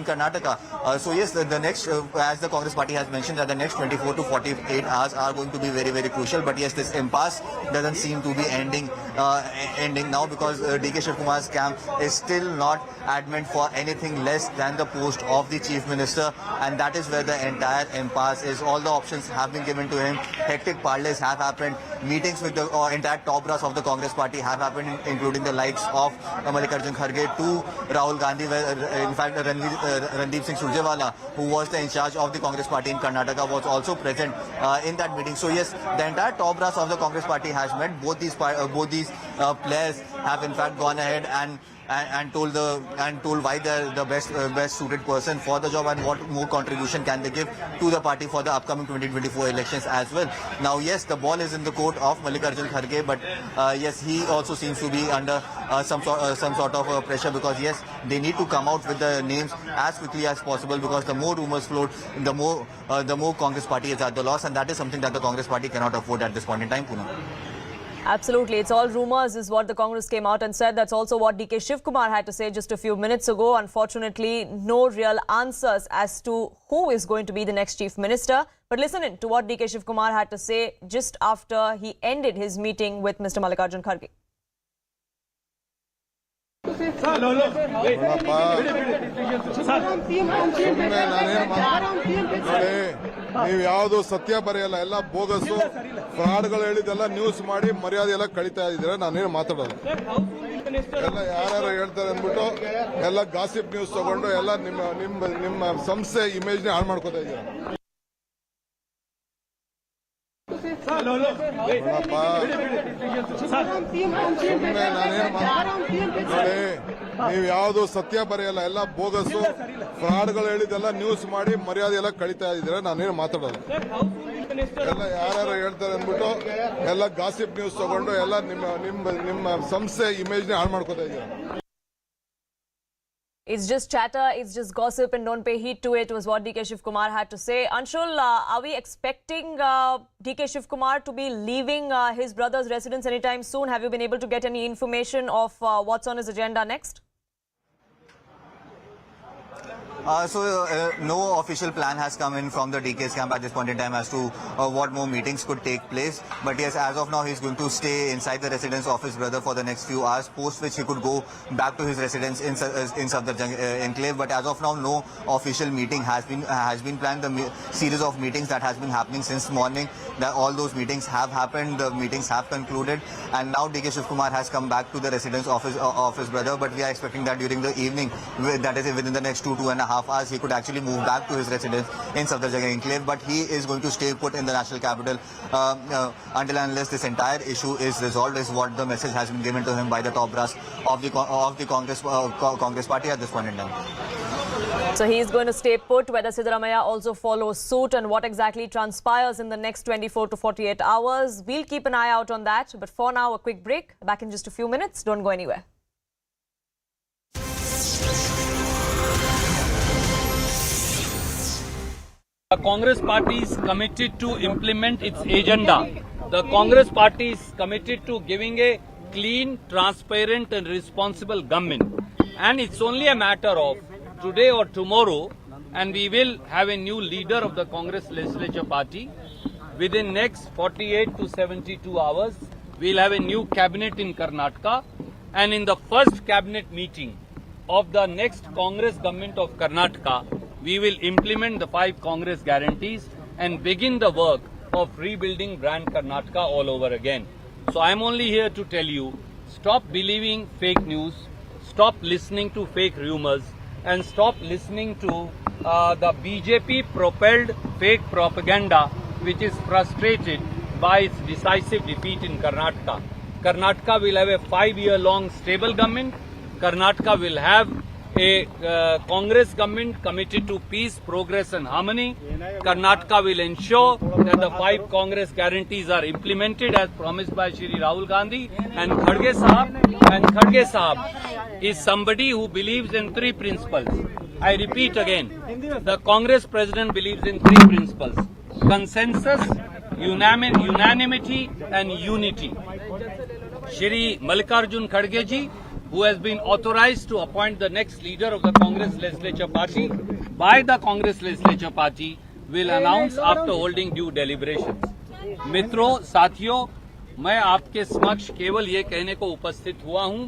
Karnataka. So yes, the next, as the Congress party has mentioned, that the next 24 to 48 hours are going to be very, very crucial. But yes, this impasse doesn't seem to be ending now, because DK Shivakumar's camp is still not adamant for anything less than the post of the Chief Minister, and that is where the entire impasse is. All the options have been given to him. Hectic parleys have happened. Meetings with the entire top brass of the Congress party have happened, including the likes of Mallikarjun Kharge to Rahul Gandhi, where in fact Randeep Singh Surjewala, who was the in charge of the Congress party in Karnataka, was also present in that meeting. So yes, the entire top brass of the Congress party has met. Both these players have in fact gone ahead and told why they're the best suited person for the job and what more contribution can they give to the party for the upcoming 2024 elections as well. Now yes, the ball is in the court of Mallikarjun Kharge, but yes, he also seems to be under some sort of pressure, because yes, they need to come out with the names as quickly as possible, because the more rumours float, the more Congress party is at the loss, and that is something that the Congress party cannot afford at this point in time, Poonam. Absolutely. It's all rumours is what the Congress came out and said. That's also what DK Shivakumar had to say just a few minutes ago. Unfortunately, no real answers as to who is going to be the next Chief Minister. But listen in to what DK Shivakumar had to say just after he ended his meeting with Mr. Mallikarjun Kharge. ನೀವು ಯಾವುದು ಸತ್ಯ ಬರೆಯಲ್ಲ, ಎಲ್ಲ ಬೋಗಸು ಫ್ರಾಡ್ಗಳು ಹೇಳಿದೆಲ್ಲ news ಮಾಡಿ ಮರ್ಯಾದೆ ಎಲ್ಲ ಕಳೀತಾ ಇದ್ದೀರಾ. ನಾನೇನು ಮಾತಾಡೋದು, ಎಲ್ಲ ಯಾರು ಹೇಳ್ತಾರೆ ಅಂದ್ಬಿಟ್ಟು ಎಲ್ಲ ಗಾಸಿಪ್ ನ್ಯೂಸ್ ತಗೊಂಡು ಎಲ್ಲ ನಿಮ್ಮ ಸಂಸ್ಥೆ ಇಮೇಜ್ನ ಹಾಳು ಮಾಡ್ಕೋತಾ ಇದ್ದೀರಾ. ನೀವು ಯಾವುದು ಸತ್ಯ ಬರೆಯಲ್ಲ, ಎಲ್ಲ ಬೋಗಸು ಫ್ರಾಡ್ಗಳು ಹೇಳಿದೆಲ್ಲ ನ್ಯೂಸ್ ಮಾಡಿ ಮರ್ಯಾದೆ ಎಲ್ಲ ಕಳೀತಾ ಇದ್ದೀರಾ. ನಾನೇನು ಮಾತಾಡೋದು, ಎಲ್ಲ ಯಾರು ಹೇಳ್ತಾರೆ ಅಂದ್ಬಿಟ್ಟು ಎಲ್ಲ ಗಾಸಿಪ್ ನ್ಯೂಸ್ ತಗೊಂಡು ಎಲ್ಲ ನಿಮ್ಮ ಸಂಸ್ಥೆ ಇಮೇಜ್ ನ ಹಾಳು ಮಾಡ್ಕೋತಾ ಇದ್ದೀರಾ. It's just chatter, it's just gossip, and don't pay heed to it, was what DK Shivakumar had to say. Anshul, are we expecting DK Shivakumar to be leaving his brother's residence anytime soon? Have you been able to get any information of what's on his agenda next? No official plan has come in from the DK's camp at this point in time as to what more meetings could take place. But yes, as of now, he's going to stay inside the residence of his brother for the next few hours, post which he could go back to his residence in Safdarjung enclave. But as of now, no official meeting has been planned. The series of meetings that has been happening since morning, all those meetings have happened. The meetings have concluded, and now DK Shivakumar has come back to the residence of his brother. But we are expecting that during the evening, that is within the next 2.5 hours, he could actually move back to his residence in Safdarjung enclave. But he is going to stay put in the national capital until and unless this entire issue is resolved, is what the message has been given to him by the top brass of the Congress party at this point in time. So he is going to stay put. Whether Siddaramaiah also follows suit and what exactly transpires in the next 24 to 48 hours, we'll keep an eye out on that. But for now, a quick break. Back in just a few minutes. Don't go anywhere. The Congress party is committed to implement its agenda. The Congress party is committed to giving a clean, transparent and responsible government. And it's only a matter of today or tomorrow, and we will have a new leader of the Congress legislature party. Within next 48 to 72 hours, we'll have a new cabinet in Karnataka. And in the first cabinet meeting of the next Congress government of Karnataka, we will implement the 5 Congress guarantees and begin the work of rebuilding brand Karnataka all over again. So I'm only here to tell you, stop believing fake news, stop listening to fake rumors, and stop listening to the BJP-propelled fake propaganda which is frustrated by its decisive defeat in Karnataka. Karnataka will have a 5-year-long stable government. Karnataka will have a Congress government committed to peace, progress and harmony. Karnataka will ensure that the 5 Congress guarantees are implemented as promised by Shri Rahul Gandhi. And Kharge Sahab is somebody who believes in 3 principles. I repeat again, the Congress president believes in 3 principles: consensus, unanimity and unity. Shri Mallikarjun Kharge ji, who has been authorized to appoint the next leader of the Congress legislature party by the Congress legislature party, will announce after holding due deliberations. मित्रों, साथियों, मैं आपके समक्ष केवल ये कहने को उपस्थित हुआ हूं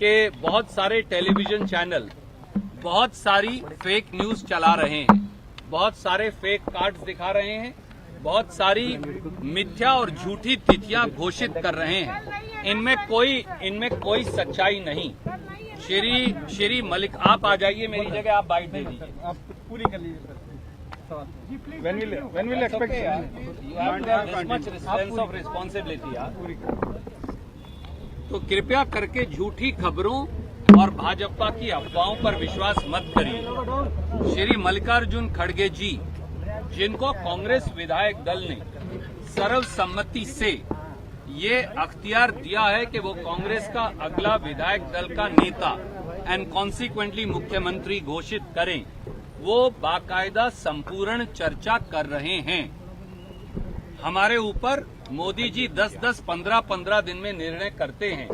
कि बहुत सारे टेलीविजन चैनल बहुत सारी फेक न्यूज चला रहे हैं, बहुत सारे फेक कार्ड्स दिखा रहे हैं, बहुत सारी मिथ्या और झूठी तिथियां घोषित कर रहे हैं. इनमें कोई सच्चाई नहीं. श्री मलिक, आप आ जाइए मेरी जगह, आप बाइट दे दीजिए. आप पूरी कर लीजिए. When will expect? You have to have this much sense of responsibility. तो कृपया करके झूठी खबरों और भाजपा की अफवाहों पर विश्वास मत करिए. श्री मल्लिकार्जुन खड़गे जी, जिनको कांग्रेस विधायक दल ने सर्वसम्मति से ये अख्तियार दिया है कि वो कांग्रेस का अगला विधायक दल का नेता एंड कॉन्सिक्वेंटली मुख्यमंत्री घोषित करें, वो बाकायदा संपूर्ण चर्चा कर रहे हैं. हमारे ऊपर मोदी जी 10-10, 15-15 दिन में निर्णय करते हैं.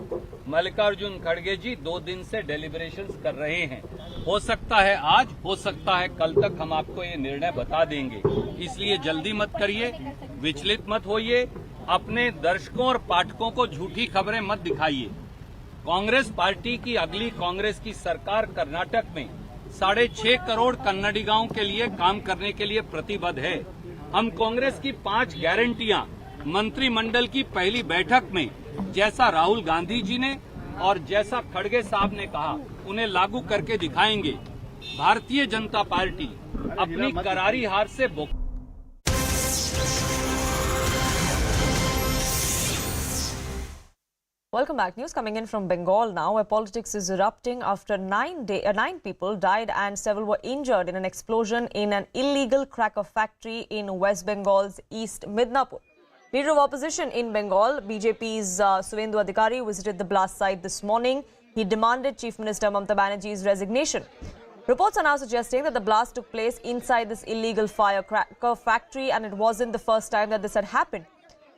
मल्लिकार्जुन खड़गे जी 2 दिन से डेलिब्रेशंस कर रहे हैं. हो सकता है आज, हो सकता है कल तक हम आपको ये निर्णय बता देंगे. इसलिए जल्दी मत करिए, विचलित मत होइए, अपने दर्शकों और पाठकों को झूठी खबरें मत दिखाइए. कांग्रेस पार्टी की अगली कांग्रेस की सरकार कर्नाटक में 6.5 करोड़ कन्नडिगांव के लिए काम करने के लिए प्रतिबद्ध है. हम कांग्रेस की 5 गारंटियां मंत्रिमंडल की पहली बैठक में, जैसा राहुल गांधी जी ने और जैसा खड़गे साहब ने कहा, उन्हें लागू करके दिखाएंगे. भारतीय जनता पार्टी अपनी करारी हार से Welcome back. News coming in from Bengal now, where politics is erupting after 9 people died and several were injured in an explosion in an illegal cracker factory in West Bengal's East Midnapur. Leader of opposition in Bengal, BJP's Suvendu Adhikari, visited the blast site this morning. He demanded Chief Minister Mamata Banerjee's resignation. Reports are now suggesting that the blast took place inside this illegal firecracker factory, and it wasn't the first time that this had happened.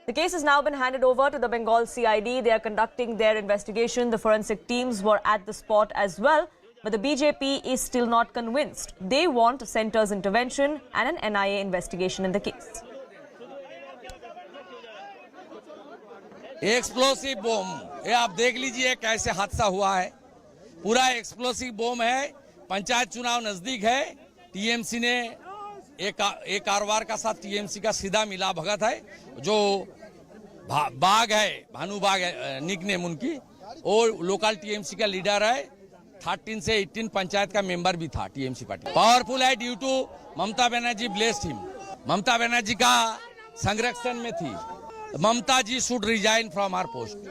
The case has now been handed over to the Bengal CID. They are conducting their investigation. The forensic teams were at the spot as well, but the BJP is still not convinced. They want a centre's intervention and an NIA investigation in the case. Explosive bomb, ये आप देख लीजिए कैसे हादसा हुआ है। पूरा explosive बम है। पंचायत चुनाव नजदीक है। टीएमसी ने एक कारोबार का साथ टीएमसी का सीधा मिला भगत है, जो बाग है, भानु बाग है निकनेम उनकी, और लोकल टीएमसी का लीडर है। 13 से 18 पंचायत का मेंबर भी था टीएमसी पार्टी। पावरफुल है due to Mamata Banerjee blessed him. Mamata Banerjee का संरक्षण में थी। Mamata ji should resign from our post.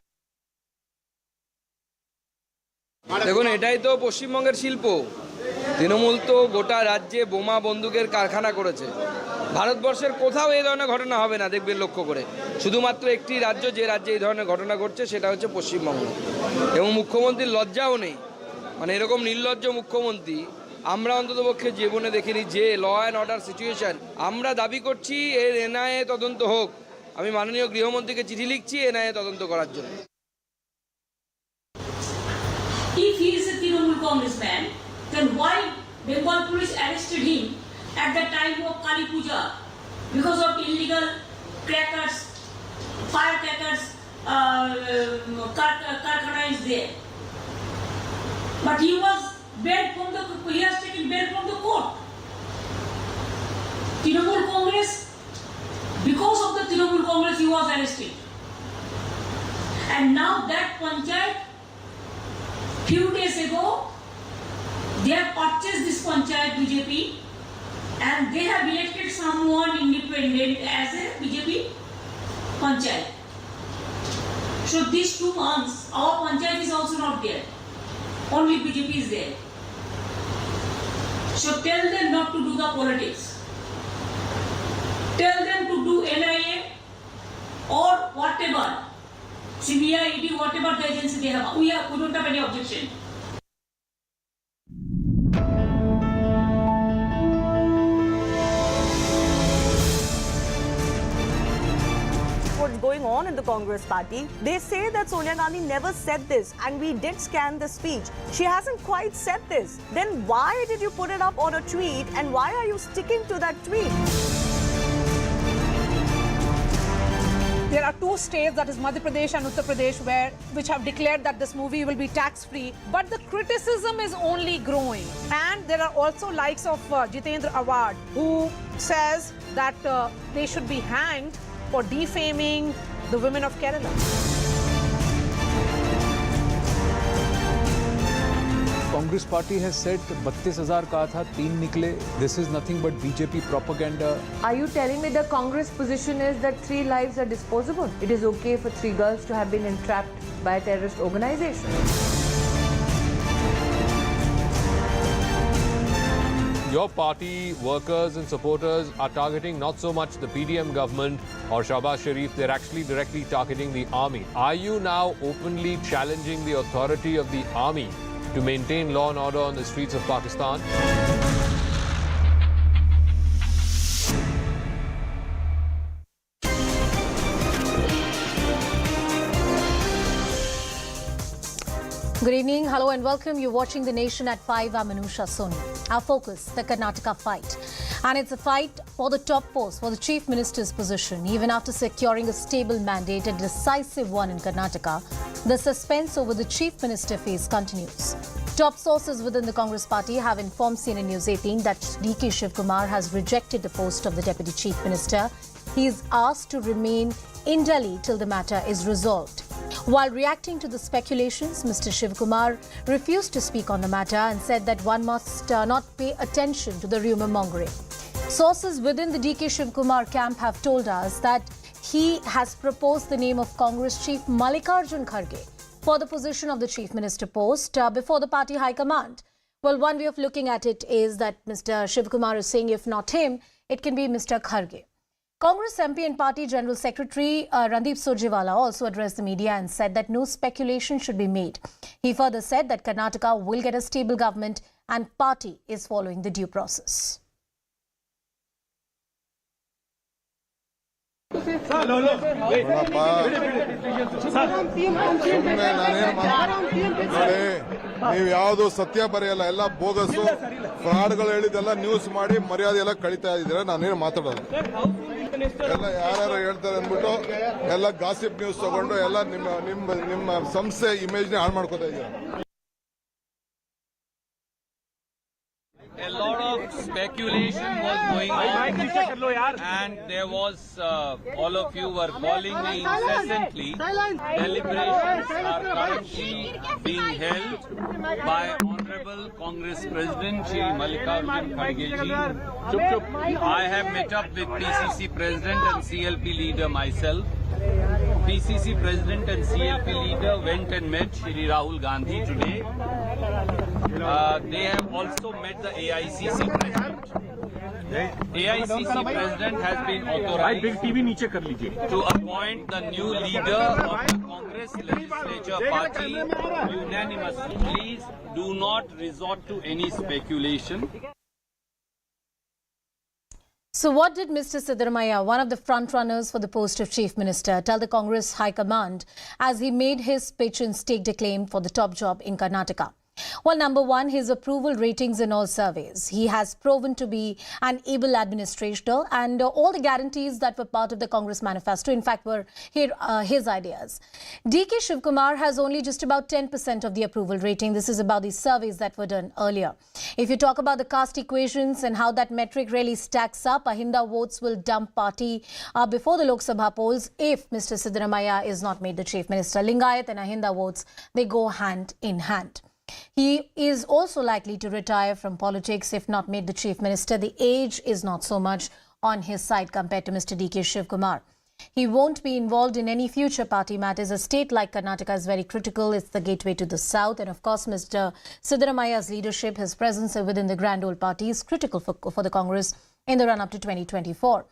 দেখুন, এটাই তো পশ্চিমবঙ্গের শিল্প। তৃণমূল তো গোটা রাজ্যে বোমা বন্দুকের কারখানা করেছে। ভারতবর্ষের কোথাও এই ধরনের ঘটনা হবে না, দেখবেন লক্ষ্য করে। শুধুমাত্র একটি রাজ্য যে রাজ্যে এই ধরনের ঘটনা ঘটছে সেটা হচ্ছে পশ্চিমবঙ্গ। এবং মুখ্যমন্ত্রীর লজ্জাও নেই, মানে এরকম নির্লজ্জ মুখ্যমন্ত্রী আমরা অন্ততপক্ষে জীবনে দেখিনি। যে ল অ্যান্ড অর্ডার সিচুয়েশন, আমরা দাবি করছি এর এনআইএ তদন্ত হোক। আমি মাননীয় গৃহমন্ত্রীকে চিঠি লিখছি এনআইএ তদন্ত করার জন্য। If he is a Trinamool congressman, then why Bengal police arrested him at the time of Kali Puja because of illegal crackers, firecrackers, karkhana is there. But he has taken bail from the court. Trinamool Congress, because of the Trinamool Congress, he was arrested. And now that panchayat, few days ago, they have purchased this panchayat BJP, and they have elected someone independent as a BJP panchayat. So these 2 months, our panchayat is also not there. Only BJP is there. So tell them not to do the politics. Tell them to do NIA or whatever. CBI, ED, whatever the agency they have, we don't have any objection. What's going on in the Congress party? They say that Sonia Gandhi never said this, and we did scan the speech. She hasn't quite said this. Then why did you put it up on a tweet, and why are you sticking to that tweet? There are 2 states, that is Madhya Pradesh and Uttar Pradesh, which have declared that this movie will be tax-free. But the criticism is only growing. And there are also likes of Jitendra Awad, who says that they should be hanged for defaming the women of Kerala. Congress party has said 32,000 कहा था, 3 निकले. This is nothing but BJP propaganda. Are you telling me the Congress position is that 3 lives are disposable? It is okay for 3 girls to have been entrapped by a terrorist organization. Your party workers and supporters are targeting not so much the PDM government or Shahbaz Sharif, they're actually directly targeting the army. Are you now openly challenging the authority of the army to maintain law and order on the streets of Pakistan? Good evening, hello and welcome. You're watching The Nation at 5. I'm Anusha Soni. Our focus, the Karnataka fight. And it's a fight for the top post, for the Chief Minister's position. Even after securing a stable mandate, a decisive one in Karnataka, the suspense over the Chief Minister phase continues. Top sources within the Congress party have informed CNN News 18 that DK Shivakumar has rejected the post of the Deputy Chief Minister. He is asked to remain in Delhi till the matter is resolved. While reacting to the speculations, Mr. Shivakumar refused to speak on the matter and said that one must not pay attention to the rumour mongering. Sources within the DK Shivakumar camp have told us that he has proposed the name of Congress Chief Mallikarjun Kharge for the position of the Chief Minister post before the party high command. Well, one way of looking at it is that Mr. Shivakumar is saying if not him, it can be Mr. Kharge. Congress MP and Party General Secretary Surjewala also addressed the media and said that no speculation should be made. He further said that Karnataka will get a stable government and party is following the due process. ನೀವು ಯಾವುದು ಸತ್ಯ ಬರೆಯಲ್ಲ ಎಲ್ಲ ಬೋಗಸು ಫ್ರಾಡ್ಗಳು ಹೇಳಿದೆಲ್ಲ news ಮಾಡಿ ಮರ್ಯಾದೆ ಎಲ್ಲ ಕಳೀತಾ ಇದ್ದೀರಾ ನಾನೇನು ಮಾತಾಡೋದು ಎಲ್ಲ ಯಾರು ಹೇಳ್ತಾರೆ ಅಂದ್ಬಿಟ್ಟು ಎಲ್ಲ ಗಾಸಿಪ್ ನ್ಯೂಸ್ ತಗೊಂಡು ಎಲ್ಲ ನಿಮ್ಮ ಸಂಸ್ಥೆ ಇಮೇಜ್ನ ಹಾಳು ಮಾಡ್ಕೋತಾ ಇದ್ದೀರಾ A lot of speculation was going on and there was, all of you were calling me incessantly. Deliberations are currently being held by Honorable Congress President Shri Mallikarjun Kharge ji. I have met up with PCC President and CLP leader myself. PCC President and CLP leader went and met Shri Rahul Gandhi today. They have also met the AICC President. AICC President has been authorized to appoint the new leader of the Congress Legislature Party unanimously. Please do not resort to any speculation. So what did Mr. Siddaramaiah, one of the front-runners for the post of Chief Minister, tell the Congress High Command as he made his pitch and staked a claim for the top job in Karnataka? Well, number one, his approval ratings in all surveys. He has proven to be an able administrator and all the guarantees that were part of the Congress manifesto, in fact, were his ideas. DK Shivakumar has only just about 10% of the approval rating. This is about the surveys that were done earlier. If you talk about the caste equations and how that metric really stacks up, Ahinda votes will dump party before the Lok Sabha polls if Mr. Siddaramaiah is not made the Chief Minister. Lingayat and Ahinda votes, they go hand in hand. He is also likely to retire from politics if not made the Chief Minister. The age is not so much on his side compared to Mr. DK Shivakumar. He won't be involved in any future party matters. A state like Karnataka is very critical. It's the gateway to the south. And of course, Mr. Siddaramaiah's leadership, his presence within the grand old party is critical for the Congress in the run-up to 2024.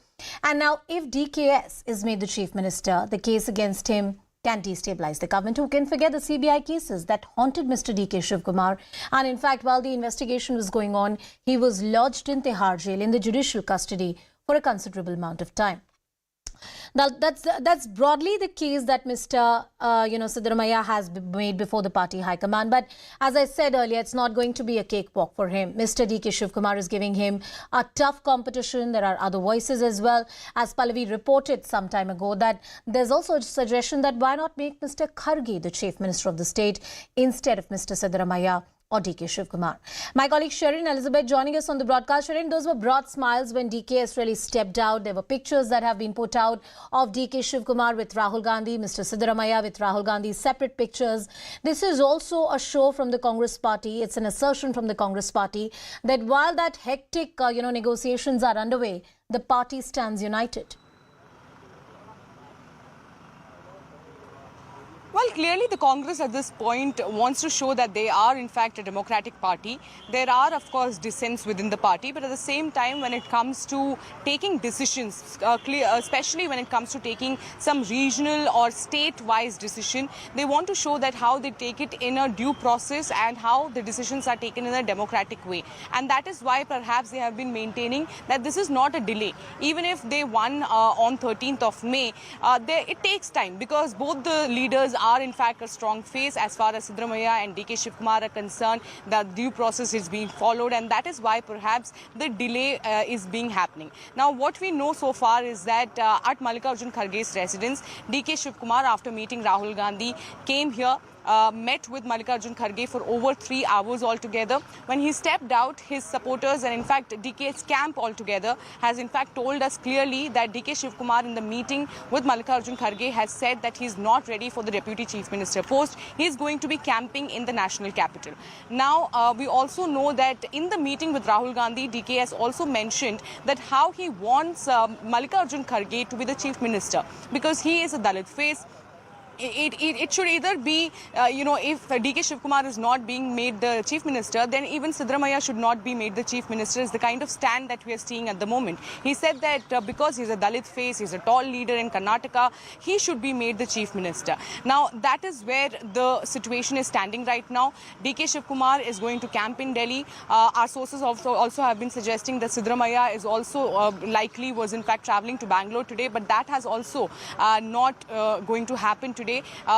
And now, if DKS is made the Chief Minister, the case against him can destabilize the government. Who can forget the CBI cases that haunted Mr. DK Shivakumar? And in fact, while the investigation was going on, he was lodged in Tihar jail in the judicial custody for a considerable amount of time. Now, that's broadly the case that Mr. Siddaramaiah has made before the party high command. But as I said earlier, it's not going to be a cakewalk for him. Mr. DK Shivakumar is giving him a tough competition. There are other voices as well. As Pallavi reported some time ago, that there's also a suggestion that why not make Mr. Kharge the Chief Minister of the state instead of Mr. Siddaramaiah or DK Shivakumar. My colleague Sherin Elizabeth joining us on the broadcast. Sherin, those were broad smiles when DKS really stepped out. There were pictures that have been put out of DK Shivakumar with Rahul Gandhi, Mr. Siddaramaiah with Rahul Gandhi, separate pictures. This is also a show from the Congress party. It's an assertion from the Congress party that while that hectic, negotiations are underway, the party stands united. Well, clearly the Congress at this point wants to show that they are in fact a democratic party. There are of course dissents within the party, but at the same time when it comes to taking decisions, especially when it comes to taking some regional or state-wise decision, they want to show that how they take it in a due process and how the decisions are taken in a democratic way. And that is why perhaps they have been maintaining that this is not a delay. Even if they won on 13th of May, it takes time because both the leaders are in fact a strong face as far as Siddaramaiah and DK Shivakumar are concerned. The due process is being followed and that is why perhaps the delay is being happening. Now what we know so far is that at Mallikarjun Kharge's residence, DK Shivakumar after meeting Rahul Gandhi came here met with Mallikarjun Kharge for over 3 hours altogether. When he stepped out, his supporters and in fact DK's camp altogether has in fact told us clearly that DK Shivakumar in the meeting with Mallikarjun Kharge has said that he's not ready for the Deputy Chief Minister post. He's going to be camping in the national capital. Now, we also know that in the meeting with Rahul Gandhi, DK has also mentioned that how he wants Mallikarjun Kharge to be the Chief Minister because he is a Dalit face. It should either be, if DK Shivakumar is not being made the Chief Minister, then even Siddaramaiah should not be made the Chief Minister is the kind of stand that we are seeing at the moment. He said that because he's a Dalit face, he's a tall leader in Karnataka, he should be made the Chief Minister. Now, that is where the situation is standing right now. DK Shivakumar is going to camp in Delhi. Our sources also have been suggesting that Siddaramaiah is also likely was in fact travelling to Bangalore today, but that has also not going to happen today.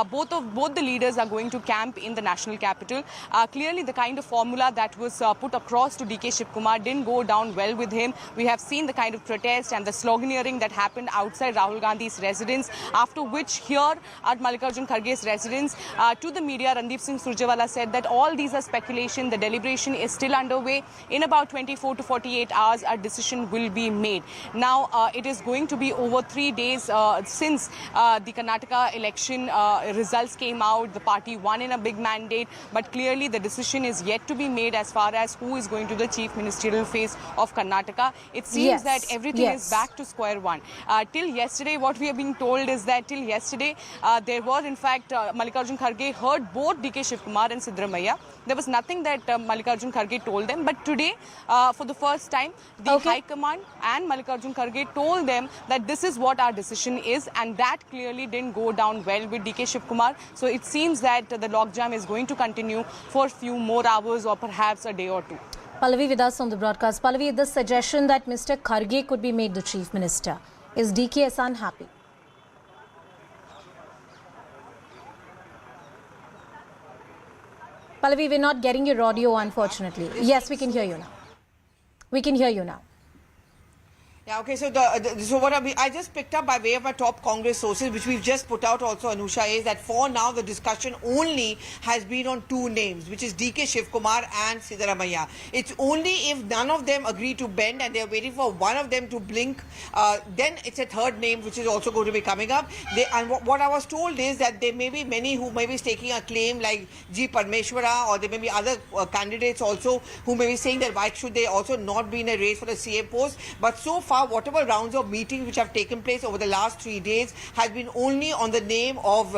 Both the leaders are going to camp in the national capital. Clearly, the kind of formula that was put across to DK Shivakumar didn't go down well with him. We have seen the kind of protest and the sloganeering that happened outside Rahul Gandhi's residence, after which here at Mallikarjun Kharge's residence, to the media, Randeep Singh Surjewala said that all these are speculation. The deliberation is still underway. In about 24 to 48 hours, a decision will be made. Now, it is going to be over 3 days since the Karnataka election results came out. The party won in a big mandate, but clearly the decision is yet to be made as far as who is going to the chief ministerial phase of Karnataka. It seems that everything is back to square one. Till yesterday, what we have been told is that till yesterday, there were in fact Mallikarjun Kharge heard both DK Shivakumar and Siddaramaiah. There was nothing that Mallikarjun Kharge told them, but today, for the first time, the High Command and Mallikarjun Kharge told them that this is what our decision is, and that clearly didn't go down well with DK Shivakumar. So it seems that the logjam is going to continue for a few more hours or perhaps a day or two. Pallavi with us on the broadcast. Pallavi, the suggestion that Mr. Kharge could be made the Chief Minister. Is DK unhappy? Pallavi, we're not getting your audio, unfortunately. Yes, we can hear you now. We can hear you now. Yeah, okay, so what I just picked up by way of our top Congress sources, which we've just put out also, Anusha, is that for now the discussion only has been on two names, which is DK Shivakumar and Siddaramaiah. It's only if none of them agree to bend and they're waiting for one of them to blink, then it's a third name which is also going to be coming up. What I was told is that there may be many who may be staking a claim like G. Parmeshwara, or there may be other candidates also who may be saying that why should they also not be in a race for the CM post. But so far, whatever rounds of meetings which have taken place over the last 3 days has been only on the name of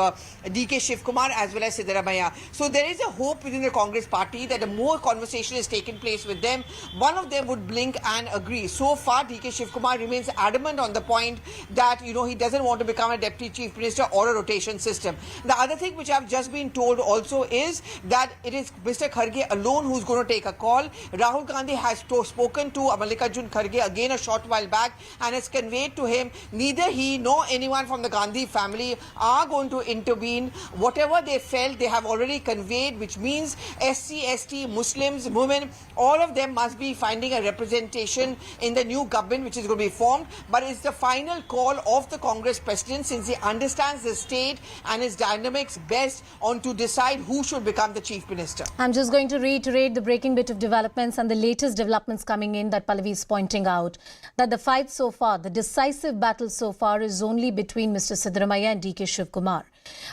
DK Shivakumar as well as Siddaramaiah. So there is a hope within the Congress party that a more conversation is taking place with them. One of them would blink and agree. So far, DK Shivakumar remains adamant on the point that, he doesn't want to become a deputy chief minister or a rotation system. The other thing which I've just been told also is that it is Mr. Kharge alone who's going to take a call. Rahul Gandhi has spoken to Mallikarjun Kharge again a short while back and has conveyed to him neither he nor anyone from the Gandhi family are going to intervene. Whatever they felt, they have already conveyed, which means SC, ST, Muslims, women, all of them must be finding a representation in the new government which is going to be formed. But it's the final call of the Congress president, since he understands the state and his dynamics best, on to decide who should become the chief minister. I'm just going to reiterate the breaking bit of developments and the latest developments coming in that Pallavi is pointing out, that the fight so far, the decisive battle so far, is only between Mr. Siddaramaiah and DK Shivakumar.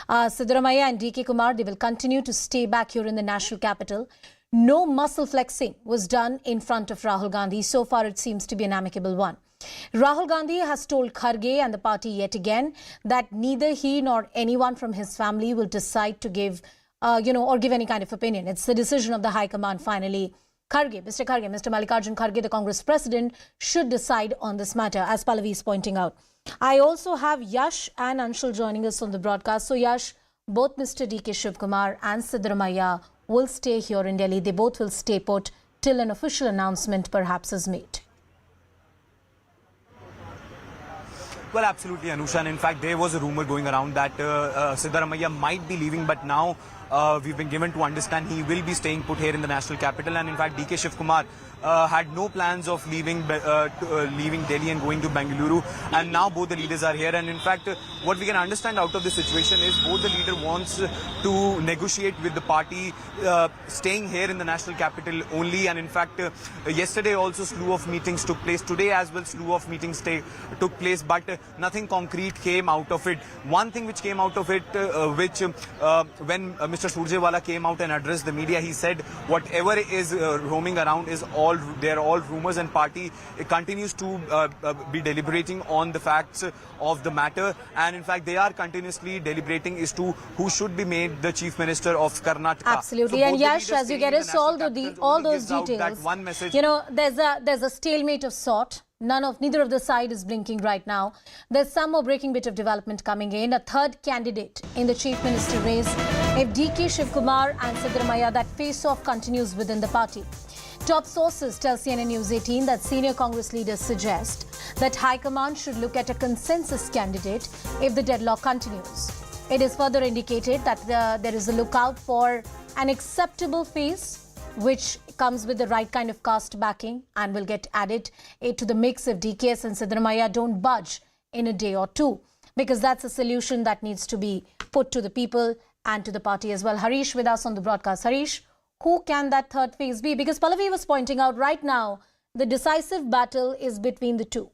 Siddaramaiah and DK Kumar, they will continue to stay back here in the national capital. No muscle flexing was done in front of Rahul Gandhi. So far, it seems to be an amicable one. Rahul Gandhi has told Kharge and the party yet again that neither he nor anyone from his family will decide to give, or give any kind of opinion. It's the decision of the High Command finally. Mr. Mallikarjun Kharge, the Congress president, should decide on this matter, as Pallavi is pointing out. I also have Yash and Anshul joining us on the broadcast. So, Yash, both Mr. DK Shivakumar and Siddaramaiah will stay here in Delhi. They both will stay put till an official announcement perhaps is made. Well, absolutely, Anusha. And in fact, there was a rumor going around that Siddaramaiah might be leaving, but now we've been given to understand he will be staying put here in the national capital. And in fact, DK Shivakumar had no plans of leaving Delhi and going to Bengaluru. And now both the leaders are here. And in fact, what we can understand out of this situation is both the leader wants to negotiate with the party staying here in the national capital only. And in fact, yesterday also slew of meetings took place. Today as well slew of meetings took place. But nothing concrete came out of it. One thing which came out of it, when Mr. Surjewala came out and addressed the media, he said whatever is roaming around is they are all rumors, and party continues to be deliberating on the facts of the matter. And in fact, they are continuously deliberating as to who should be made the chief minister of Karnataka. Absolutely. So and Yash, as you get us all those details, one message. You know, there's a stalemate of sort. Neither of the side is blinking right now. There's some more breaking bit of development coming in. A third candidate in the chief minister race. If DK Shivakumar and Siddaramaiah, that face-off continues within the party. Top sources tell CNN News 18 that senior Congress leaders suggest that High Command should look at a consensus candidate if the deadlock continues. It is further indicated that there is a lookout for an acceptable face, which comes with the right kind of caste backing and will get added to the mix if DKS and Siddaramaiah don't budge in a day or two, because that's a solution that needs to be put to the people and to the party as well. Harish with us on the broadcast. Harish, who can that third phase be? Because Pallavi was pointing out right now, the decisive battle is between the two.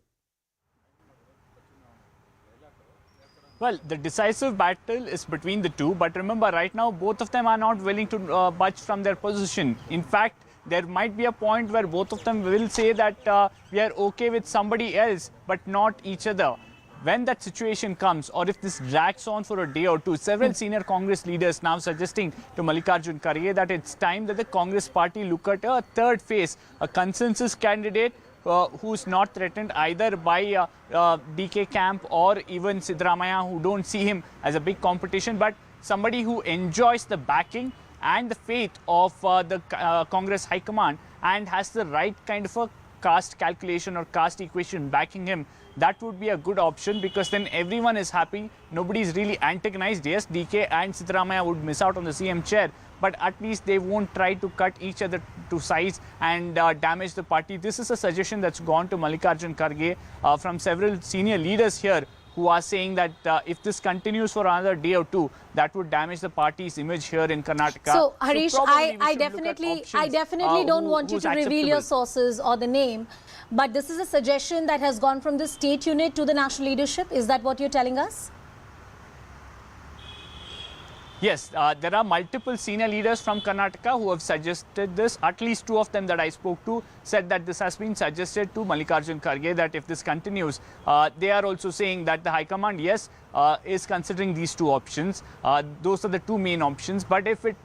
Well, the decisive battle is between the two, but remember, right now, both of them are not willing to budge from their position. In fact, there might be a point where both of them will say that we are okay with somebody else, but not each other. When that situation comes, or if this drags on for a day or two, several senior Congress leaders now suggesting to Mallikarjun Kharge that it's time that the Congress party look at a third phase, a consensus candidate who's not threatened either by DK camp or even Siddaramaiah, who don't see him as a big competition, but somebody who enjoys the backing and the faith of the Congress High Command and has the right kind of a caste calculation or caste equation backing him. That would be a good option, because then everyone is happy. Nobody is really antagonized. Yes, DK and Siddaramaiah would miss out on the CM chair, but at least they won't try to cut each other to size and damage the party. This is a suggestion that's gone to Mallikarjun Kharge from several senior leaders here, who are saying that if this continues for another day or two, that would damage the party's image here in Karnataka. So, Harish, I definitely don't want you to reveal your sources or the name, but this is a suggestion that has gone from the state unit to the national leadership. Is that what you're telling us? Yes, there are multiple senior leaders from Karnataka who have suggested this. At least two of them that I spoke to said that this has been suggested to Mallikarjun Kharge, that if this continues, they are also saying that the High Command, yes, is considering these two options. Those are the two main options. But if it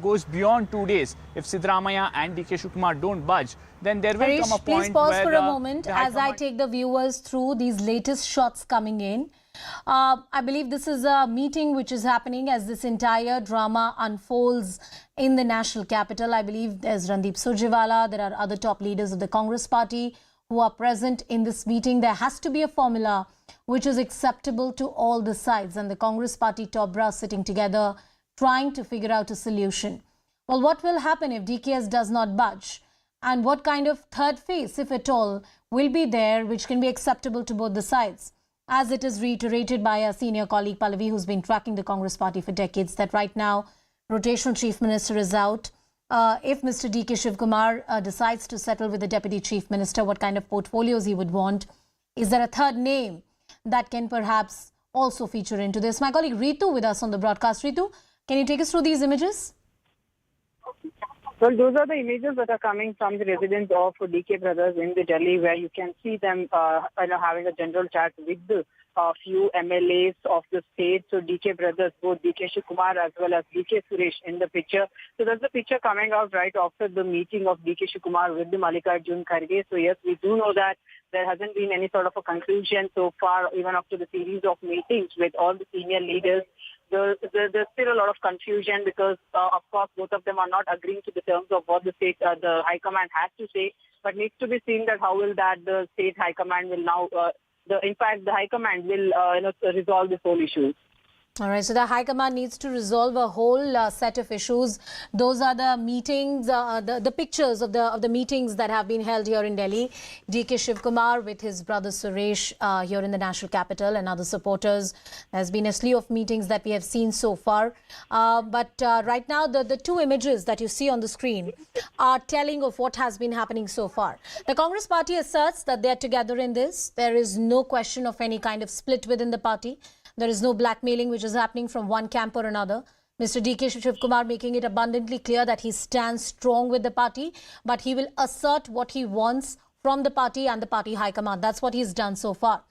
goes beyond 2 days, if Siddaramaiah and DK Shivakumar don't budge, then there will come a point where... Please pause for a moment as I take the viewers through these latest shots coming in. I believe this is a meeting which is happening as this entire drama unfolds in the national capital. I believe there's Randeep Surjewala, there are other top leaders of the Congress party who are present in this meeting. There has to be a formula which is acceptable to all the sides, and the Congress party top brass sitting together trying to figure out a solution. Well, what will happen if DKS does not budge? And what kind of third phase, if at all, will be there which can be acceptable to both the sides? As it is reiterated by a senior colleague, Pallavi, who's been tracking the Congress party for decades, that right now, rotational chief minister is out. If Mr. DK Shivakumar decides to settle with the deputy chief minister, what kind of portfolios he would want? Is there a third name that can perhaps also feature into this? My colleague Ritu with us on the broadcast. Ritu, can you take us through these images? Well, those are the images that are coming from the residence of DK brothers in the Delhi, where you can see them having a general chat with the few MLAs of the state. So DK brothers, both DK Shivakumar as well as DK Suresh in the picture. So that's the picture coming out right after the meeting of DK Shivakumar with the Mallikarjun Kharge. So yes, we do know that there hasn't been any sort of a conclusion so far, even after the series of meetings with all the senior leaders. There's still a lot of confusion because, of course, both of them are not agreeing to the terms of what the state, the High Command has to say. But needs to be seen that how will that the state High Command will now, in fact, the High Command will resolve this whole issue. All right, so the High Command needs to resolve a whole set of issues. Those are the meetings, the pictures of the meetings that have been held here in Delhi. DK Shivakumar with his brother Suresh here in the national capital and other supporters. There's been a slew of meetings that we have seen so far. But right now, the two images that you see on the screen are telling of what has been happening so far. The Congress party asserts that they are together in this. There is no question of any kind of split within the party. There is no blackmailing which is happening from one camp or another. Mr. DK Shivakumar making it abundantly clear that he stands strong with the party, but he will assert what he wants from the party and the party high command. That's what he's done so far.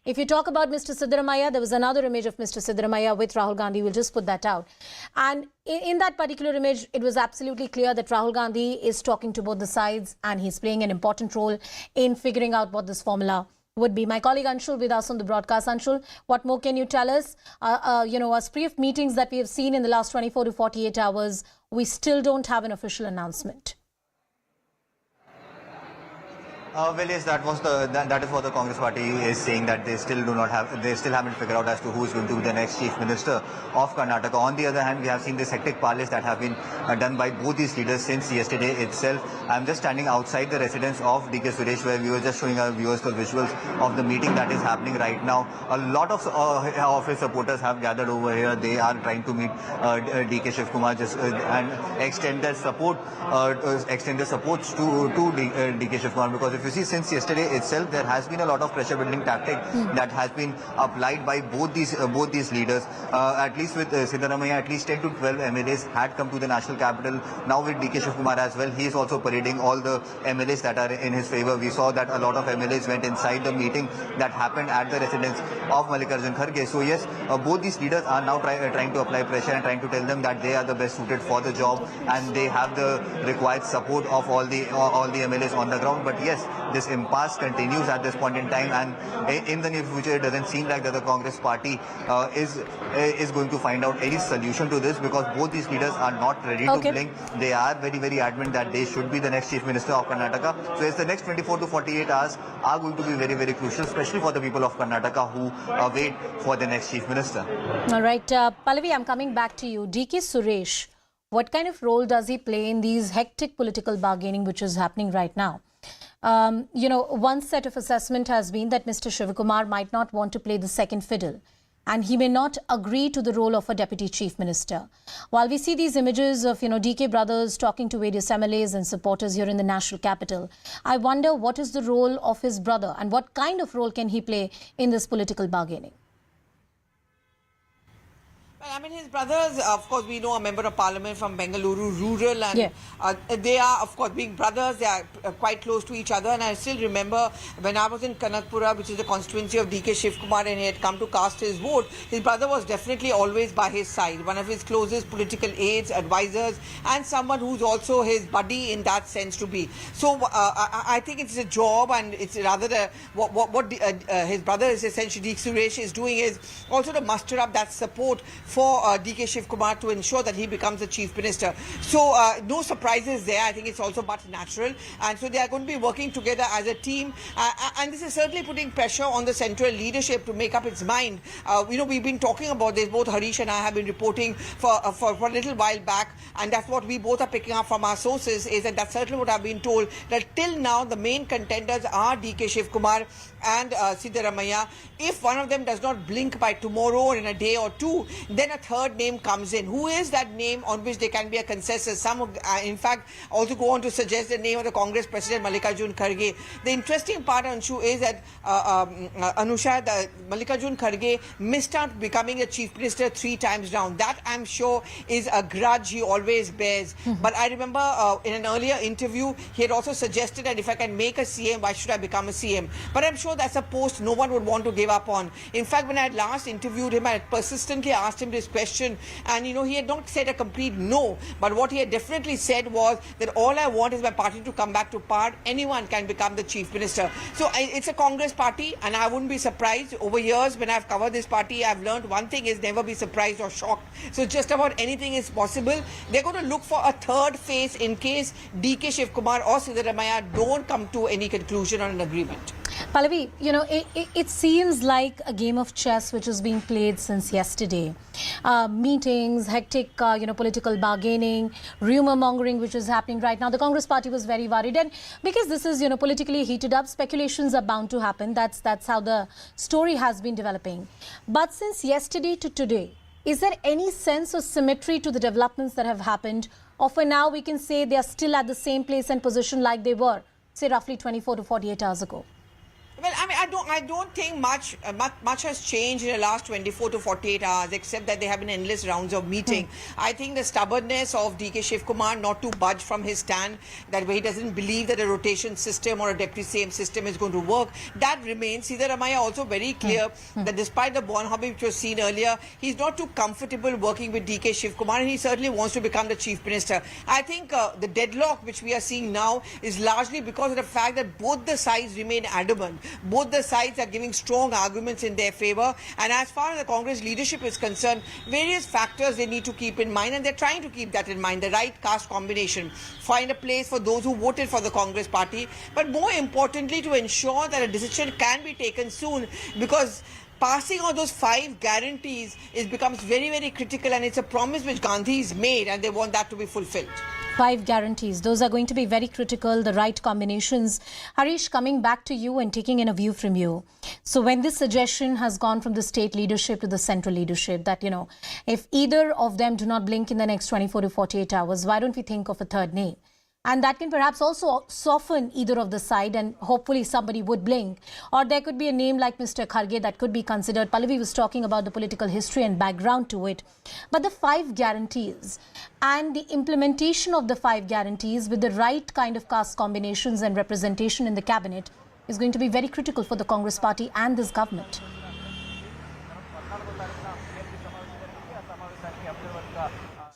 If you talk about Mr. Siddaramaiah, there was another image of Mr. Siddaramaiah with Rahul Gandhi. We'll just put that out. And in that particular image, it was absolutely clear that Rahul Gandhi is talking to both the sides and he's playing an important role in figuring out what this formula would be. My colleague Anshul with us on the broadcast. Anshul, what more can you tell us? A spree of meetings that we have seen in the last 24 to 48 hours, we still don't have an official announcement. Well, yes, that is what the Congress party is saying, that they still haven't figured out as to who is going to be the next chief minister of Karnataka. On the other hand, we have seen this hectic parleys that have been done by both these leaders since yesterday itself. I'm just standing outside the residence of DK Suresh, where we were just showing our viewers the visuals of the meeting that is happening right now. A lot of his supporters have gathered over here. They are trying to meet DK Shivakumar and extend their support to DK Shivakumar, because if you see, since yesterday itself, there has been a lot of pressure building tactic that has been applied by both these leaders. At least with Siddaramaiah, at least 10 to 12 MLAs had come to the national capital. Now with DK Shivakumar as well, he is also parading all the MLAs that are in his favor. We saw that a lot of MLAs went inside the meeting that happened at the residence of Mallikarjun Kharge. So yes, both these leaders are now trying to apply pressure and trying to tell them that they are the best suited for the job and they have the required support of all the MLAs on the ground. But yes, this impasse continues at this point in time, and in the near future, it doesn't seem like that the Congress party is going to find out any solution to this, because both these leaders are not ready to blink. They are very, very adamant that they should be the next chief minister of Karnataka. So, yes, the next 24 to 48 hours are going to be very, very crucial, especially for the people of Karnataka who wait for the next chief minister. All right, Pallavi, I'm coming back to you. DK Suresh, what kind of role does he play in these hectic political bargaining which is happening right now? One set of assessment has been that Mr. Shivakumar might not want to play the second fiddle and he may not agree to the role of a deputy chief minister. While we see these images of, DK brothers talking to various MLAs and supporters here in the national capital, I wonder what is the role of his brother and what kind of role can he play in this political bargaining? Well, I mean, his brothers, of course, we know a member of parliament from Bengaluru, rural, and they are, of course, being brothers, they are quite close to each other. And I still remember when I was in Kanakpura, which is the constituency of DK Shivakumar, and he had come to cast his vote, his brother was definitely always by his side, one of his closest political aides, advisors, and someone who's also his buddy in that sense to be. So I think it's a job, and it's rather what his brother is essentially, DK Suresh, is doing is also to muster up that support for DK Shivakumar to ensure that he becomes the chief minister. So no surprises there. I think it's also but natural. And so they are going to be working together as a team. And this is certainly putting pressure on the central leadership to make up its mind. We've been talking about this. Both Harish and I have been reporting for a little while back. And that's what we both are picking up from our sources, is that that's certainly what I've been told, that till now the main contenders are DK Shivakumar and Siddaramaiah. If one of them does not blink by tomorrow or in a day or two, then a third name comes in. Who is that name on which there can be a consensus? Some, in fact, also go on to suggest the name of the Congress president, Mallikarjun Kharge. The interesting part, Anshu, is that Anusha, Mallikarjun Kharge missed out becoming a chief minister 3 times round. That, I'm sure, is a grudge he always bears. But I remember in an earlier interview, he had also suggested that if I can make a CM, why should I become a CM? But I'm sure that's a post no one would want to give up on. In fact, when I had last interviewed him, I had persistently asked him this question, and he had not said a complete no, but what he had definitely said was that all I want is my party to come back to power. Anyone can become the chief minister. So it's a Congress party, and I wouldn't be surprised. Over years, when I've covered this party, I've learned one thing is never be surprised or shocked. So just about anything is possible. They're going to look for a third face in case DK Shivakumar or Siddaramaiah don't come to any conclusion on an agreement. Pallavi, you know, it seems like a game of chess which is being played since yesterday. Meetings, hectic, political bargaining, rumor mongering which is happening right now. The Congress party was very worried, and because this is, politically heated up, speculations are bound to happen. That's how the story has been developing. But since yesterday to today, is there any sense of symmetry to the developments that have happened? Or for now, we can say they are still at the same place and position like they were, say, roughly 24 to 48 hours ago? Well, I mean, I don't think much has changed in the last 24 to 48 hours, except that there have been endless rounds of meeting. I think the stubbornness of DK Shivakumar not to budge from his stand, that way he doesn't believe that a rotation system or a deputy CM system is going to work, that remains. Siddaramaiah also very clear that despite the born hobby which was seen earlier, he's not too comfortable working with DK Shivakumar, and he certainly wants to become the chief minister. I think the deadlock which we are seeing now is largely because of the fact that both the sides remain adamant. Both the sides are giving strong arguments in their favor, and as far as the Congress leadership is concerned, various factors they need to keep in mind, and they're trying to keep that in mind. The right caste combination, find a place for those who voted for the Congress party, but more importantly to ensure that a decision can be taken soon, because passing on those 5 guarantees becomes very, very critical, and it's a promise which Gandhis made, and they want that to be fulfilled. 5 guarantees. Those are going to be very critical, the right combinations. Harish, coming back to you and taking in a view from you. So when this suggestion has gone from the state leadership to the central leadership that, if either of them do not blink in the next 24 to 48 hours, why don't we think of a third name? And that can perhaps also soften either of the side, and hopefully somebody would blink. Or there could be a name like Mr. Kharge that could be considered. Pallavi was talking about the political history and background to it. But the 5 guarantees and the implementation of the 5 guarantees with the right kind of caste combinations and representation in the cabinet is going to be very critical for the Congress party and this government.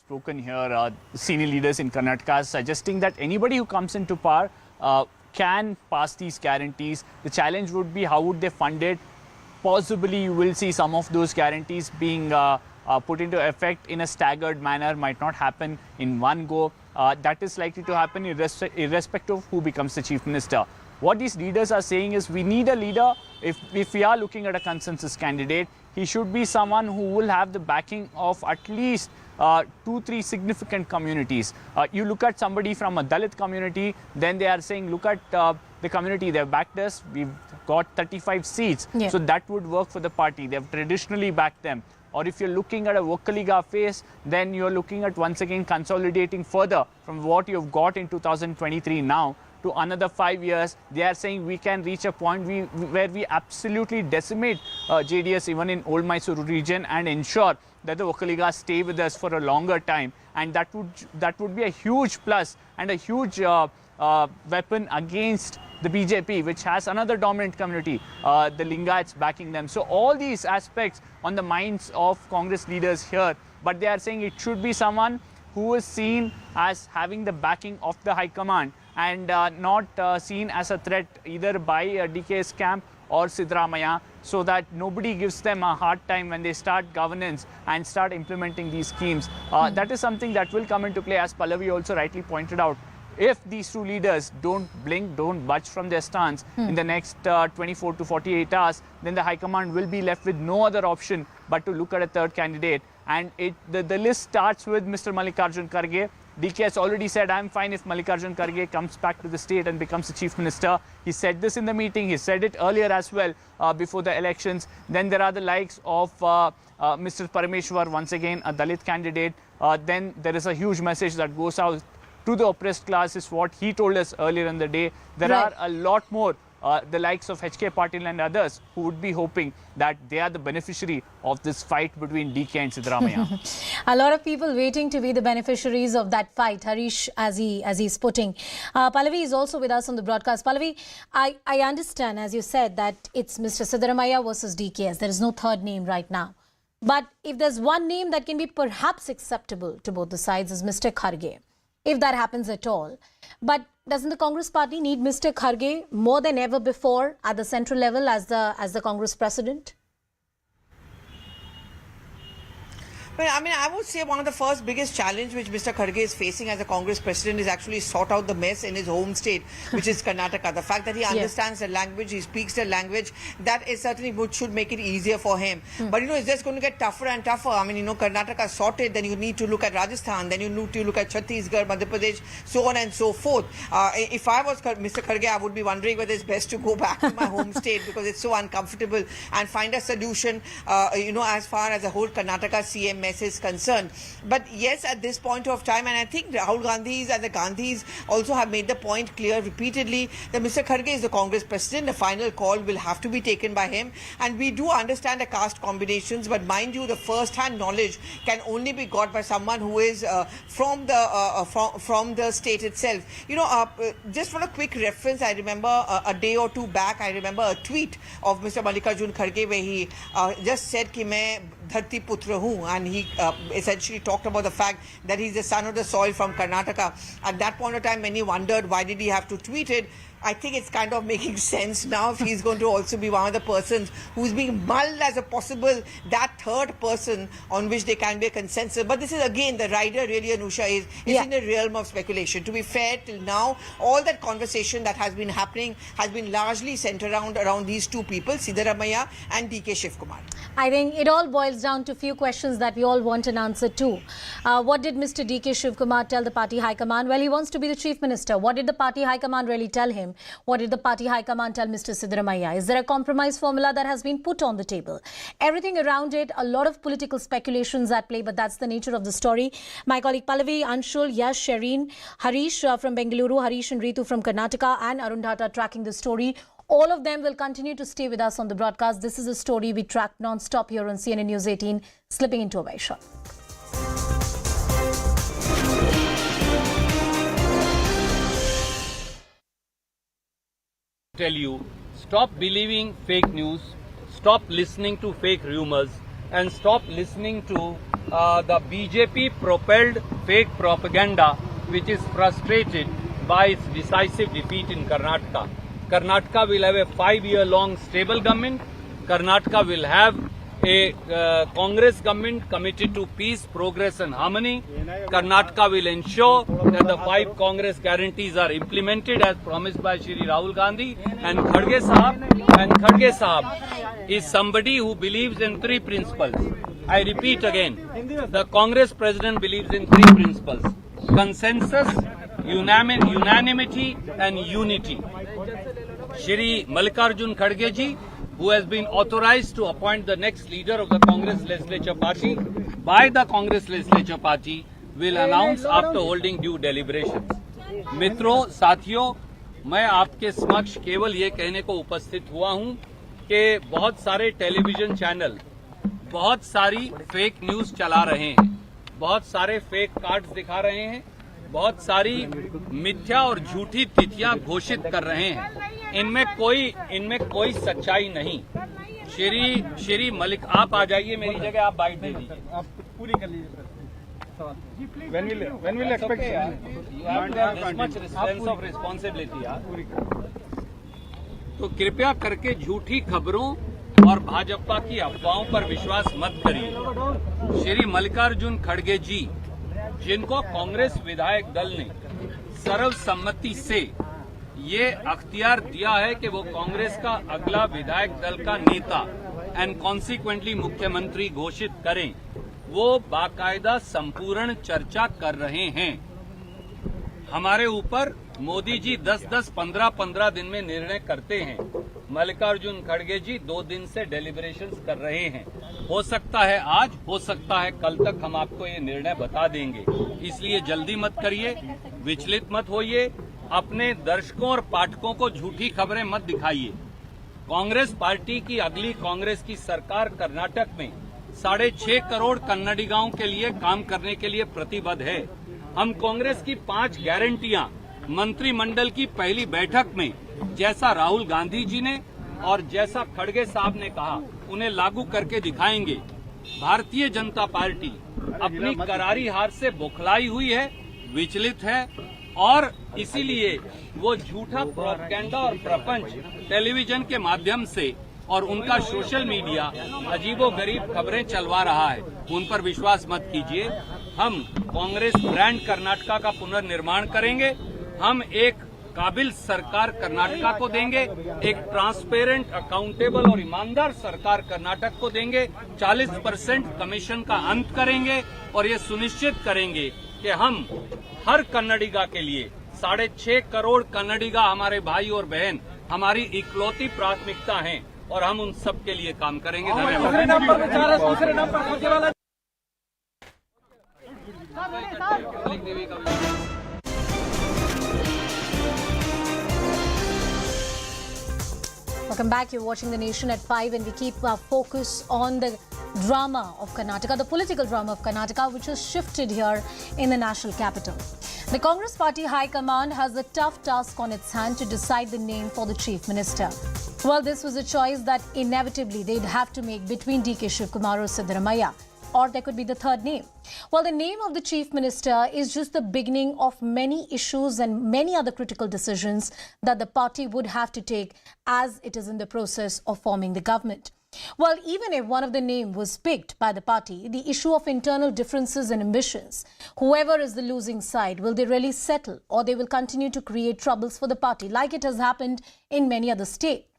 Spoken here, senior leaders in Karnataka suggesting that anybody who comes into power can pass these guarantees. The challenge would be how would they fund it. Possibly you will see some of those guarantees being put into effect in a staggered manner, might not happen in one go. That is likely to happen irrespective of who becomes the chief minister. What these leaders are saying is we need a leader. If we are looking at a consensus candidate, he should be someone who will have the backing of at least 2-3 significant communities. You look at somebody from a Dalit community, then they are saying, look at the community, they've backed us, we've got 35 seats. Yeah. So that would work for the party. They've traditionally backed them. Or if you're looking at a Vocaliga phase, then you're looking at once again consolidating further from what you've got in 2023 now to another 5 years. They are saying we can reach a point where we absolutely decimate JDS even in Old Mysore region and ensure that the Vocaligas stay with us for a longer time, and that would be a huge plus and a huge weapon against the BJP, which has another dominant community, the Lingayats backing them. So all these aspects on the minds of Congress leaders here, but they are saying it should be someone who is seen as having the backing of the High Command and not seen as a threat either by DK's camp or Siddaramaiah, so that nobody gives them a hard time when they start governance and start implementing these schemes. That is something that will come into play, as Pallavi also rightly pointed out. If these two leaders don't blink, don't budge from their stance in the next 24 to 48 hours, then the High Command will be left with no other option but to look at a third candidate. And the list starts with Mr. Mallikarjun Kharge. DK has already said, I'm fine if Mallikarjun Kharge comes back to the state and becomes the chief minister. He said this in the meeting. He said it earlier as well before the elections. Then there are the likes of Mr. Parameshwar, once again a Dalit candidate. Then there is a huge message that goes out to the oppressed class, is what he told us earlier in the day. There are a lot more, the likes of HK Patil and others, who would be hoping that they are the beneficiary of this fight between DK and Siddaramaiah. A lot of people waiting to be the beneficiaries of that fight, Harish, as he's putting. Pallavi is also with us on the broadcast. Pallavi, I understand, as you said, that it's Mr. Siddaramaiah versus DK. There is no third name right now. But if there's one name that can be perhaps acceptable to both the sides, is Mr. Kharge, if that happens at all. But doesn't the Congress party need Mr. Kharge more than ever before at the central level as the Congress president? Well, I mean, I would say one of the first biggest challenge which Mr. Kharge is facing as a Congress president is actually sort out the mess in his home state, which is Karnataka. The fact that he understands the language, he speaks the language, that is certainly what should make it easier for him. But, you know, it's just going to get tougher and tougher. I mean, you know, Karnataka sorted, then you need to look at Rajasthan, then you need to look at Chhattisgarh, Madhya Pradesh, so on and so forth. If I was Mr. Kharge, I would be wondering whether it's best to go back to my home state because it's so uncomfortable and find a solution, you know, as far as the whole Karnataka CM mess is concerned. But yes, at this point of time, and I think Rahul Gandhi's and the Gandhis also have made the point clear repeatedly that Mr. Kharge is the Congress president. The final call will have to be taken by him. And we do understand the caste combinations, but mind you, the first-hand knowledge can only be got by someone who is from the state itself. You know, just for a quick reference, I remember a day or two back, I remember a tweet of Mr. Mallikarjun Kharge where he just said ki main dharti putra hu, and he essentially talked about the fact that he's the son of the soil from Karnataka. At that point of time, many wondered why did he have to tweet it. I think it's kind of making sense now if he's going to also be one of the persons who's being mulled as a possible, that third person on which there can be a consensus. But this is again, the rider really, Anusha, is in the realm of speculation. To be fair, till now, all that conversation that has been happening has been largely centered around these two people, Siddaramaiah and DK Shivakumar. I think it all boils down to a few questions that we all want an answer to. What did Mr. DK Shivakumar tell the party high command? Well, he wants to be the chief minister. What did the party high command really tell him? What did the party high command tell Mr. Siddaramaiah? Is there a compromise formula that has been put on the table? Everything around it, a lot of political speculations at play, but that's the nature of the story. My colleague Pallavi, Anshul, Yash, Shereen, Harish from Bengaluru, Harish and Ritu from Karnataka, and Arun Dhata tracking the story. All of them will continue to stay with us on the broadcast. This is a story we track non-stop here on CNN News 18, slipping into a shot. Tell you, stop believing fake news, stop listening to fake rumors, and stop listening to the BJP propelled fake propaganda which is frustrated by its decisive defeat in Karnataka. Karnataka will have a 5-year-long stable government. Karnataka will have a Congress government committed to peace, progress and harmony. Karnataka will ensure that the 5 Congress guarantees are implemented as promised by Shri Rahul Gandhi. And Kharge Sahab is somebody who believes in 3 principles. I repeat again, the Congress president believes in 3 principles: consensus, unanimity and unity. Shri Mallikarjun Kharge ji, who has been authorized to appoint the next leader of the Congress Legislature Party by the Congress Legislature Party, will announce after holding due deliberations. मित्रों, साथियों, मैं आपके समक्ष केवल ये कहने को उपस्थित हुआ हूं कि बहुत सारे टेलीविजन चैनल बहुत सारी फेक न्यूज चला रहे हैं, बहुत सारे फेक कार्ड्स दिखा रहे हैं, बहुत सारी मिथ्या और झूठी तिथियां घोषित कर रहे हैं। इनमें कोई सच्चाई नहीं। श्री मलिक, आप आ जाइए मेरी जगह, आप बाइट दे दीजिए। आप पूरी कर लीजिए। When will expect? You have to have this much sense of responsibility, यार। तो कृपया करके झूठी खबरों और भाजपा की अफवाहों पर विश्वास मत करिए। श्री मल्लिकार्जुन खड़गे जी, जिनको कांग्रेस विधायक दल ने सर्वसम्मति से ये अख्तियार दिया है कि वो कांग्रेस का अगला विधायक दल का नेता एंड कॉन्सिक्वेंटली मुख्यमंत्री घोषित करें, वो बाकायदा संपूर्ण चर्चा कर रहे हैं। हमारे ऊपर मोदी जी 10-10, 15-15 दिन में निर्णय करते हैं। मल्लिकार्जुन खड़गे जी 2 दिन से डेलिब्रेशंस कर रहे हैं। हो सकता है आज, हो सकता है कल तक हम आपको ये निर्णय बता देंगे। इसलिए जल्दी मत करिए, विचलित मत होइए, अपने दर्शकों और पाठकों को झूठी खबरें मत दिखाइए। कांग्रेस पार्टी की अगली कांग्रेस की सरकार कर्नाटक में 6.5 करोड़ कन्नडिगांव के लिए काम करने के लिए प्रतिबद्ध है। हम कांग्रेस की 5 गारंटियां मंत्रिमंडल की पहली बैठक में, जैसा राहुल गांधी जी ने और जैसा खड़गे साहब ने कहा, उन्हें लागू करके दिखाएंगे। भारतीय जनता पार्टी अपनी करारी हार से बौखलाई हुई है, विचलित है और इसीलिए वो झूठा प्रोपेगेंडा और प्रपंच टेलीविजन के माध्यम से और उनका सोशल मीडिया अजीबोगरीब खबरें चलवा रहा है, उन पर विश्वास मत कीजिए। हम कांग्रेस ब्रांड कर्नाटका का पुनर्निर्माण करेंगे। हम एक काबिल सरकार कर्नाटका को देंगे, एक ट्रांसपेरेंट, अकाउंटेबल और ईमानदार सरकार कर्नाटक को देंगे। 40% कमीशन का अंत करेंगे और ये सुनिश्चित करेंगे कि हम हर कन्नडिगा के लिए 6.5 करोड़ कन्नडिगा हमारे भाई और बहन हमारी इकलौती प्राथमिकता हैं और हम उन सब के लिए काम करेंगे। धन्यवाद। Welcome back. You're watching The Nation at 5 and we keep our focus on the drama of Karnataka, the political drama of Karnataka, which has shifted here in the national capital. The Congress Party High Command has a tough task on its hand to decide the name for the Chief Minister. Well, this was a choice that inevitably they'd have to make between DK Shivakumar or Siddaramaiah. Or there could be the third name. Well, the name of the Chief Minister is just the beginning of many issues and many other critical decisions that the party would have to take as it is in the process of forming the government. Well, even if one of the names was picked by the party, the issue of internal differences and ambitions, whoever is the losing side, will they really settle or they will continue to create troubles for the party like it has happened in many other states?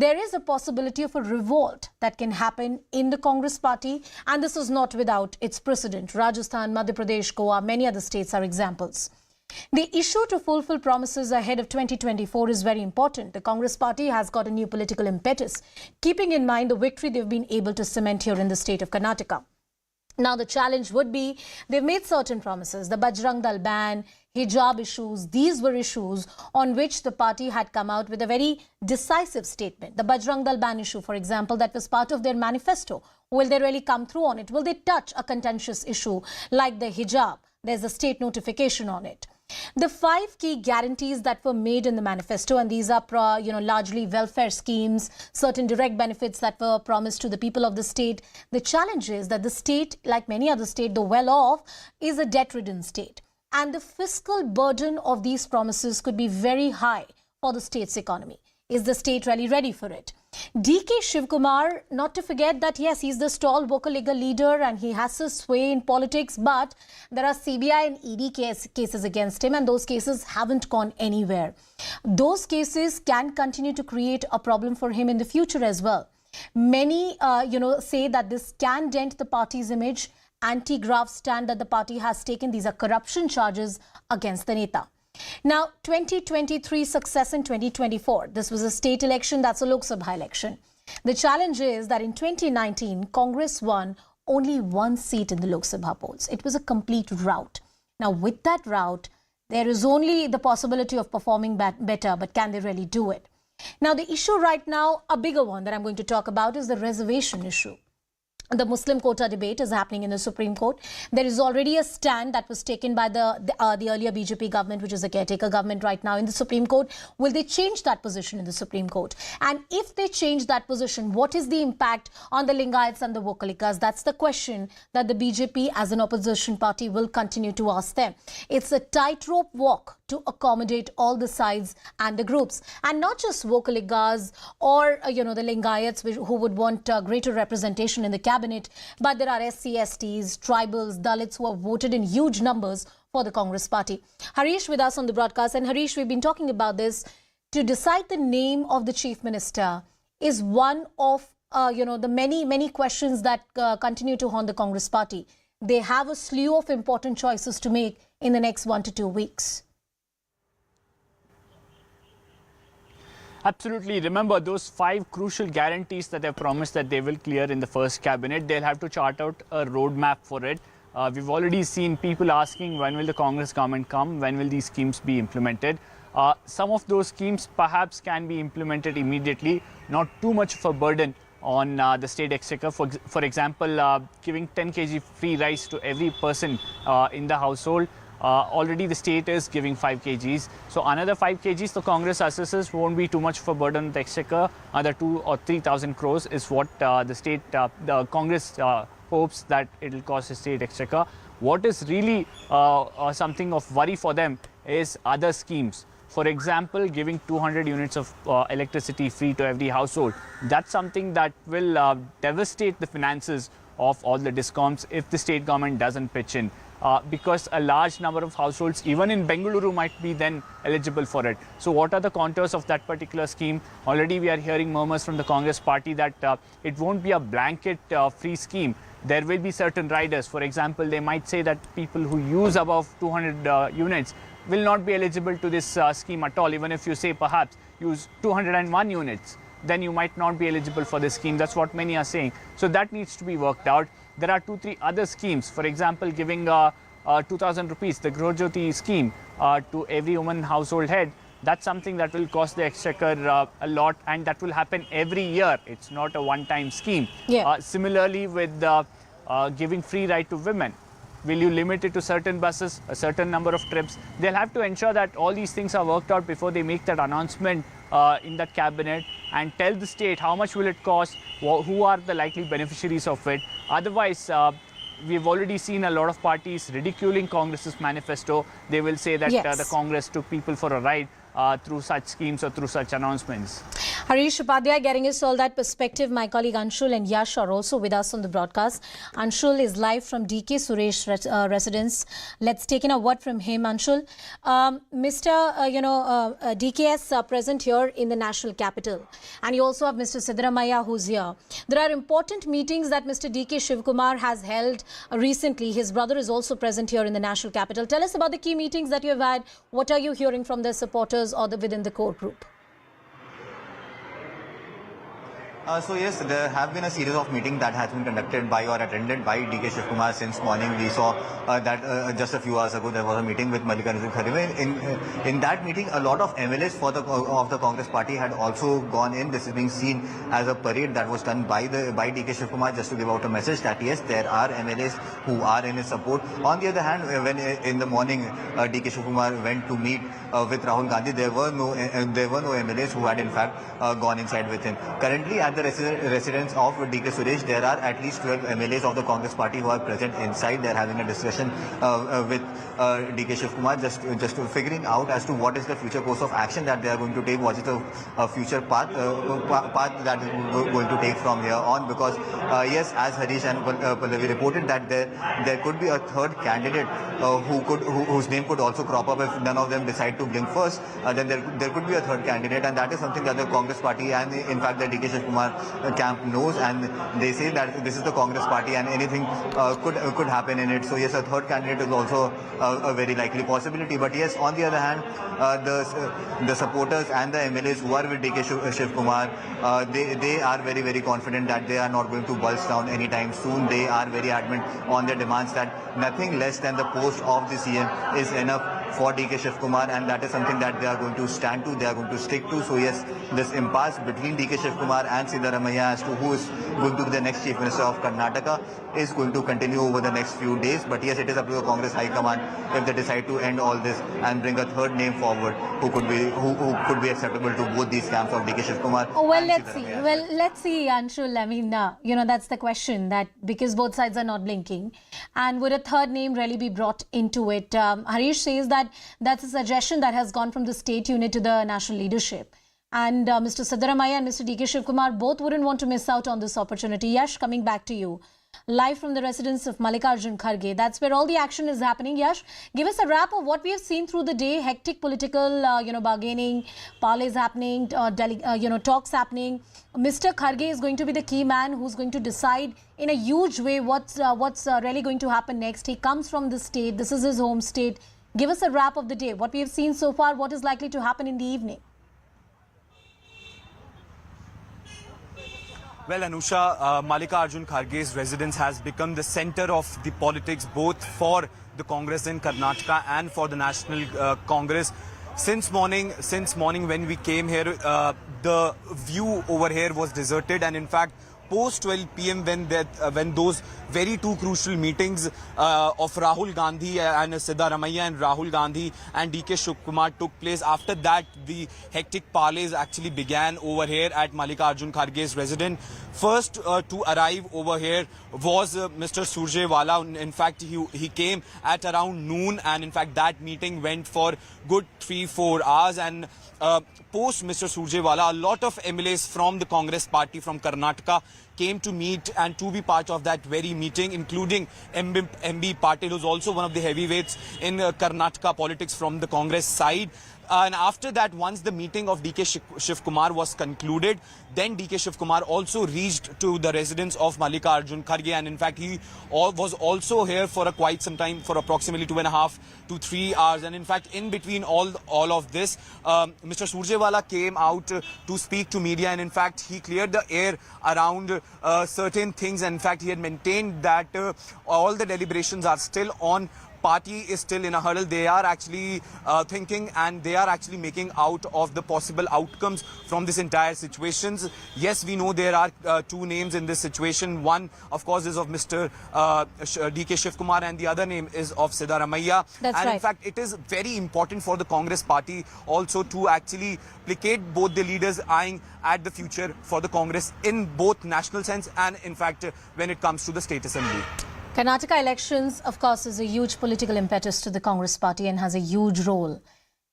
There is a possibility of a revolt that can happen in the Congress party, and this is not without its precedent. Rajasthan, Madhya Pradesh, Goa, many other states are examples. The issue to fulfill promises ahead of 2024 is very important. The Congress party has got a new political impetus, keeping in mind the victory they've been able to cement here in the state of Karnataka. Now, the challenge would be, they've made certain promises. The Bajrang Dal ban, hijab issues, these were issues on which the party had come out with a very decisive statement. The Bajrang Dal ban issue, for example, that was part of their manifesto. Will they really come through on it? Will they touch a contentious issue like the hijab? There's a state notification on it. The 5 key guarantees that were made in the manifesto, and these are largely welfare schemes, certain direct benefits that were promised to the people of the state. The challenge is that the state, like many other states, the well-off, is a debt-ridden state. And the fiscal burden of these promises could be very high for the state's economy. Is the state really ready for it? DK Shivakumar, not to forget that, yes, he's the tall vocal leader and he has his sway in politics, but there are CBI and ED cases against him, and those cases haven't gone anywhere. Those cases can continue to create a problem for him in the future as well. Many, say that this can dent the party's image. Anti-graft stand that the party has taken. These are corruption charges against the Neta. Now, 2023 success in 2024. This was a state election, that's a Lok Sabha election. The challenge is that in 2019, Congress won only 1 seat in the Lok Sabha polls. It was a complete rout. Now, with that rout, there is only the possibility of performing better, but can they really do it? Now, the issue right now, a bigger one that I'm going to talk about, is the reservation issue. The Muslim quota debate is happening in the Supreme Court. There is already a stand that was taken by the earlier BJP government, which is a caretaker government right now in the Supreme Court. Will they change that position in the Supreme Court? And if they change that position, what is the impact on the Lingayats and the Vokalikas? That's the question that the BJP as an opposition party will continue to ask them. It's a tightrope walk to accommodate all the sides and the groups. And not just Vokalikas or, the Lingayats who would want greater representation in the cabinet, but there are SC, STs, tribals, Dalits who have voted in huge numbers for the Congress party. Harish with us on the broadcast. And Harish, we've been talking about this. To decide the name of the Chief Minister is one of, the many questions that continue to haunt the Congress party. They have a slew of important choices to make in the next 1 to 2 weeks. Absolutely. Remember those 5 crucial guarantees that they've promised that they will clear in the first cabinet. They'll have to chart out a roadmap for it. We've already seen people asking, when will the Congress government come? When will these schemes be implemented? Some of those schemes perhaps can be implemented immediately, not too much of a burden on the state exchequer. For example, giving 10 kg free rice to every person in the household. Already the state is giving 5 kgs. So another 5 kgs, the Congress assesses won't be too much of a burden on the exchequer. Another 2,000 or 3,000 crores is what the Congress hopes that it will cost the state exchequer. What is really something of worry for them is other schemes. For example, giving 200 units of electricity free to every household. That's something that will devastate the finances of all the discoms if the state government doesn't pitch in. Because a large number of households, even in Bengaluru, might be then eligible for it. So what are the contours of that particular scheme? Already we are hearing murmurs from the Congress party that it won't be a blanket free scheme. There will be certain riders. For example, they might say that people who use above 200 units will not be eligible to this scheme at all. Even if you say perhaps use 201 units, then you might not be eligible for this scheme. That's what many are saying. So that needs to be worked out. There are 2-3 other schemes. For example, giving 2,000 rupees, the Grojyoti scheme, to every woman household head. That's something that will cost the exchequer a lot, and that will happen every year. It's not a one-time scheme. Yeah. Similarly, with giving free ride to women. Will you limit it to certain buses, a certain number of trips? They'll have to ensure that all these things are worked out before they make that announcement in that cabinet, and tell the state how much will it cost, who are the likely beneficiaries of it. Otherwise, we've already seen a lot of parties ridiculing Congress's manifesto. They will say that Yes. the Congress took people for a ride through such schemes or through such announcements. Harish Upadhyay getting us all that perspective. My colleague Anshul and Yash are also with us on the broadcast. Anshul is live from DK Suresh residence. Let's take in a word from him. Anshul, Mr. DKS present here in the national capital, and you also have Mr. Siddaramaiah who's here. There are important meetings that Mr. DK Shivakumar has held recently. His brother is also present here in the national capital. Tell us about the key meetings that you have had. What are you hearing from their supporters or within the core group? So yes, there have been a series of meetings that has been conducted by or attended by DK Shivakumar since morning. We saw that just a few hours ago there was a meeting with Mallikarjun Kharge. In that meeting, a lot of MLAs of the Congress party had also gone in. This is being seen as a parade that was done by DK Shivakumar just to give out a message that yes, there are MLAs who are in his support. On the other hand, when in the morning DK Shivakumar went to meet with Rahul Gandhi, there were no MLAs who had in fact gone inside with him. Currently, at the residence of DK Suresh, there are at least 12 MLAs of the Congress party who are present inside. They are having a discussion with DK Shivakumar, just figuring out as to what is the future course of action that they are going to take, what is the future path that is going to take from here on. Because yes, as Harish and Pallavi reported, that there could be a third candidate whose name could also crop up if none of them decide to blink first. Then there could be a third candidate, and that is something that the Congress party and in fact the DK Shivakumar camp knows, and they say that this is the Congress party and anything could happen in it. So yes, a third candidate is also a very likely possibility. But yes, on the other hand, the supporters and the MLAs who are with DK Shivakumar, they are very, very confident that they are not going to bulge down anytime soon. They are very adamant on their demands that nothing less than the post of the CM is enough for DK Shivakumar, and that is something that they are going to stand to, they are going to stick to. So yes, this impasse between DK Shivakumar and Siddaramaiah as to who is going to be the next Chief Minister of Karnataka is going to continue over the next few days. But yes, it is up to the Congress High Command if they decide to end all this and bring a third name forward who could be acceptable to both these camps of DK Shivakumar. Oh, well, let's see. Well, let's see, Anshul. I mean, that's the question, that because both sides are not blinking, and would a third name really be brought into it? Harish says that that's a suggestion that has gone from the state unit to the national leadership. And Mr. Siddaramaiah and Mr. DK Shivakumar both wouldn't want to miss out on this opportunity. Yash, coming back to you. Live from the residence of Mallikarjun Kharge. That's where all the action is happening. Yash, give us a wrap of what we have seen through the day. Hectic political, bargaining, parleys happening, talks happening. Mr. Kharge is going to be the key man who's going to decide in a huge way what's really going to happen next. He comes from the state. This is his home state. Give us a wrap of the day. What we have seen so far, what is likely to happen in the evening? Well, Anusha, Mallikarjun Kharge's residence has become the center of the politics both for the Congress in Karnataka and for the National Congress. Since morning when we came here, the view over here was deserted, and in fact, post 12 p.m. when those very two crucial meetings of Rahul Gandhi and Siddaramaiah and Rahul Gandhi and DK Shivakumar took place. After that, the hectic parleys actually began over here at Mallikarjun Kharge's residence. First to arrive over here was Mr. Surjewala. In fact, he came at around noon, and in fact that meeting went for good 3-4 hours. And post Mr. Surjewala, a lot of MLAs from the Congress party from Karnataka came to meet and to be part of that very meeting, including MB Patil, who's also one of the heavyweights in Karnataka politics from the Congress side. And after that, once the meeting of DK Shivakumar was concluded, then DK Shivakumar also reached to the residence of Mallikarjun Kharge, and in fact he was also here for quite some time, for approximately 2.5 to 3 hours. And in fact, in between all of this, Mr. Surjewala came out to speak to media, and in fact he cleared the air around certain things. And in fact, he had maintained that all the deliberations are still on. Party is still in a hurdle. They are actually thinking, and they are actually making out of the possible outcomes from this entire situation. Yes, we know there are two names in this situation. One, of course, is of Mr. DK Shivakumar, and the other name is of Siddaramaiah. That's and right. In fact, it is very important for the Congress party also to actually placate both the leaders, eyeing at the future for the Congress in both national sense and in fact when it comes to the state assembly. Karnataka elections, of course, is a huge political impetus to the Congress party and has a huge role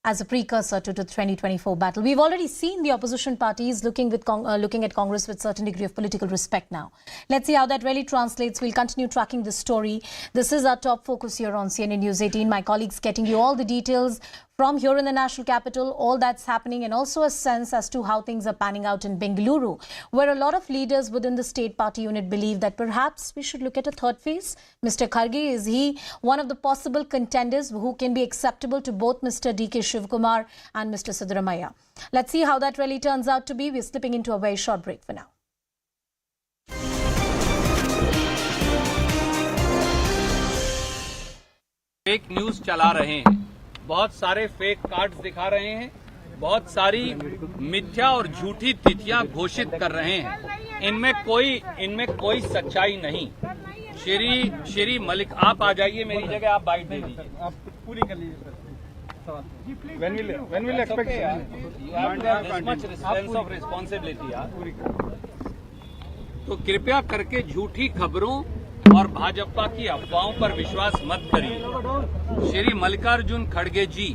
as a precursor to the 2024 battle. We've already seen the opposition parties looking at Congress with certain degree of political respect now. Let's see how that really translates. We'll continue tracking this story. This is our top focus here on CNN News 18. My colleagues getting you all the details from here in the national capital, all that's happening, and also a sense as to how things are panning out in Bengaluru, where a lot of leaders within the state party unit believe that perhaps we should look at a third phase. Mr. Kharge, is he one of the possible contenders who can be acceptable to both Mr. DK Shivakumar and Mr. Siddaramaiah? Let's see how that really turns out to be. We're slipping into a very short break for now. Fake news चला रहे हैं, बहुत सारे fake cards दिखा रहे हैं, बहुत सारी मिथ्या और झूठी तिथियां घोषित कर रहे हैं। इनमें कोई सच्चाई नहीं। श्री मलिक, आप आ जाइए मेरी जगह, आप बाइट दे दीजिए। आप पूरी कर लीजिए। When will expect you have this much sense of responsibility? तो कृपया करके झूठी खबरों और भाजपा की अफवाहों पर विश्वास मत करिए। श्री मल्लिकार्जुन खड़गे जी,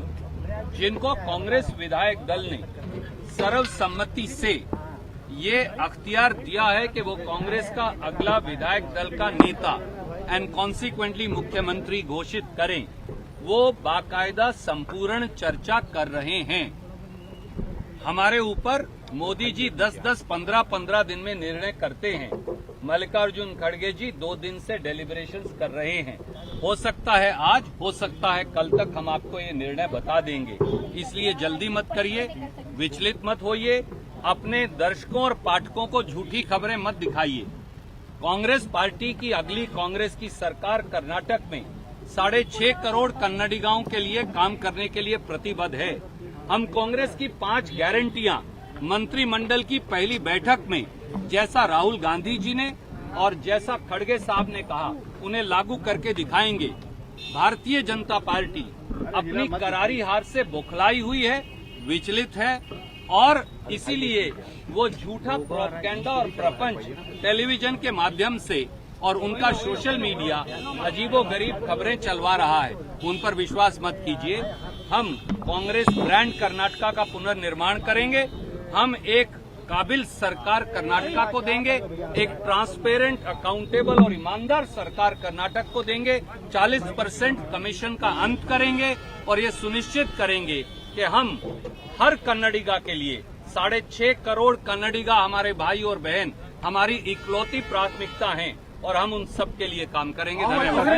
जिनको कांग्रेस विधायक दल ने सर्वसम्मति से ये अख्तियार दिया है कि वो कांग्रेस का अगला विधायक दल का नेता एंड कॉन्सिक्वेंटली मुख्यमंत्री घोषित करें, वो बाकायदा संपूर्ण चर्चा कर रहे हैं। हमारे ऊपर मोदी जी 10-10, 15-15 दिन में निर्णय करते हैं। मल्लिकार्जुन खड़गे जी 2 दिन से डेलिब्रेशंस कर रहे हैं। हो सकता है आज, हो सकता है कल तक हम आपको ये निर्णय बता देंगे। इसलिए जल्दी मत करिए, विचलित मत होइए, अपने दर्शकों और पाठकों को झूठी खबरें मत दिखाइए। कांग्रेस पार्टी की अगली कांग्रेस की सरकार कर्नाटक में 6.5 करोड़ कन्नडिगाओं के लिए काम करने के लिए प्रतिबद्ध है। हम कांग्रेस की 5 गारंटियां मंत्रिमंडल की पहली बैठक में, जैसा राहुल गांधी जी ने और जैसा खड़गे साहब ने कहा, उन्हें लागू करके दिखाएंगे। भारतीय जनता पार्टी अपनी करारी हार से बौखलाई हुई है, विचलित है, और इसीलिए वो झूठा प्रोपेगेंडा और प्रपंच टेलीविजन के माध्यम से और उनका सोशल मीडिया अजीबोगरीब खबरें चलवा रहा है। उन पर विश्वास मत कीजिए। हम कांग्रेस ब्रांड कर्नाटका का पुनर्निर्माण करेंगे। हम एक काबिल सरकार कर्नाटका को देंगे, एक ट्रांसपेरेंट, अकाउंटेबल और ईमानदार सरकार कर्नाटक को देंगे। 40% कमीशन का अंत करेंगे और ये सुनिश्चित करेंगे कि हम हर कन्नडिगा के लिए 6.5 करोड़ कन्नडिगा हमारे भाई और बहन हमारी इकलौती प्राथमिकता हैं और हम उन सब के लिए काम करेंगे। धन्यवाद।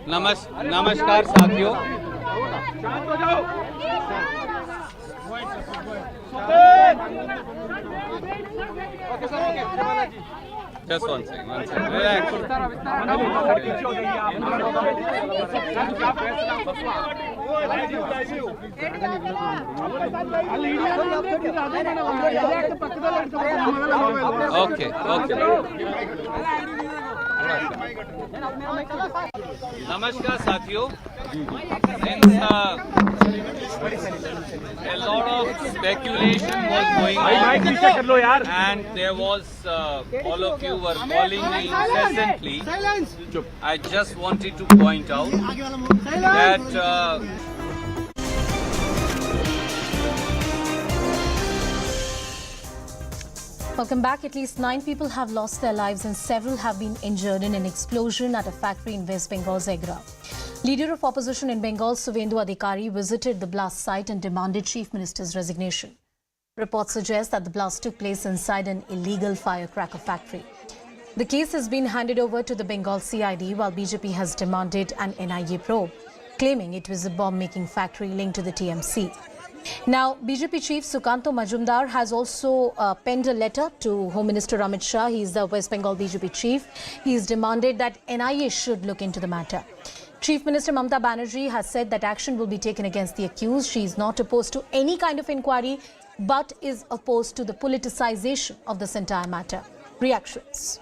नमस्कार साथियों, Just one second. Relax. Okay. Namaskar, Sathiyo. Since a lot of speculation was going on, and there was all of you were calling me incessantly. I just wanted to point out that Welcome back. At least 9 people have lost their lives and several have been injured in an explosion at a factory in West Bengal's Agra. Leader of opposition in Bengal, Suvendu Adhikari, visited the blast site and demanded Chief Minister's resignation. Reports suggest that the blast took place inside an illegal firecracker factory. The case has been handed over to the Bengal CID while BJP has demanded an NIA probe, claiming it was a bomb-making factory linked to the TMC. Now, BJP Chief Sukanto Majumdar has also penned a letter to Home Minister Amit Shah. He is the West Bengal BJP chief. He has demanded that NIA should look into the matter. Chief Minister Mamata Banerjee has said that action will be taken against the accused. She is not opposed to any kind of inquiry, but is opposed to the politicization of this entire matter. Reactions.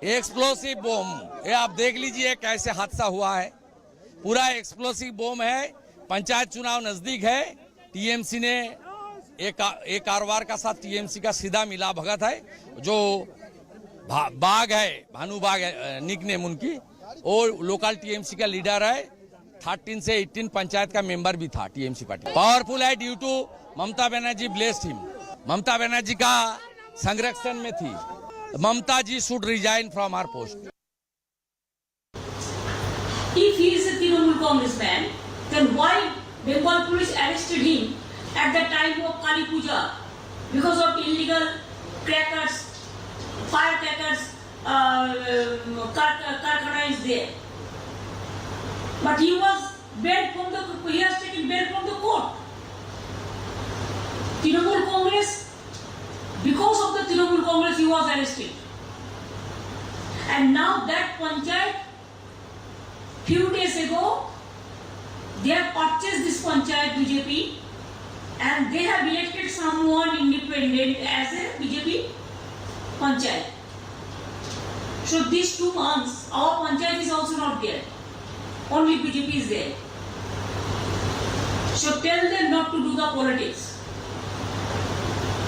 Explosive bomb, ये आप देख लीजिए कैसे हादसा हुआ है। पूरा explosive बम है। पंचायत चुनाव नजदीक है। टीएमसी ने एक कारोबार का साथ टीएमसी का सीधा मिला भगत है। जो बाग है, भानु बाग है निकनेम उनकी, और लोकल टीएमसी का लीडर है। 13 से 18 पंचायत का मेंबर भी था टीएमसी पार्टी। पावरफुल है due to Mamata Banerjee blessed him. Mamata Banerjee का संरक्षण में थी। ममता जी should resign from her post. If he is a Trinamool congressman, then why Bengal police arrested him at the time of Kali Puja because of illegal crackers, firecrackers, Karnataka is there. But he was bailed from he has taken bail from the court. Trinamool Congress, because of the Trinamool Congress, he was arrested. And now that panchayat, few days ago, they have purchased this panchayat BJP and they have elected someone independent as a BJP panchayat. So these 2 months, our panchayat is also not there. Only BJP is there. So tell them not to do the politics.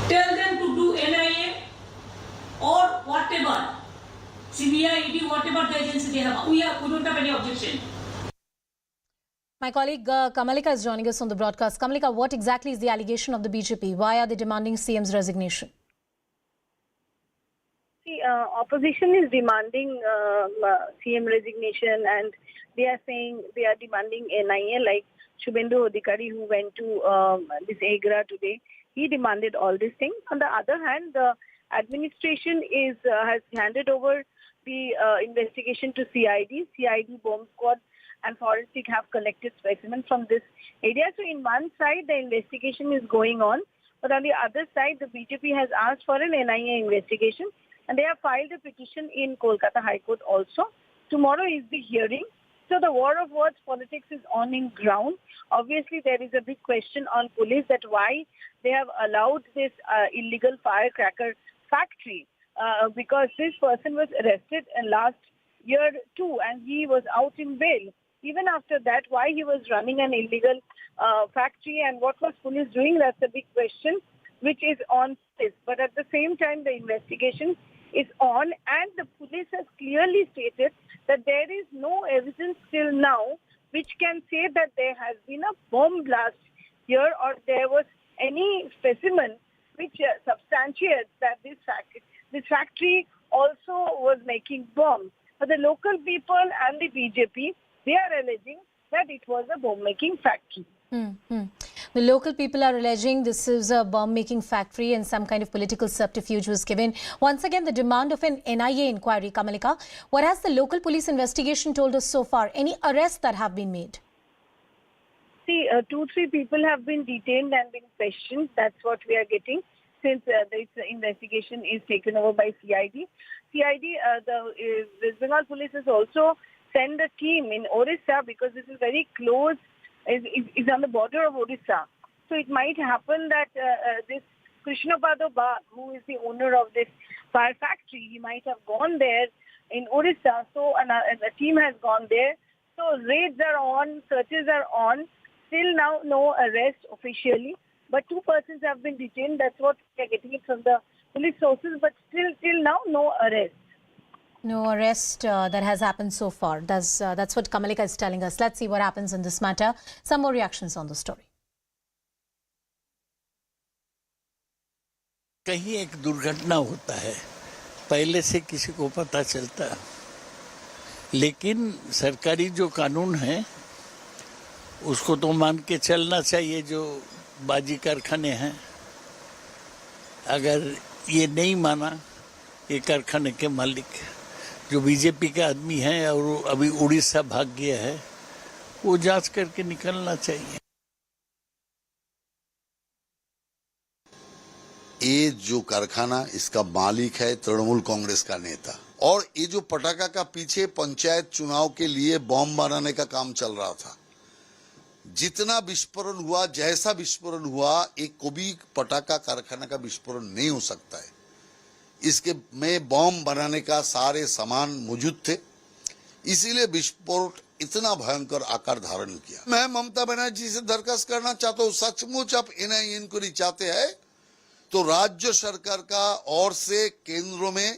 Tell them to do NIA or whatever, CBI, ED, whatever the agency they have. We don't have any objection. My colleague Kamalika is joining us on the broadcast. Kamalika, what exactly is the allegation of the BJP? Why are they demanding CM's resignation? See, opposition is demanding CM resignation, and they are saying they are demanding NIA, like Suvendu Adhikari, who went to this Agra today. He demanded all these things. On the other hand, the administration has handed over the investigation to CID. CID bomb squad and forensic have collected specimens from this area. So in one side, the investigation is going on. But on the other side, the BJP has asked for an NIA investigation. And they have filed a petition in Kolkata High Court also. Tomorrow is the hearing. So the war of words politics is on in ground. Obviously, there is a big question on police that why they have allowed this illegal firecracker factory because this person was arrested last year too and he was out in bail. Even after that, why he was running an illegal factory and what was police doing, that's a big question which is on this. But at the same time, the investigation is on and the police has clearly stated that there is no evidence till now which can say that there has been a bomb blast here or there was any specimen which substantiates that this factory also was making bombs. But the local people and the BJP, they are alleging that it was a bomb-making factory. The local people are alleging this is a bomb-making factory and some kind of political subterfuge was given. Once again, the demand of an NIA inquiry. Kamalika, what has the local police investigation told us so far? Any arrests that have been made? See, 2-3 people have been detained and been questioned. That's what we are getting since this investigation is taken over by CID. The West Bengal police has also sent a team in Orissa because this is very close, is on the border of Orissa. So it might happen that this Krishnapado Ba, who is the owner of this fire factory, he might have gone there in Orissa. So a team has gone there. So raids are on, searches are on. Till now, no arrest officially. But 2 persons have been detained. That's what we are getting it from the police sources. But till now, no arrest. No arrest that has happened so far. That's what Kamalika is telling us. Let's see what happens in this matter. Some more reactions on the story. कहीं एक दुर्घटना होता है, पहले से किसी को पता चलता, लेकिन सरकारी जो कानून है उसको तो मान के चलना चाहिए। जो बाजी कारखाने हैं, अगर ये नहीं माना, ये कारखाने के मालिक जो बीजेपी के आदमी हैं और अभी उड़ीसा भाग गया है, वो जांच करके निकलना चाहिए। ये जो कारखाना, इसका मालिक है तृणमूल कांग्रेस का नेता, और ये जो पटाखा का पीछे पंचायत चुनाव के लिए बॉम्ब बनाने का काम चल रहा था, जितना विस्फोरण हुआ, जैसा विस्फोरण हुआ, एक कभी पटाखा कारखाना का विस्फोरण नहीं हो सकता है। इसके में बॉम्ब बनाने का सारे सामान मौजूद थे, इसीलिए विस्फोट इतना भयंकर आकार धारण किया। मैं ममता बनर्जी से दरखास्त करना चाहता हूँ, सचमुच आप एनआईए इंक्वायरी चाहते हैं तो राज्य सरकार का ओर से केंद्रों में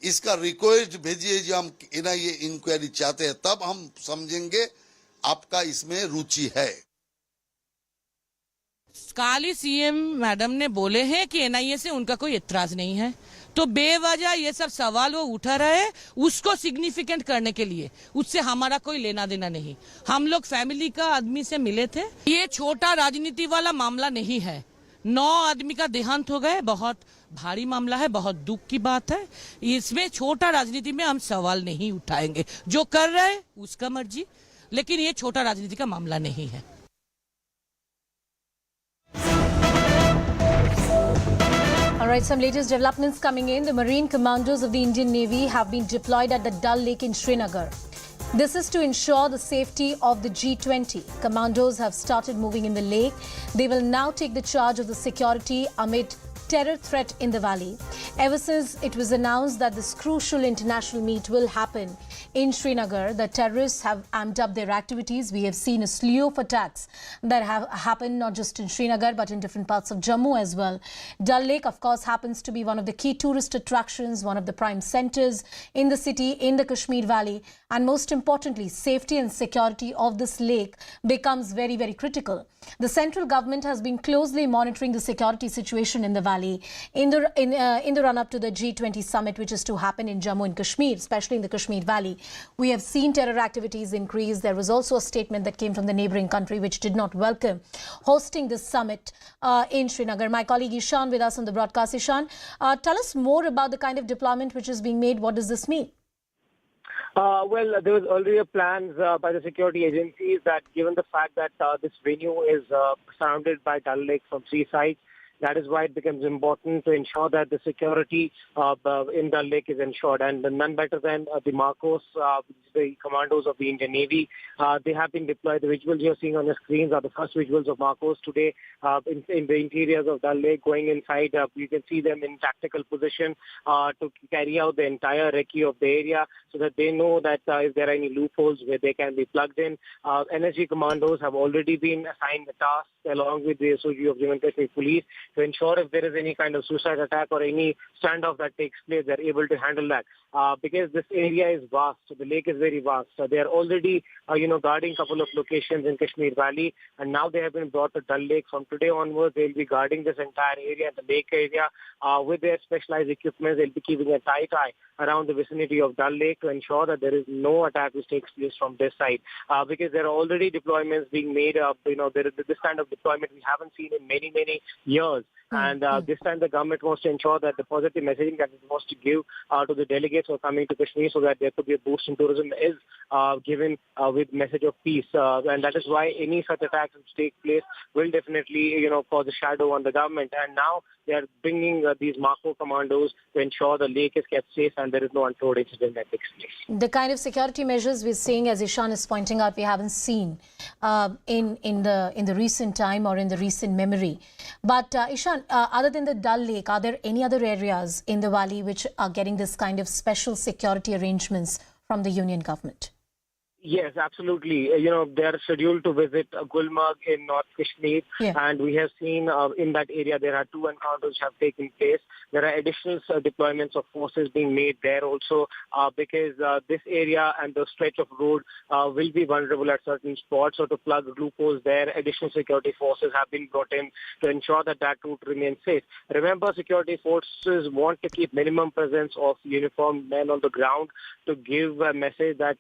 इसका रिक्वेस्ट भेजिए जो हम एनआईए इंक्वायरी चाहते हैं, तब हम समझेंगे आपका इसमें रुचि है। काली सीएम मैडम ने बोले हैं कि एनआईए से उनका कोई इतराज नहीं है, तो बेवजह ये सब सवाल वो उठा रहे हैं उसको सिग्निफिकेंट करने के लिए। उससे हमारा कोई लेना देना नहीं। हम लोग फैमिली का आदमी से मिले थे। ये छोटा राजनीति वाला मामला नहीं है। 9 आदमी का देहांत हो गए, बहुत भारी मामला है, बहुत दुख की बात है। इसमें छोटा राजनीति में हम सवाल नहीं उठाएंगे। जो कर रहे हैं उसका मर्जी, लेकिन ये छोटा राजनीति का मामला नहीं है। All right, some latest developments coming in. The Marine Commandos of the Indian Navy have been deployed at the Dal Lake in Srinagar. This is to ensure the safety of the G20. Commandos have started moving in the lake. They will now take the charge of the security amid terror threat in the valley. Ever since it was announced that this crucial international meet will happen in Srinagar, the terrorists have amped up their activities. We have seen a slew of attacks that have happened not just in Srinagar but in different parts of Jammu as well. Dal Lake, of course, happens to be one of the key tourist attractions, one of the prime centers in the city, in the Kashmir Valley. And most importantly, safety and security of this lake becomes very, very critical. The central government has been closely monitoring the security situation in the valley in the run-up to the G20 summit, which is to happen in Jammu and Kashmir, especially in the Kashmir Valley. We have seen terror activities increase. There was also a statement that came from the neighbouring country which did not welcome hosting this summit in Srinagar. My colleague Ishan with us on the broadcast. Ishan, tell us more about the kind of deployment which is being made. What does this mean? Well, there was earlier plans by the security agencies that given the fact that this venue is surrounded by Dal Lake from 3 sides, that is why it becomes important to ensure that the security in Dal Lake is ensured. And none better than the Marcos, the commandos of the Indian Navy. They have been deployed. The visuals you're seeing on the screens are the first visuals of Marcos today in the interiors of Dal Lake. Going inside, you can see them in tactical position to carry out the entire recce of the area so that they know that if there are any loopholes where they can be plugged in. NSG commandos have already been assigned the task along with the SOG of Jammu and Kashmir Police to ensure if there is any kind of suicide attack or any standoff that takes place, they're able to handle that. Because this area is vast, the lake is very vast. So they are already, guarding a couple of locations in Kashmir Valley, and now they have been brought to Dal Lake. From today onwards, they'll be guarding this entire area, the lake area, with their specialized equipment. They'll be keeping a tight eye around the vicinity of Dal Lake to ensure that there is no attack which takes place from this side. Because there are already deployments being made. There is this kind of deployment we haven't seen in many, many years. And this time the government wants to ensure that the positive messaging that it wants to give to the delegates who are coming to Kashmir so that there could be a boost in tourism is given with message of peace. And that is why any such attacks which take place will definitely, cause a shadow on the government. And now they are bringing these Mako commandos to ensure the lake is kept safe and there is no untoward incident that takes place. The kind of security measures we're seeing, as Ishan is pointing out, we haven't seen in the recent time or in the recent memory. But Ishan, other than the Dal Lake, are there any other areas in the valley which are getting this kind of special security arrangements from the union government? Yes, absolutely. They are scheduled to visit Gulmarg in North Kashmir, and we have seen in that area there are 2 encounters which have taken place. There are additional deployments of forces being made there also because this area and the stretch of road will be vulnerable at certain spots. So to plug loopholes there, additional security forces have been brought in to ensure that that route remains safe. Remember, security forces want to keep minimum presence of uniformed men on the ground to give a message that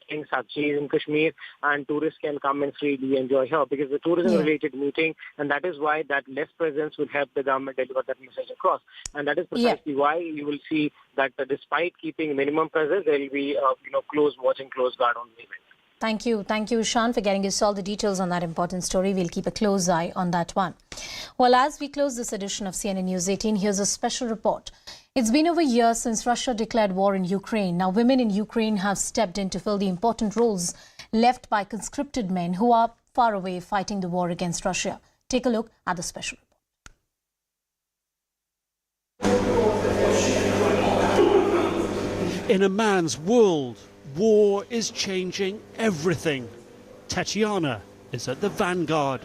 things have changed in Kashmir and tourists can come and freely enjoy here because the tourism-related meeting, and that is why that less presence will help the government deliver that message across. And that is precisely why you will see that despite keeping minimum presence, there will be close watch and close guard on the event. Thank you, Ishan, for getting us all the details on that important story. We'll keep a close eye on that one. Well, as we close this edition of CNN News 18, here's a special report. It's been over a year since Russia declared war in Ukraine. Now, women in Ukraine have stepped in to fill the important roles left by conscripted men who are far away fighting the war against Russia. Take a look at the special report. In a man's world, war is changing everything. Tatiana is at the vanguard,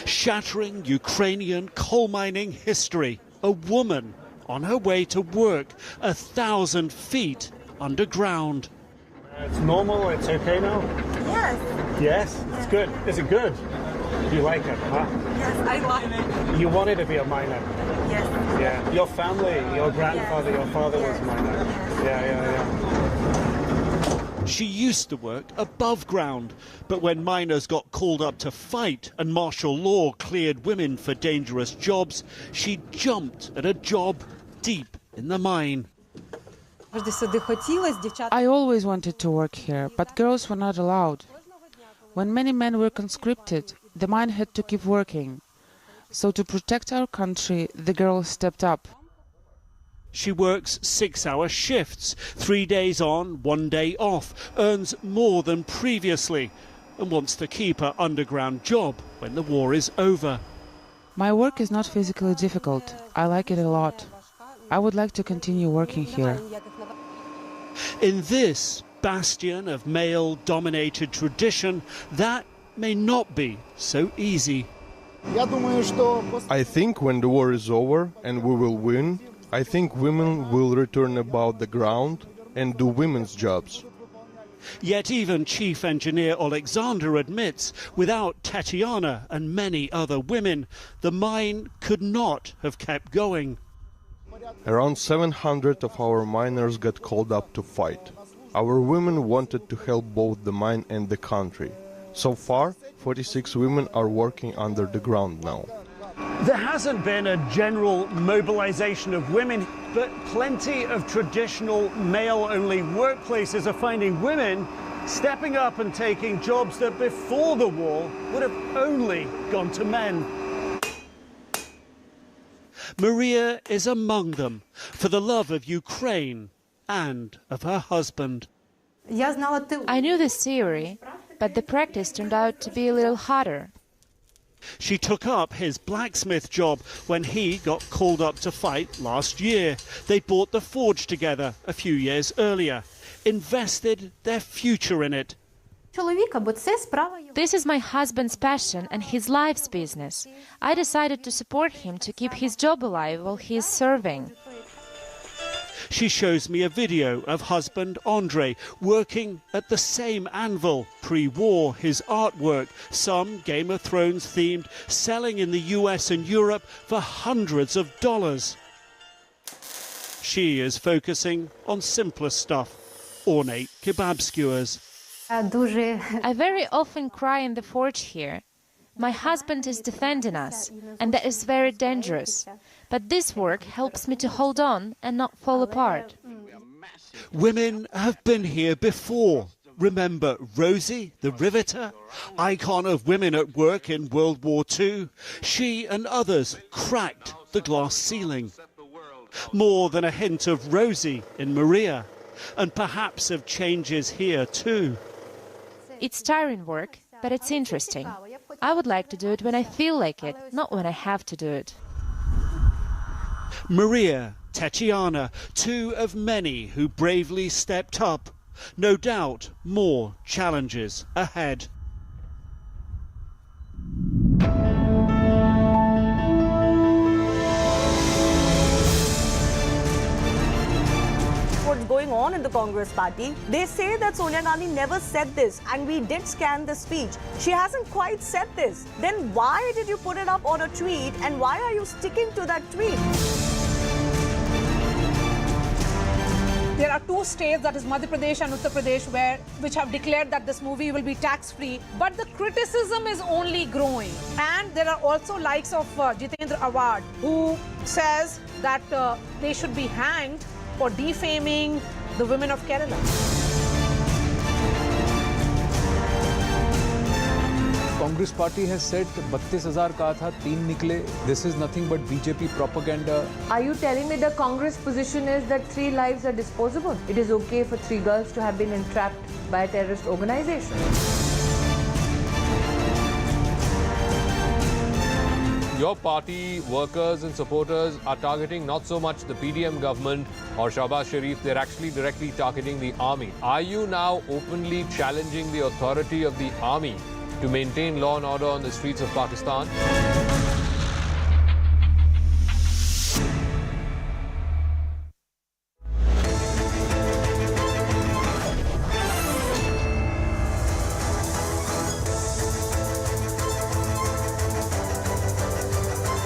shattering Ukrainian coal mining history. A woman on her way to work 1,000 feet underground. It's normal, it's okay now? Yes. Yes? It's good. Is it good? You like it, huh? Yes, I like it. You wanted to be a miner? Yes. Yeah. Your family, your grandfather, your father was a miner? Yeah. She used to work above ground, but when miners got called up to fight and martial law cleared women for dangerous jobs, she jumped at a job deep in the mine. I always wanted to work here, but girls were not allowed. When many men were conscripted, the mine had to keep working. So to protect our country, the girls stepped up. She works 6-hour shifts, 3 days on, 1 day off, earns more than previously, and wants to keep her underground job when the war is over. My work is not physically difficult. I like it a lot. I would like to continue working here. In this bastion of male-dominated tradition, that may not be so easy. I think when the war is over and we will win, I think women will return about the ground and do women's jobs. Yet even Chief Engineer Alexander admits, without Tatiana and many other women, the mine could not have kept going. Around 700 of our miners got called up to fight. Our women wanted to help both the mine and the country. So far, 46 women are working under the ground now. There hasn't been a general mobilization of women, but plenty of traditional male-only workplaces are finding women stepping up and taking jobs that before the war would have only gone to men. Maria is among them for the love of Ukraine and of her husband. I knew this theory, but the practice turned out to be a little harder. She took up his blacksmith job when he got called up to fight last year. They bought the forge together a few years earlier, invested their future in it. This is my husband's passion and his life's business. I decided to support him to keep his job alive while he is serving. She shows me a video of husband Andre working at the same anvil. Pre-war, his artwork, some Game of Thrones themed, selling in the US and Europe for hundreds of dollars. She is focusing on simpler stuff, ornate kebab skewers. I very often cry in the forge here. My husband is defending us, and that is very dangerous. But this work helps me to hold on and not fall apart. Women have been here before. Remember Rosie, the riveter, icon of women at work in World War II? She and others cracked the glass ceiling. More than a hint of Rosie in Maria, and perhaps of changes here too. It's tiring work, but it's interesting. I would like to do it when I feel like it, not when I have to do it. Maria, Tatiana, two of many who bravely stepped up. No doubt more challenges ahead. What's going on in the Congress party? They say that Sonia Gandhi never said this, and we did scan the speech. She hasn't quite said this. Then why did you put it up on a tweet, and why are you sticking to that tweet? There are two states, that is Madhya Pradesh and Uttar Pradesh, which have declared that this movie will be tax-free. But the criticism is only growing. And there are also likes of Jitendra Awad, who says that they should be hanged for defaming the women of Kerala. Congress party has said 32,000 कहा था 3 निकले. This is nothing but BJP propaganda. Are you telling me the Congress position is that 3 lives are disposable? It is okay for 3 girls to have been entrapped by a terrorist organization? Your party workers and supporters are targeting not so much the PDM government or Shahbaz Sharif, they're actually directly targeting the army. Are you now openly challenging the authority of the army to maintain law and order on the streets of Pakistan?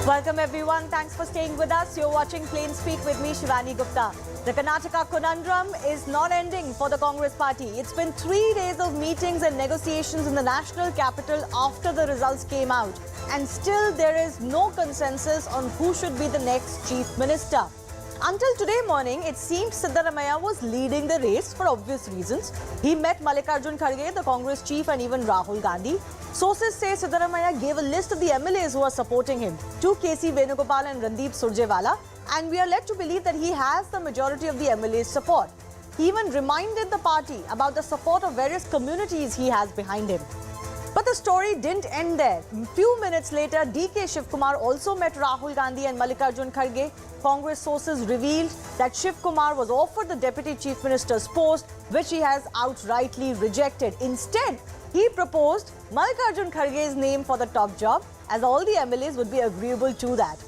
Welcome everyone. Thanks for staying with us. You're watching Plain Speak with me, Shivani Gupta. The Karnataka conundrum is not ending for the Congress party. It's been 3 days of meetings and negotiations in the national capital after the results came out. And still there is no consensus on who should be the next chief minister. Until today morning, it seemed Siddaramaiah was leading the race for obvious reasons. He met Mallikarjun Kharge, the Congress chief, and even Rahul Gandhi. Sources say Siddaramaiah gave a list of the MLAs who are supporting him to KC Venugopal and Randeep Surjewala, and we are led to believe that he has the majority of the MLAs' support. He even reminded the party about the support of various communities he has behind him. But the story didn't end there. A few minutes later, DK Shivakumar also met Rahul Gandhi and Mallikarjun Kharge. Congress sources revealed that Shivakumar was offered the Deputy Chief Minister's post, which he has outrightly rejected. Instead, he proposed Mallikarjun Kharge's name for the top job, as all the MLAs would be agreeable to that.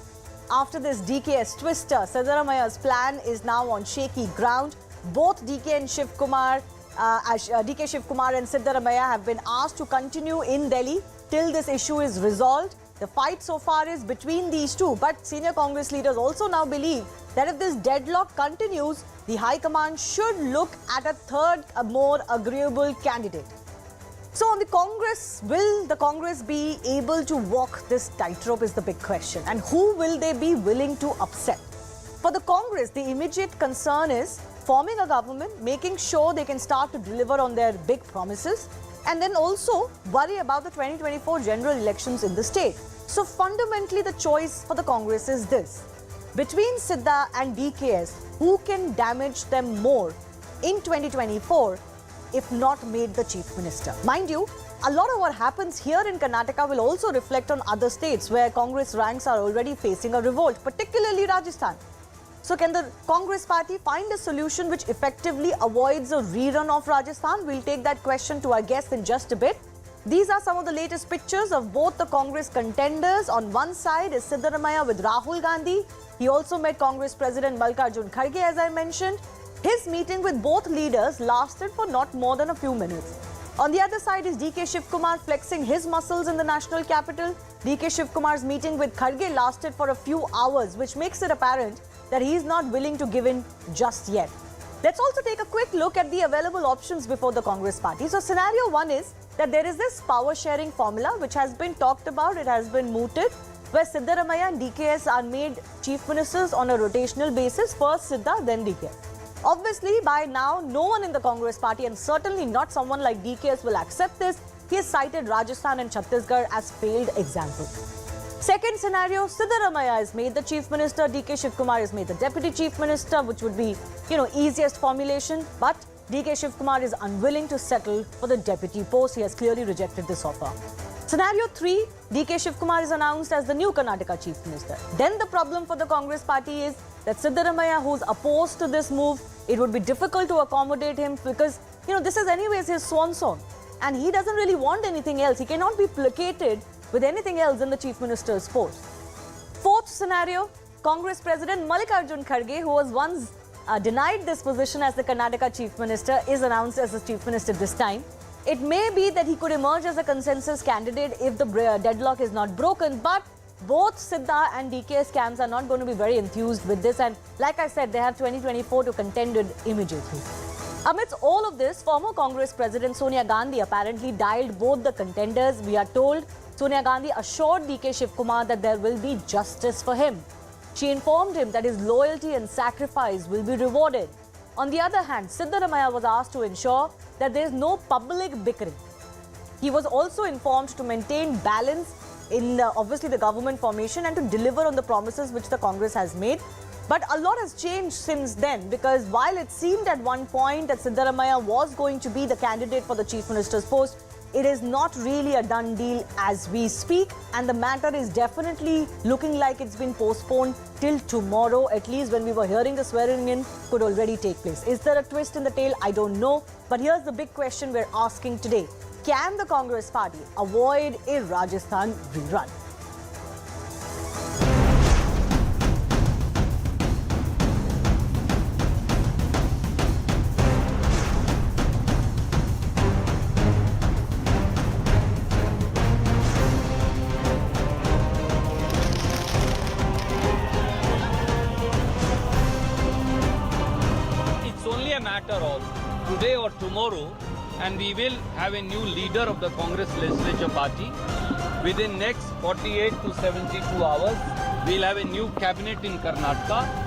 After this DKS twister, Siddaramaiah's plan is now on shaky ground. Both DK and Shivakumar and Siddaramaiah have been asked to continue in Delhi till this issue is resolved. The fight so far is between these two, but senior Congress leaders also now believe that if this deadlock continues, the High Command should look at a third, more agreeable candidate. So on the Congress, will the Congress be able to walk this tightrope is the big question. And who will they be willing to upset? For the Congress, the immediate concern is forming a government, making sure they can start to deliver on their big promises, and then also worry about the 2024 general elections in the state. So fundamentally, the choice for the Congress is this. Between Sidda and DKS, who can damage them more in 2024 if not made the chief minister? Mind you, a lot of what happens here in Karnataka will also reflect on other states where Congress ranks are already facing a revolt, particularly Rajasthan. So can the Congress party find a solution which effectively avoids a rerun of Rajasthan? We'll take that question to our guests in just a bit. These are some of the latest pictures of both the Congress contenders. On one side is Siddaramaiah with Rahul Gandhi. He also met Congress President Mallikarjun Kharge, as I mentioned. His meeting with both leaders lasted for not more than a few minutes. On the other side is DK Shivakumar flexing his muscles in the national capital. DK Shivakumar's meeting with Kharge lasted for a few hours, which makes it apparent that he is not willing to give in just yet. Let's also take a quick look at the available options before the Congress party. So scenario one is that there is this power sharing formula which has been talked about, it has been mooted, where Siddaramaiah and DKS are made chief ministers on a rotational basis, first Sidda, then DK. Obviously, by now, no one in the Congress party, and certainly not someone like DKS, will accept this. He has cited Rajasthan and Chhattisgarh as failed examples. Second scenario, Siddaramaiah is made the chief minister, DK Shivakumar is made the deputy chief minister, which would be, easiest formulation. But DK Shivakumar is unwilling to settle for the deputy post. He has clearly rejected this offer. Scenario 3, DK Shivakumar is announced as the new Karnataka chief minister. Then the problem for the Congress party is that Siddaramaiah, who's opposed to this move, it would be difficult to accommodate him because, this is anyways his swan song. And he doesn't really want anything else. He cannot be placated with anything else in the chief minister's post. Fourth scenario, Congress President Mallikarjun Kharge, who was once denied this position as the Karnataka chief minister, is announced as the chief minister this time. It may be that he could emerge as a consensus candidate if the deadlock is not broken, but both Sidda and DK's camps are not going to be very enthused with this, and like I said, they have 2024 to contend with immediately. Amidst all of this, former Congress President Sonia Gandhi apparently dialed both the contenders. We are told Sonia Gandhi assured DK Shivakumar that there will be justice for him. She informed him that his loyalty and sacrifice will be rewarded. On the other hand, Siddaramaiah was asked to ensure that there is no public bickering. He was also informed to maintain balance in obviously the government formation and to deliver on the promises which the Congress has made. But a lot has changed since then, because while it seemed at one point that Siddaramaiah was going to be the candidate for the chief minister's post, it is not really a done deal as we speak, and the matter is definitely looking like it's been postponed till tomorrow. At least when we were hearing the swearing in could already take place. Is there a twist in the tail? I don't know. But here's the big question we're asking today. Can the Congress party avoid a Rajasthan rerun? Of today or tomorrow, and we will have a new leader of the Congress legislature party. Within next 48 to 72 hours, we'll have a new cabinet in Karnataka.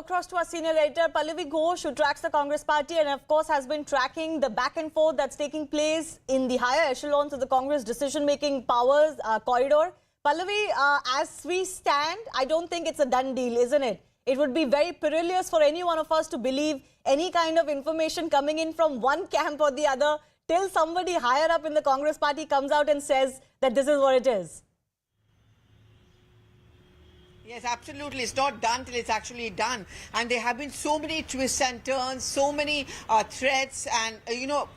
Across to our senior editor Pallavi Ghosh, who tracks the Congress party and of course has been tracking the back and forth that's taking place in the higher echelons of the Congress decision-making powers corridor. Pallavi, as we stand, I don't think it's a done deal, isn't it? It would be very perilous for any one of us to believe any kind of information coming in from one camp or the other till somebody higher up in the Congress party comes out and says that this is what it is. Yes, absolutely. It's not done till it's actually done. And there have been so many twists and turns, so many threats. And,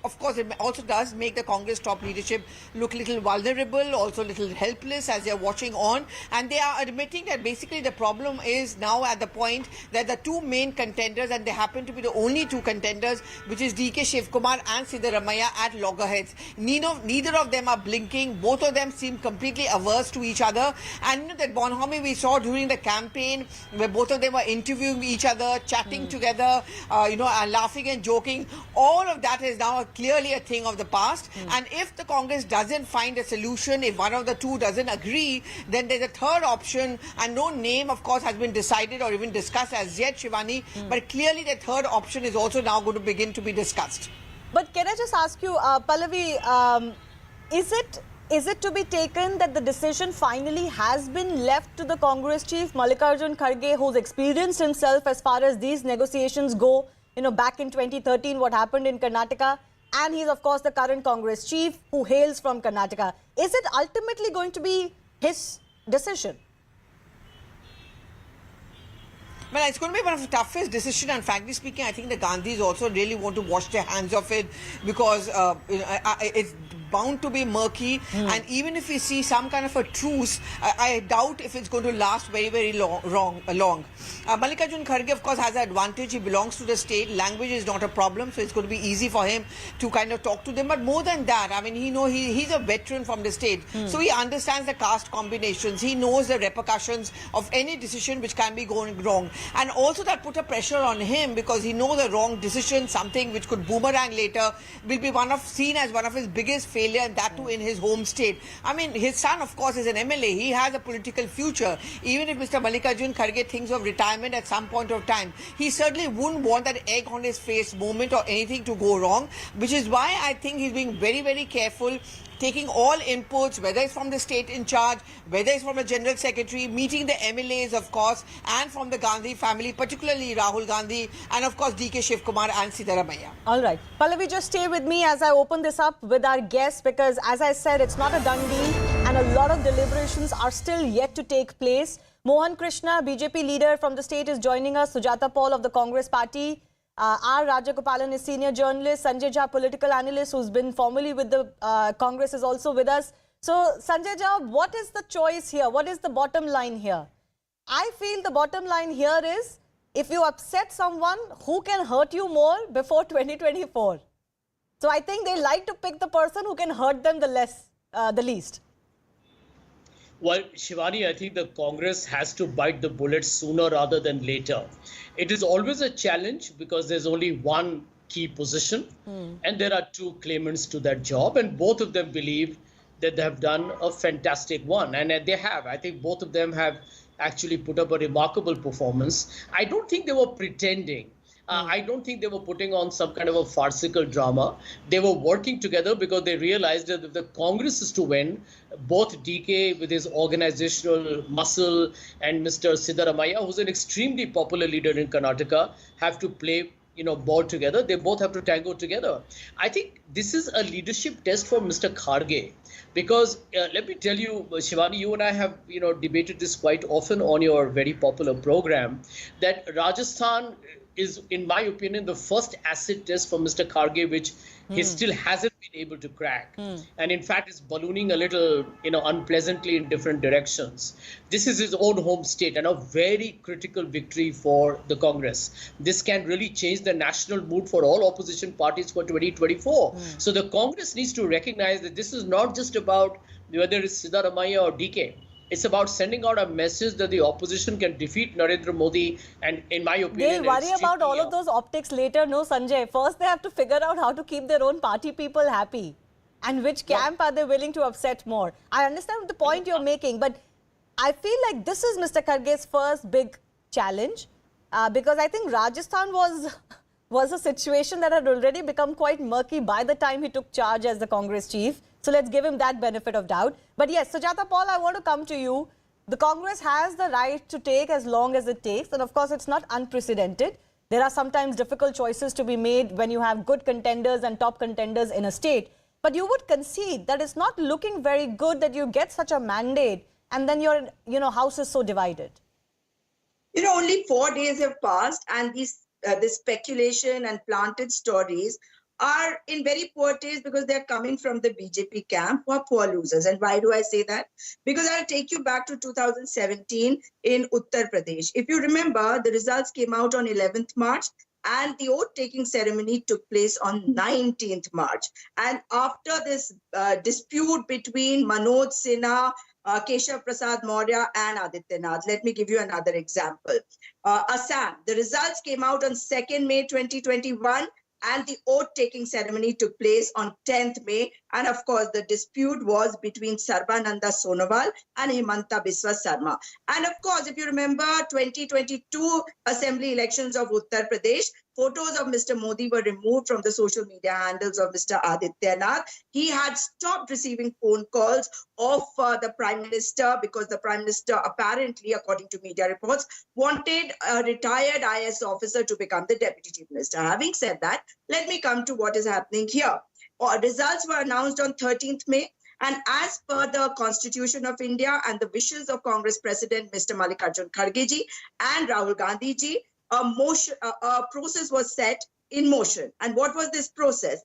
of course, it also does make the Congress top leadership look a little vulnerable, also a little helpless as they're watching on. And they are admitting that basically the problem is now at the point that the two main contenders, and they happen to be the only two contenders, which is DK Shivakumar and Siddaramaiah at loggerheads. Neither of them are blinking. Both of them seem completely averse to each other. And that bonhomie we saw during the campaign, where both of them were interviewing each other, chatting together, and laughing and joking. All of that is now clearly a thing of the past. And if the Congress doesn't find a solution, if one of the two doesn't agree, then there's a third option, and no name, of course, has been decided or even discussed as yet, Shivani. But clearly the third option is also now going to begin to be discussed. But can I just ask you, Pallavi, is it to be taken that the decision finally has been left to the Congress chief, Mallikarjun Kharge, who's experienced himself as far as these negotiations go, back in 2013, what happened in Karnataka, and he's, of course, the current Congress chief who hails from Karnataka. Is it ultimately going to be his decision? Well, it's going to be one of the toughest decisions, and frankly speaking, I think the Gandhis also really want to wash their hands of it, because it's bound to be murky, and even if we see some kind of a truce, I doubt if it's going to last very, very long. Mallikarjun Kharge, of course, has an advantage. He belongs to the state. Language is not a problem, so it's going to be easy for him to kind of talk to them. But more than that, I mean, he's a veteran from the state, so he understands the caste combinations. He knows the repercussions of any decision which can be going wrong, and also that put a pressure on him, because he knows the wrong decision, something which could boomerang later, will be seen as one of his biggest failure, and that too in his home state. I mean, his son, of course, is an MLA. He has a political future. Even if Mr. Mallikarjun Kharge thinks of retirement at some point of time, he certainly wouldn't want that egg on his face moment or anything to go wrong, which is why I think he's being very, very careful, taking all inputs, whether it's from the state in charge, whether it's from the General Secretary, meeting the MLAs, of course, and from the Gandhi family, particularly Rahul Gandhi, and of course DK Shivakumar and Siddaramaiah. All right. Pallavi, just stay with me as I open this up with our guests, because as I said, it's not a done deal, and a lot of deliberations are still yet to take place. Mohan Krishna, BJP leader from the state, is joining us. Sujata Paul of the Congress party. R. Rajagopalan is senior journalist. Sanjay Jha, political analyst, who's been formerly with the Congress, is also with us. So, Sanjay Jha, what is the choice here? What is the bottom line here? I feel the bottom line here is, if you upset someone, who can hurt you more before 2024? So, I think they like to pick the person who can hurt them the least. Well, Shivani, I think the Congress has to bite the bullet sooner rather than later. It is always a challenge because there's only one key position and there are two claimants to that job, and both of them believe that they have done a fantastic one, and they have. I think both of them have actually put up a remarkable performance. I don't think they were pretending. I don't think they were putting on some kind of a farcical drama. They were working together because they realized that if the Congress is to win, both DK with his organizational muscle and Mr. Siddaramaiah, who's an extremely popular leader in Karnataka, have to play ball together. They both have to tango together. I think this is a leadership test for Mr. Kharge, because let me tell you, Shivani, you and I have debated this quite often on your very popular program, that Rajasthan is, in my opinion, the first acid test for Mr. Kharge, which he still hasn't been able to crack. And in fact, it's ballooning a little, unpleasantly in different directions. This is his own home state and a very critical victory for the Congress. This can really change the national mood for all opposition parties for 2024. So the Congress needs to recognize that this is not just about whether it's Siddaramaiah or DK. It's about sending out a message that the opposition can defeat Narendra Modi, and in my opinion, they'll worry about all of those optics later. No, Sanjay. First, they have to figure out how to keep their own party people happy, and which camp are they willing to upset more. I understand the point you're making, but I feel like this is Mr. Kharge's first big challenge, because I think Rajasthan was a situation that had already become quite murky by the time he took charge as the Congress chief. So let's give him that benefit of doubt. But yes, Sujata Paul, I want to come to you. The Congress has the right to take as long as it takes. And of course, it's not unprecedented. There are sometimes difficult choices to be made when you have good contenders and top contenders in a state. But you would concede that it's not looking very good that you get such a mandate and then your house is so divided. Only 4 days have passed, and this speculation and planted stories are in very poor taste because they're coming from the BJP camp, who are poor losers. And why do I say that? Because I'll take you back to 2017 in Uttar Pradesh. If you remember, the results came out on 11th March and the oath-taking ceremony took place on 19th March. And after this dispute between Manoj Sinha, Keshav Prasad Maurya and Adityanath, let me give you another example. Assam, the results came out on 2nd May 2021. And the oath-taking ceremony took place on 10th May. And of course, the dispute was between Sarbananda Sonowal and Himanta Biswa Sarma. And of course, if you remember 2022 assembly elections of Uttar Pradesh, photos of Mr. Modi were removed from the social media handles of Mr. Adityanath. He had stopped receiving phone calls of the Prime Minister because the Prime Minister apparently, according to media reports, wanted a retired IS officer to become the Deputy Chief Minister. Having said that, let me come to what is happening here. Results were announced on 13th May. And as per the Constitution of India and the wishes of Congress President Mr. Mallikarjun Kharge ji and Rahul Gandhi ji, a process was set in motion. And what was this process?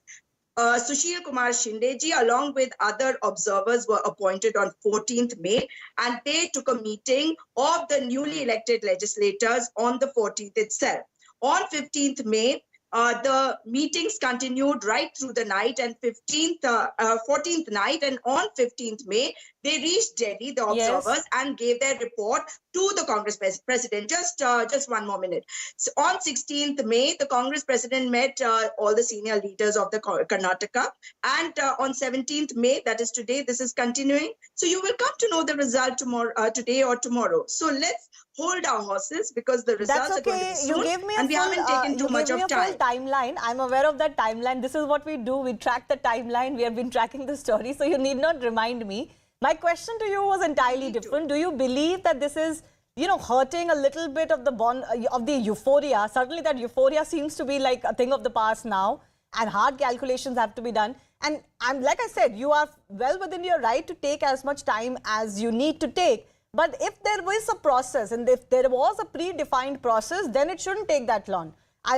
Sushil Kumar Shinde ji, along with other observers, were appointed on 14th May, and they took a meeting of the newly elected legislators on the 14th itself. On 15th May, the meetings continued right through the night, and 14th night, and on 15th May, they reached Delhi, the observers, and gave their report to the Congress president. Just one more minute. So on 16th May, the Congress president met all the senior leaders of the Karnataka, and on 17th May, that is today, this is continuing. So you will come to know the result tomorrow, today or tomorrow. So let's hold our horses, because the results are going to be soon, you gave me and we haven't taken too much of time. Timeline. I'm aware of that timeline. This is what we do. We track the timeline. We have been tracking the story, so you need not remind me. My question to you was entirely different. Do you believe that this is, hurting a little bit of the bond of the euphoria? Certainly that euphoria seems to be like a thing of the past now, and hard calculations have to be done. And like I said, you are well within your right to take as much time as you need to take. But if there was a process, and if there was a predefined process, then it shouldn't take that long.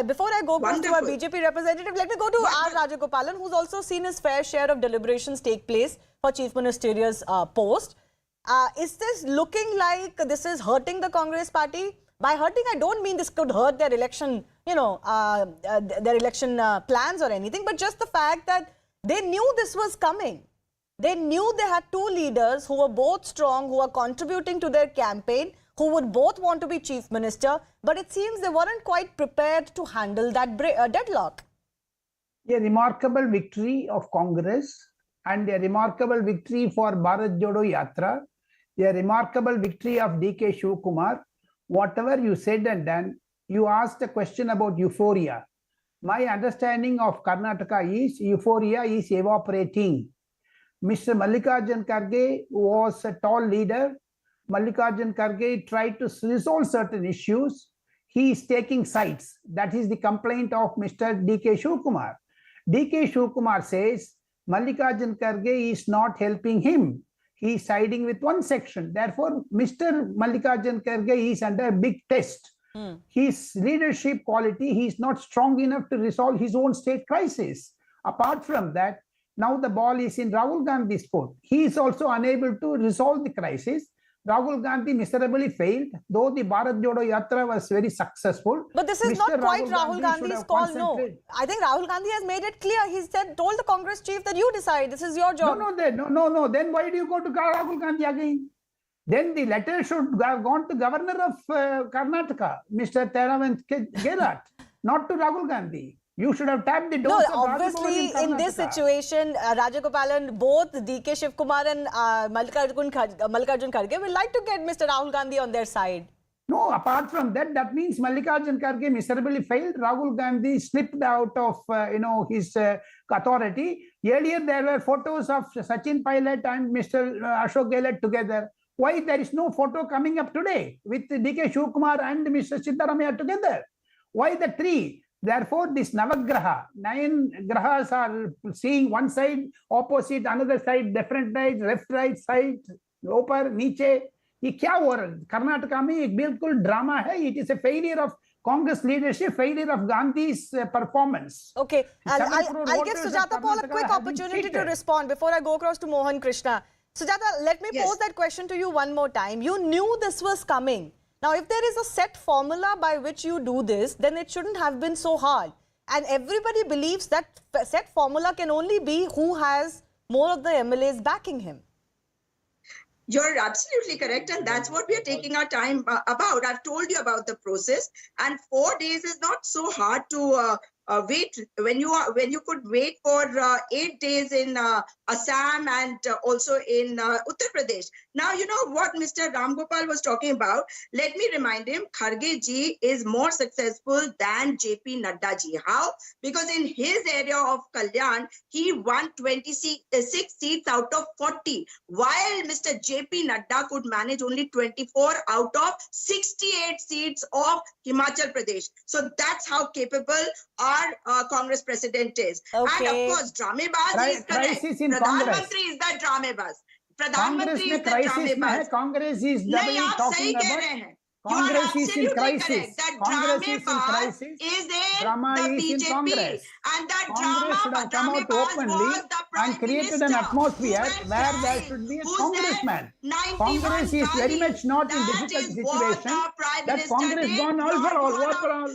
Before I go to our BJP representative, let me go to R. Rajagopalan, who's also seen his fair share of deliberations take place for Chief Ministerial's post. Is this looking like this is hurting the Congress party? By hurting, I don't mean this could hurt their election, their election plans or anything, but just the fact that they knew this was coming. They knew they had two leaders who were both strong, who are contributing to their campaign, who would both want to be chief minister, but it seems they weren't quite prepared to handle that deadlock. A remarkable victory of Congress and a remarkable victory for Bharat Jodo Yatra, a remarkable victory of DK Shivakumar. Whatever you said and done, you asked a question about euphoria. My understanding of Karnataka is euphoria is evaporating. Mr. Mallikarjun Kharge was a tall leader. Mallikarjun Kharge tried to resolve certain issues. He is taking sides. That is the complaint of Mr. DK Shivakumar. DK Shivakumar says Mallikarjun Kharge is not helping him. He is siding with one section. Therefore, Mr. Mallikarjun Kharge is under a big test. His leadership quality, he is not strong enough to resolve his own state crisis. Apart from that, now the ball is in Rahul Gandhi's court. He is also unable to resolve the crisis. Rahul Gandhi miserably failed, though the Bharat Jodo Yatra was very successful. But this is not quite Rahul Gandhi's call, no. I think Rahul Gandhi has made it clear. He told the Congress chief that you decide, this is your job. No. Then why do you go to Rahul Gandhi again? Then the letter should have gone to Governor of Karnataka, Mr. Theravant Gerat, not to Rahul Gandhi. You should have tapped the door. No, obviously, in this situation, Rajagopalan, both DK Shivakumar and Mallikarjun Kharge will like to get Mr. Rahul Gandhi on their side. No, apart from that, that means Mallikarjun Kharge miserably failed. Rahul Gandhi slipped out of his authority. Earlier, there were photos of Sachin Pilot and Mr. Ashok Gehlot together. Why there is no photo coming up today with DK Shivakumar and Mr. Siddaramaiah together? Why the three? Therefore, this Navagraha, 9 grahas are seeing one side, opposite, another side, different side, left, right, side, upper, niche. ये क्या हो रहा है? कर्नाटका में एक बिल्कुल drama है. It is a failure of Congress leadership, failure of Gandhi's performance. Okay, I'll give Sujata Paul a quick opportunity to respond before I go across to Mohan Krishna. Sujata, let me pose that question to you one more time. You knew this was coming. Now, if there is a set formula by which you do this, then it shouldn't have been so hard. And everybody believes that set formula can only be who has more of the MLAs backing him. You're absolutely correct, and that's what we are taking our time about. I've told you about the process, and 4 days is not so hard to wait. When you could wait for 8 days in Assam and also in Uttar Pradesh. Now, you know what Mr. Ram Gopal was talking about. Let me remind him, Kharge ji is more successful than JP Nadda ji. How? Because in his area of Kalyan, he won 26 seats out of 40, while Mr. JP Nadda could manage only 24 out of 68 seats of Himachal Pradesh. So that's how capable our Congress president is. And of course, dramebaz is correct. Crisis in Pradhan Congress. Mantri is the dramebaz. Pradhan Congress Mantri में is the crisis में है. dramebaz. Congress is नहीं, doubly आप talking सही कह about. रहे हैं. Congress is in crisis. Correct. That Congress is in dramebaz crisis. is in Drama the is in BJP. Congress. And that Congress should have come out dramebaz openly was the Prime and created Minister an atmosphere who went where there live, should be a who congressman. said 91 Congress is very times. much not in That difficult is what situation. our Prime That Minister Congress did, gone all not for all, one what for all.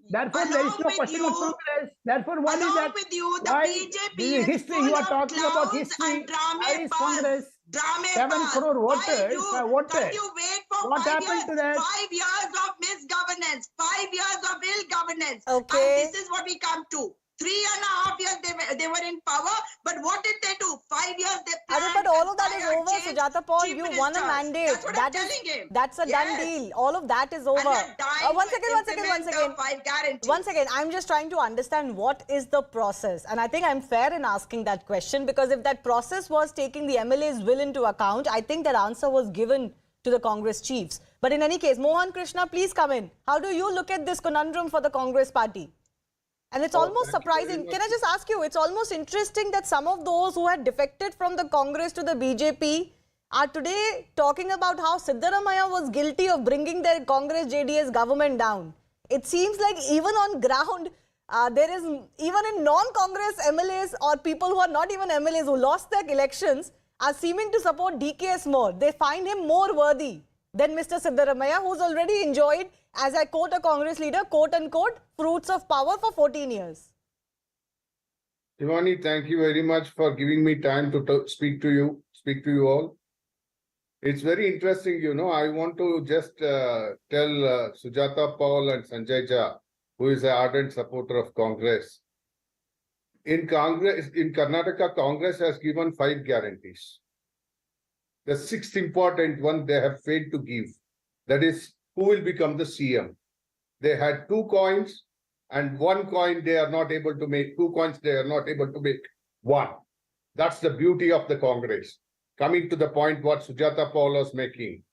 Therefore, there is along no with question of you- Congress. Therefore, what is Along that? with you, the Why? BJP This is is history. full You are of talking about clowns history. and Where is dramebaz. Congress? Dramebaz. 7 crore Why voters you, have voted. can't you wait for What 5 happened years? to that? 5 years of misgovernance, 5 years of ill governance. Okay. And this is what we come to. 3.5 years they were in power, but what did they do? 5 years they planned. But all of that is and over, changed Sujata Paul. chief You won a ministers. mandate. That's what I'm telling him. That's a done Yes. deal. All of that is over. they're dying One to second. implement the 5 guarantees. One second. I'm just trying to understand what is the process. And I think I'm fair in asking that question, because if that process was taking the MLA's will into account, I think that answer was given to the Congress chiefs. But in any case, Mohan Krishna, please come in. How do you look at this conundrum for the Congress party? And it's almost surprising. Can I just ask you, it's almost interesting that some of those who had defected from the Congress to the BJP are today talking about how Siddaramaiah was guilty of bringing their Congress JDS government down. It seems like even on ground, there is, even in non-Congress MLAs or people who are not even MLAs who lost their elections are seeming to support DKS more. They find him more worthy than Mr. Siddaramaiah, who's already enjoyed, as I quote a Congress leader, quote unquote, fruits of power for 14 years. Shivani, thank you very much for giving me time to speak to you all. It's very interesting, you know. I want to just tell Sujata Paul and Sanjay Jha, who is an ardent supporter of Congress. In Karnataka, Congress has given 5 guarantees. The 6th important one they have failed to give. That is, who will become the CM. They had 2 coins and 1 coin they are not able to make. 2 coins they are not able to make 1. That's the beauty of the Congress. Coming to the point what Sujata Paul was making.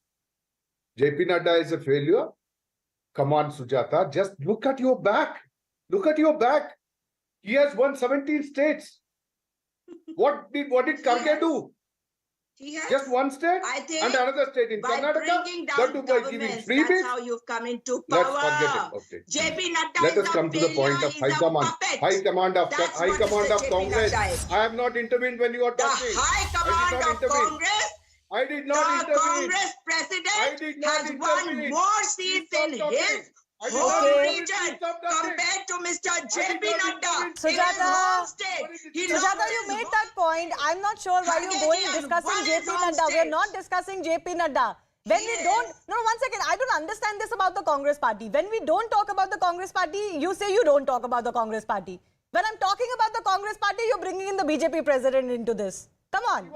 JP Nadda is a failure. Come on, Sujata, just look at your back. Look at your back. He has won 17 states. What did Kharge do? He has, just 1 state and another state in by Karnataka. bringing down governments, that's how you've come into power. Let's forget it. Okay. JP Nadda Let is us come to the point of high command of Congress. I have not intervened when you are talking. The high command of Congress. I did not intervene. The Congress president has won more seats in his whole region compared to Mr. JP Nadda. Sujata, you made that point. I'm not sure why you're going discussing JP Nadda. We're not discussing JP Nadda. When we don't, no, 1 second, I don't understand this about the Congress party. When we don't talk about the Congress party, you say you don't talk about the Congress party. When I'm talking about the Congress party, you're bringing in the BJP president into this. Come on,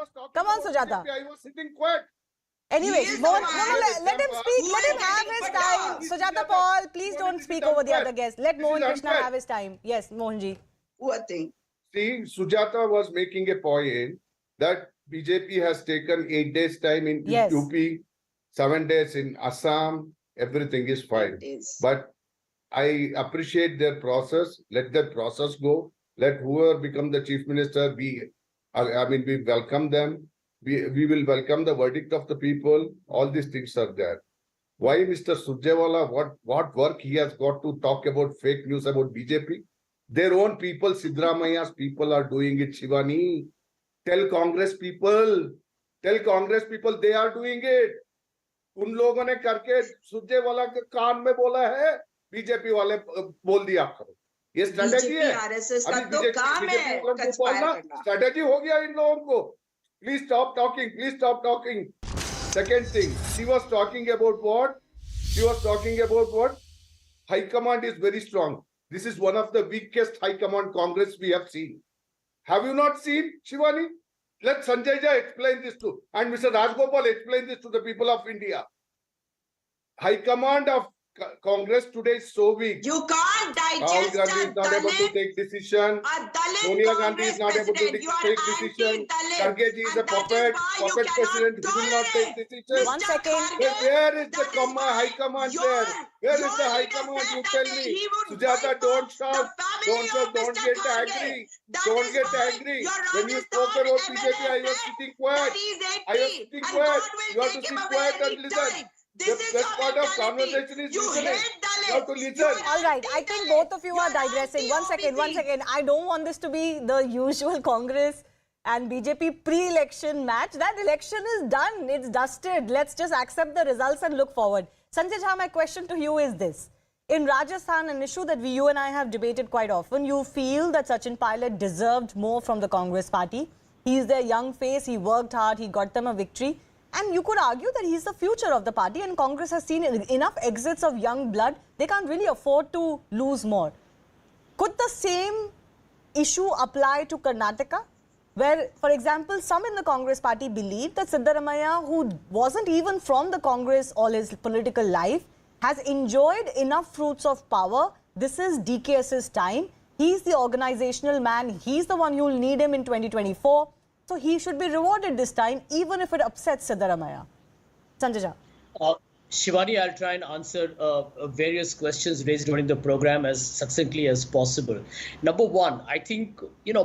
Sujata. I was sitting quiet. Anyway, let him speak. Let him have his time. Sujata Paul, please don't speak over the other guests. Let Mohan Krishna have his time. Yes, Mohanji. What thing? See, Sujata was making a point that BJP has taken 8 days time in UP, 7 days in Assam. Everything is fine. But I appreciate their process. Let the process go. Let whoever become the chief minister be. We welcome them. We will welcome the verdict of the people. All these things are there. Why Mr. Surjewala, what work he has got to talk about fake news about BJP? Their own people, Siddaramaiah's people are doing it, Shivani. Tell Congress people they are doing it. उन लोगों ने करके सुरजेवाला के कान में बोला है, BJP वाले बोल दिया करो. ये स्ट्रेटेजी है. अभी स्ट्रेटेजी हो गया इन लोगों को. Please stop talking. Please stop talking. Second thing, she was talking about what? High command is very strong. This is one of the weakest high command Congress we have seen. Have you not seen, Shivani? Let Sanjay Jha explain this to, and Mr. Rajgopal explain this to the people of India. High command of Congress today is so weak. You can't digest Rahul Gandhi is not able to take decision. Sonia Gandhi is not able to take decision. Kharge ji is a puppet president who will not take decision. 1 second. Where is the high command there? Where is the high command? You tell me. Sujata, don't shout. Don't get angry. Don't get angry. When you spoke about BJP, I was sitting quiet. You have to sit quiet and listen. The best part of conversation is listening. You have to listen. All right, I think both of you are digressing. 1 second. I don't want this to be the usual Congress and BJP pre-election match. That election is done. It's dusted. Let's just accept the results and look forward. Sanjay Jha, my question to you is this. In Rajasthan, an issue that you and I have debated quite often, you feel that Sachin Pilot deserved more from the Congress party. He's their young face. He worked hard. He got them a victory. And you could argue that he's the future of the party, and Congress has seen enough exits of young blood. They can't really afford to lose more. Could the same issue apply to Karnataka? Where, for example, some in the Congress party believe that Siddaramaiah, who wasn't even from the Congress all his political life, has enjoyed enough fruits of power. This is DKS's time. He's the organizational man. He's the one who will need him in 2024. So he should be rewarded this time, even if it upsets Siddaramaiah. Sanjay Jha. Shivani, I'll try and answer various questions raised during the program as succinctly as possible. Number one, I think,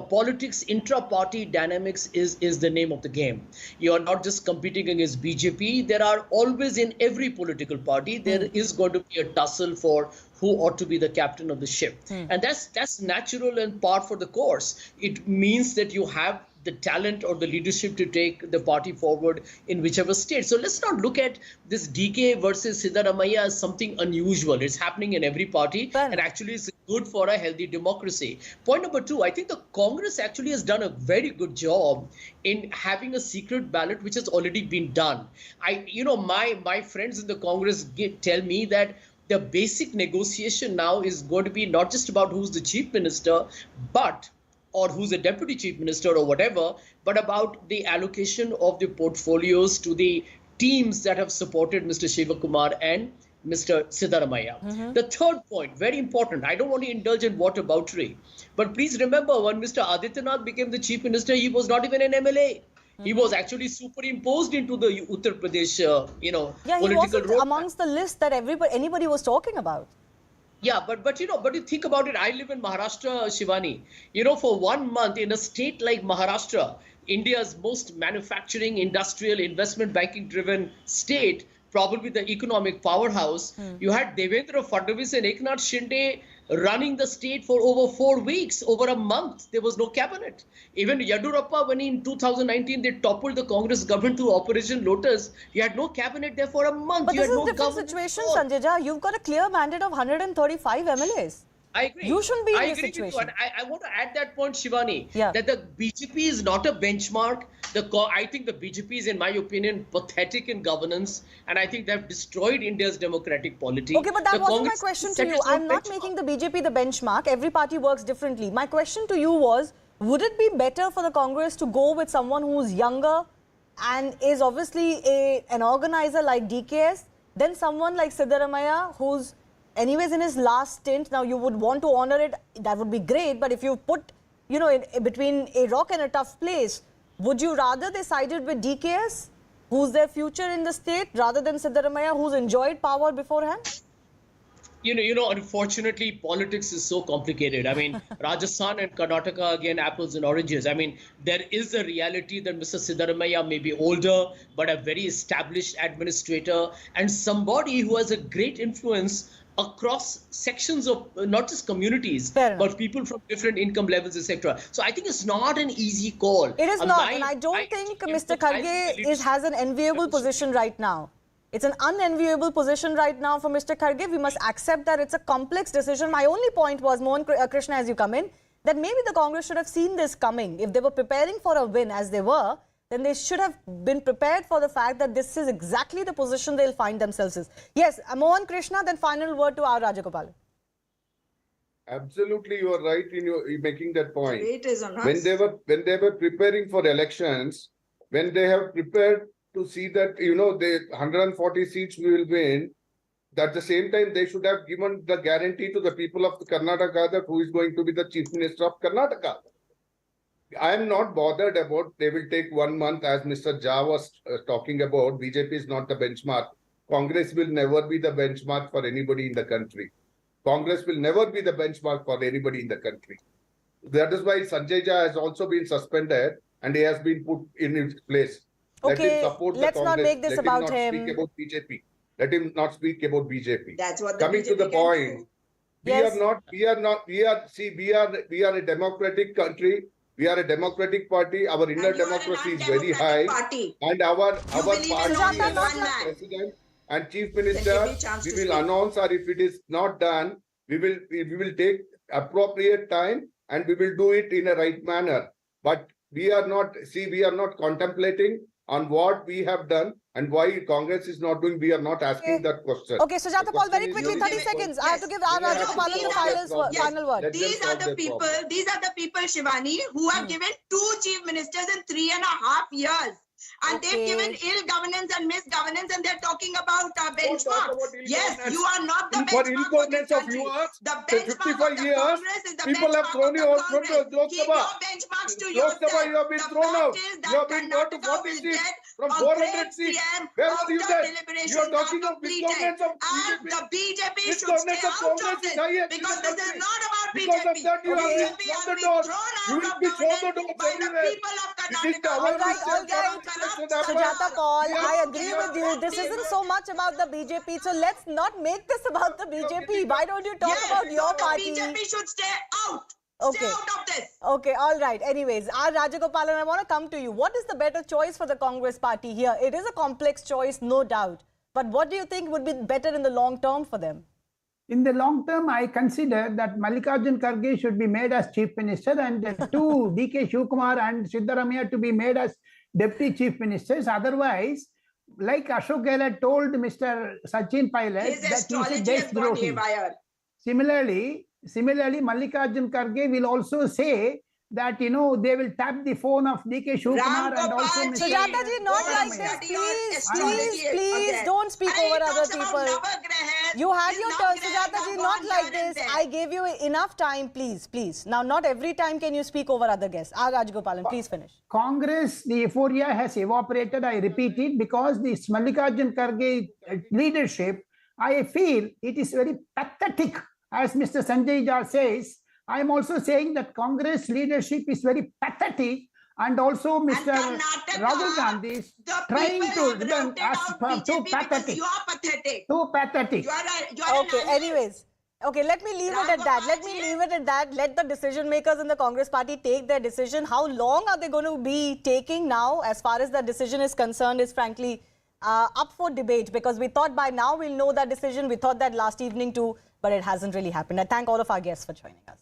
politics, intra-party dynamics is the name of the game. You are not just competing against BJP. There are always in every political party, there is going to be a tussle for who ought to be the captain of the ship. And that's natural and par for the course. It means that you have the talent or the leadership to take the party forward in whichever state. So let's not look at this DK versus Siddaramaiah as something unusual. It's happening in every party, and actually it's good for a healthy democracy. Point number two, I think the Congress actually has done a very good job in having a secret ballot, which has already been done. My friends in the Congress tell me that the basic negotiation now is going to be not just about who's the chief minister, or who's a deputy chief minister or whatever, but about the allocation of the portfolios to the teams that have supported Mr. Shivakumar and Mr. Siddaramaiah. The third point, very important, I don't want to indulge in whataboutery, but please remember when Mr. Adityanath became the chief minister, he was not even an MLA. He was actually superimposed into the Uttar Pradesh, political he wasn't amongst the list that anybody was talking about. Yeah, but you think about it. I live in Maharashtra, Shivani. For 1 month in a state like Maharashtra, India's most manufacturing, industrial, investment banking driven state, probably the economic powerhouse, you had Devendra Fadnavis and Eknath Shinde running the state for over 4 weeks, over a month. There was no cabinet. Even Yadurappa, when in 2019 they toppled the Congress government through Operation Lotus, you had no cabinet there for a month. But this is a different situation, Sanjay Jha. You've got a clear mandate of 135 MLAs. I agree. You shouldn't be in this situation. situation. I want to add that point, Shivani, that the BJP is not a benchmark. I think the BJP is, in my opinion, pathetic in governance, and I think they have destroyed India's democratic polity. Okay, but that wasn't my question to you. I'm not making the BJP the benchmark. Every party works differently. My question to you was, would it be better for the Congress to go with someone who's younger and is obviously an organizer like DKS than someone like Siddaramaiah who's anyways in his last stint? Now you would want to honor it, that would be great, but if you put between a rock and a tough place, would you rather they sided with DKS, who's their future in the state, rather than Siddaramaiah, who's enjoyed power beforehand? Unfortunately, politics is so complicated. I mean, Rajasthan and Karnataka, again, apples and oranges. I mean, there is a reality that Mr. Siddaramaiah may be older, but a very established administrator and somebody who has a great influence across sections of not just communities, but people from different income levels, etc. So I think it's not an easy call. It is not, and I don't think Mr. Kharge has an enviable position right now. It's an unenviable position right now for Mr. Kharge. We must accept that it's a complex decision. My only point was, Mohan Krishna, as you come in, that maybe the Congress should have seen this coming. If they were preparing for a win, as they were, then they should have been prepared for the fact that this is exactly the position they'll find themselves in. Yes, Mohan Krishna, then final word to our Rajagopal. Absolutely, you are right in making that point. It is on us. When they were preparing for elections, when they have prepared to see that the 140 seats we will win, at the same time, they should have given the guarantee to the people of Karnataka that who is going to be the Chief Minister of Karnataka. I am not bothered about they will take 1 month as Mr. Jha was talking about. BJP is not the benchmark. Congress will never be the benchmark for anybody in the country. Congress will never be the benchmark for anybody in the country. That is why Sanjay Jha has also been suspended and he has been put in his place. Let him support let's the not Congress. make this Let about him. Not speak about BJP. Let him not speak about BJP. That's what the Coming BJP to the can point, do. we are a democratic country. We are a democratic party. Our inner democracy is very high. Party. And our believe in party one man. president and chief minister, we will announce, or if it is not done, we will take appropriate time and we will do it in a right manner. But we are not contemplating on what we have done and why Congress is not doing. We are not asking that question. Okay, Sujata Paul, very quickly, 30 seconds. I have to give R. Rajagopalan the final word. These are the people, Shivani, who have given 2 chief ministers in 3.5 years. And they've given ill governance and misgovernance, and they're talking about benchmark. Yes, you are not the benchmark. For ill governance of yours, the 55 years, people have thrown you out from the Lok Sabha. Lok Sabha, you have been thrown out. You have been brought to 40 seats from 400 seats. Where were you then? You are talking of misgovernance of BJP. The BJP should stay out of this because this is not about BJP. Because of that, you have been shown the door. You will be shown the door everywhere. This is the All right. Sujata Paul, I agree with you. This isn't so much about the BJP, so let's not make this about the BJP. Why don't you talk about your party? The BJP should stay out. Okay. Stay out of this. Okay, all right. Anyways, R. Rajagopalan, I want to come to you. What is the better choice for the Congress party here? It is a complex choice, no doubt. But what do you think would be better in the long term for them? In the long term, I consider that Mallikarjun Kharge should be made as Chief Minister and two DK Shivakumar and Siddaramaiah to be made as Deputy Chief Ministers. Otherwise, like Ashok Gehlot told Mr. Sachin Pilot, that he is a Deshdrohi. Similarly, Mallikarjun Kharge will also say that, they will tap the phone of DK Shivakumar and also Mr. Sujata ji, not like this. Please, don't speak over other people. You had your turn, Sujata ji, not like this. I gave you enough time, please. Now, not every time can you speak over other guests. R. Rajagopalan, please finish. Congress, the euphoria has evaporated, I repeat it, because this Mallikarjun Kharge leadership, I feel it is very pathetic, as Mr. Sanjay Jha says. I am also saying that Congress leadership is very pathetic, and also Mr. Rahul Gandhi is trying to run as too pathetic. You are pathetic. Too pathetic. Okay, anyways. Okay, let me leave it at that. Let the decision makers in the Congress party take their decision. How long are they going to be taking now, as far as the decision is concerned, is frankly up for debate, because we thought by now we'll know that decision. We thought that last evening too, but it hasn't really happened. I thank all of our guests for joining us.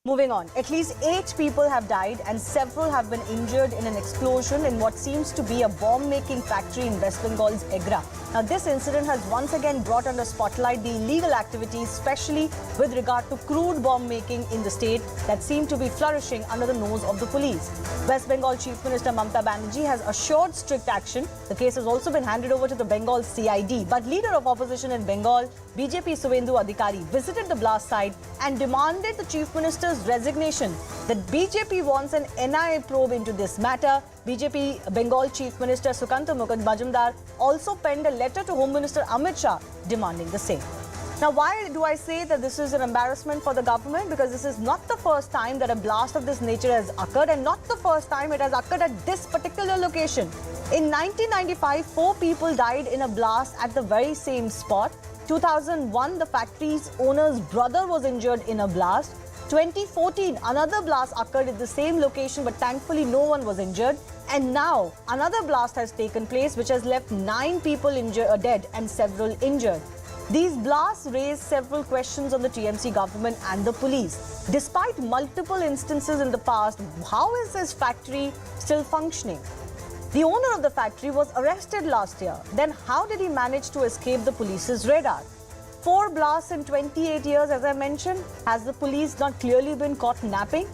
Moving on, at least 8 people have died and several have been injured in an explosion in what seems to be a bomb-making factory in West Bengal's Agra. Now, this incident has once again brought under spotlight the illegal activities, especially with regard to crude bomb-making in the state that seem to be flourishing under the nose of the police. West Bengal Chief Minister Mamata Banerjee has assured strict action. The case has also been handed over to the Bengal CID. But leader of opposition in Bengal, BJP Suvendu Adhikari, visited the blast site and demanded the Chief Minister's resignation. That BJP wants an NIA probe into this matter. BJP Bengal Chief Minister Sukanta Majumdar also penned a letter to Home Minister Amit Shah demanding the same. Now, why do I say that this is an embarrassment for the government? Because this is not the first time that a blast of this nature has occurred, and not the first time it has occurred at this particular location. In 1995, 4 people died in a blast at the very same spot. 2001, the factory's owner's brother was injured in a blast. 2014, another blast occurred at the same location, but thankfully no one was injured. And now, another blast has taken place, which has left 9 people dead and several injured. These blasts raise several questions on the TMC government and the police. Despite multiple instances in the past, how is this factory still functioning? The owner of the factory was arrested last year. Then how did he manage to escape the police's radar? 4 blasts in 28 years, as I mentioned. Has the police not clearly been caught napping?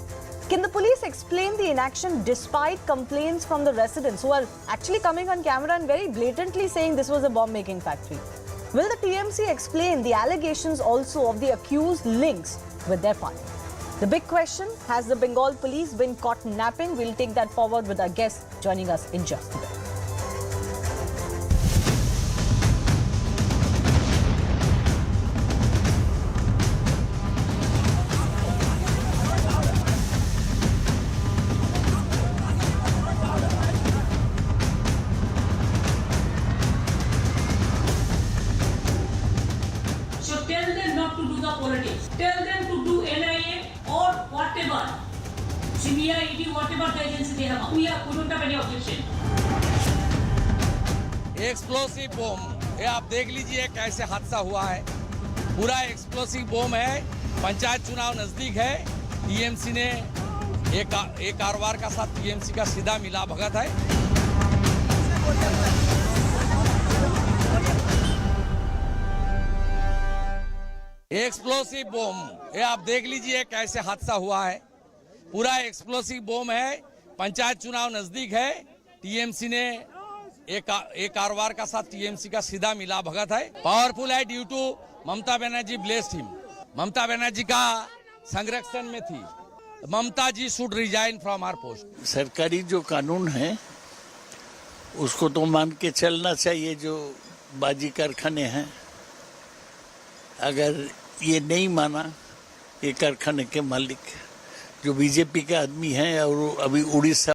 Can the police explain the inaction despite complaints from the residents who are actually coming on camera and very blatantly saying this was a bomb-making factory? Will the TMC explain the allegations also of the accused links with their party? The big question, has the Bengal police been caught napping? We'll take that forward with our guest joining us in just a bit. Tell them to do NIA or whatever, CBI, ED, whatever the agency they have. We don't have any objection. Explosive bomb, ये आप देख लीजिए कैसे हादसा हुआ है। पूरा explosive बम है। पंचायत चुनाव नजदीक है। टीएमसी ने एक कारोबार का साथ टीएमसी का सीधा मिला भगत है। एक्सप्लोसिव बम, ये आप देख लीजिए कैसे हादसा हुआ है। पूरा एक्सप्लोसिव बम है। पंचायत चुनाव नजदीक है। टीएमसी ने एक कारोबार का साथ टीएमसी का सीधा मिला भगत है। पावरफुल है due to Mamata Banerjee blessed him. Mamata Banerjee का संरक्षण में थी। Mamata ji should resign from our post. सरकारी जो कानून है उसको तो मान के चलना चाहिए। जो बाजी कारखाने हैं, अगर ये नहीं माना, ये कारखाने के मालिक जो बीजेपी के आदमी हैं और अभी उड़ीसा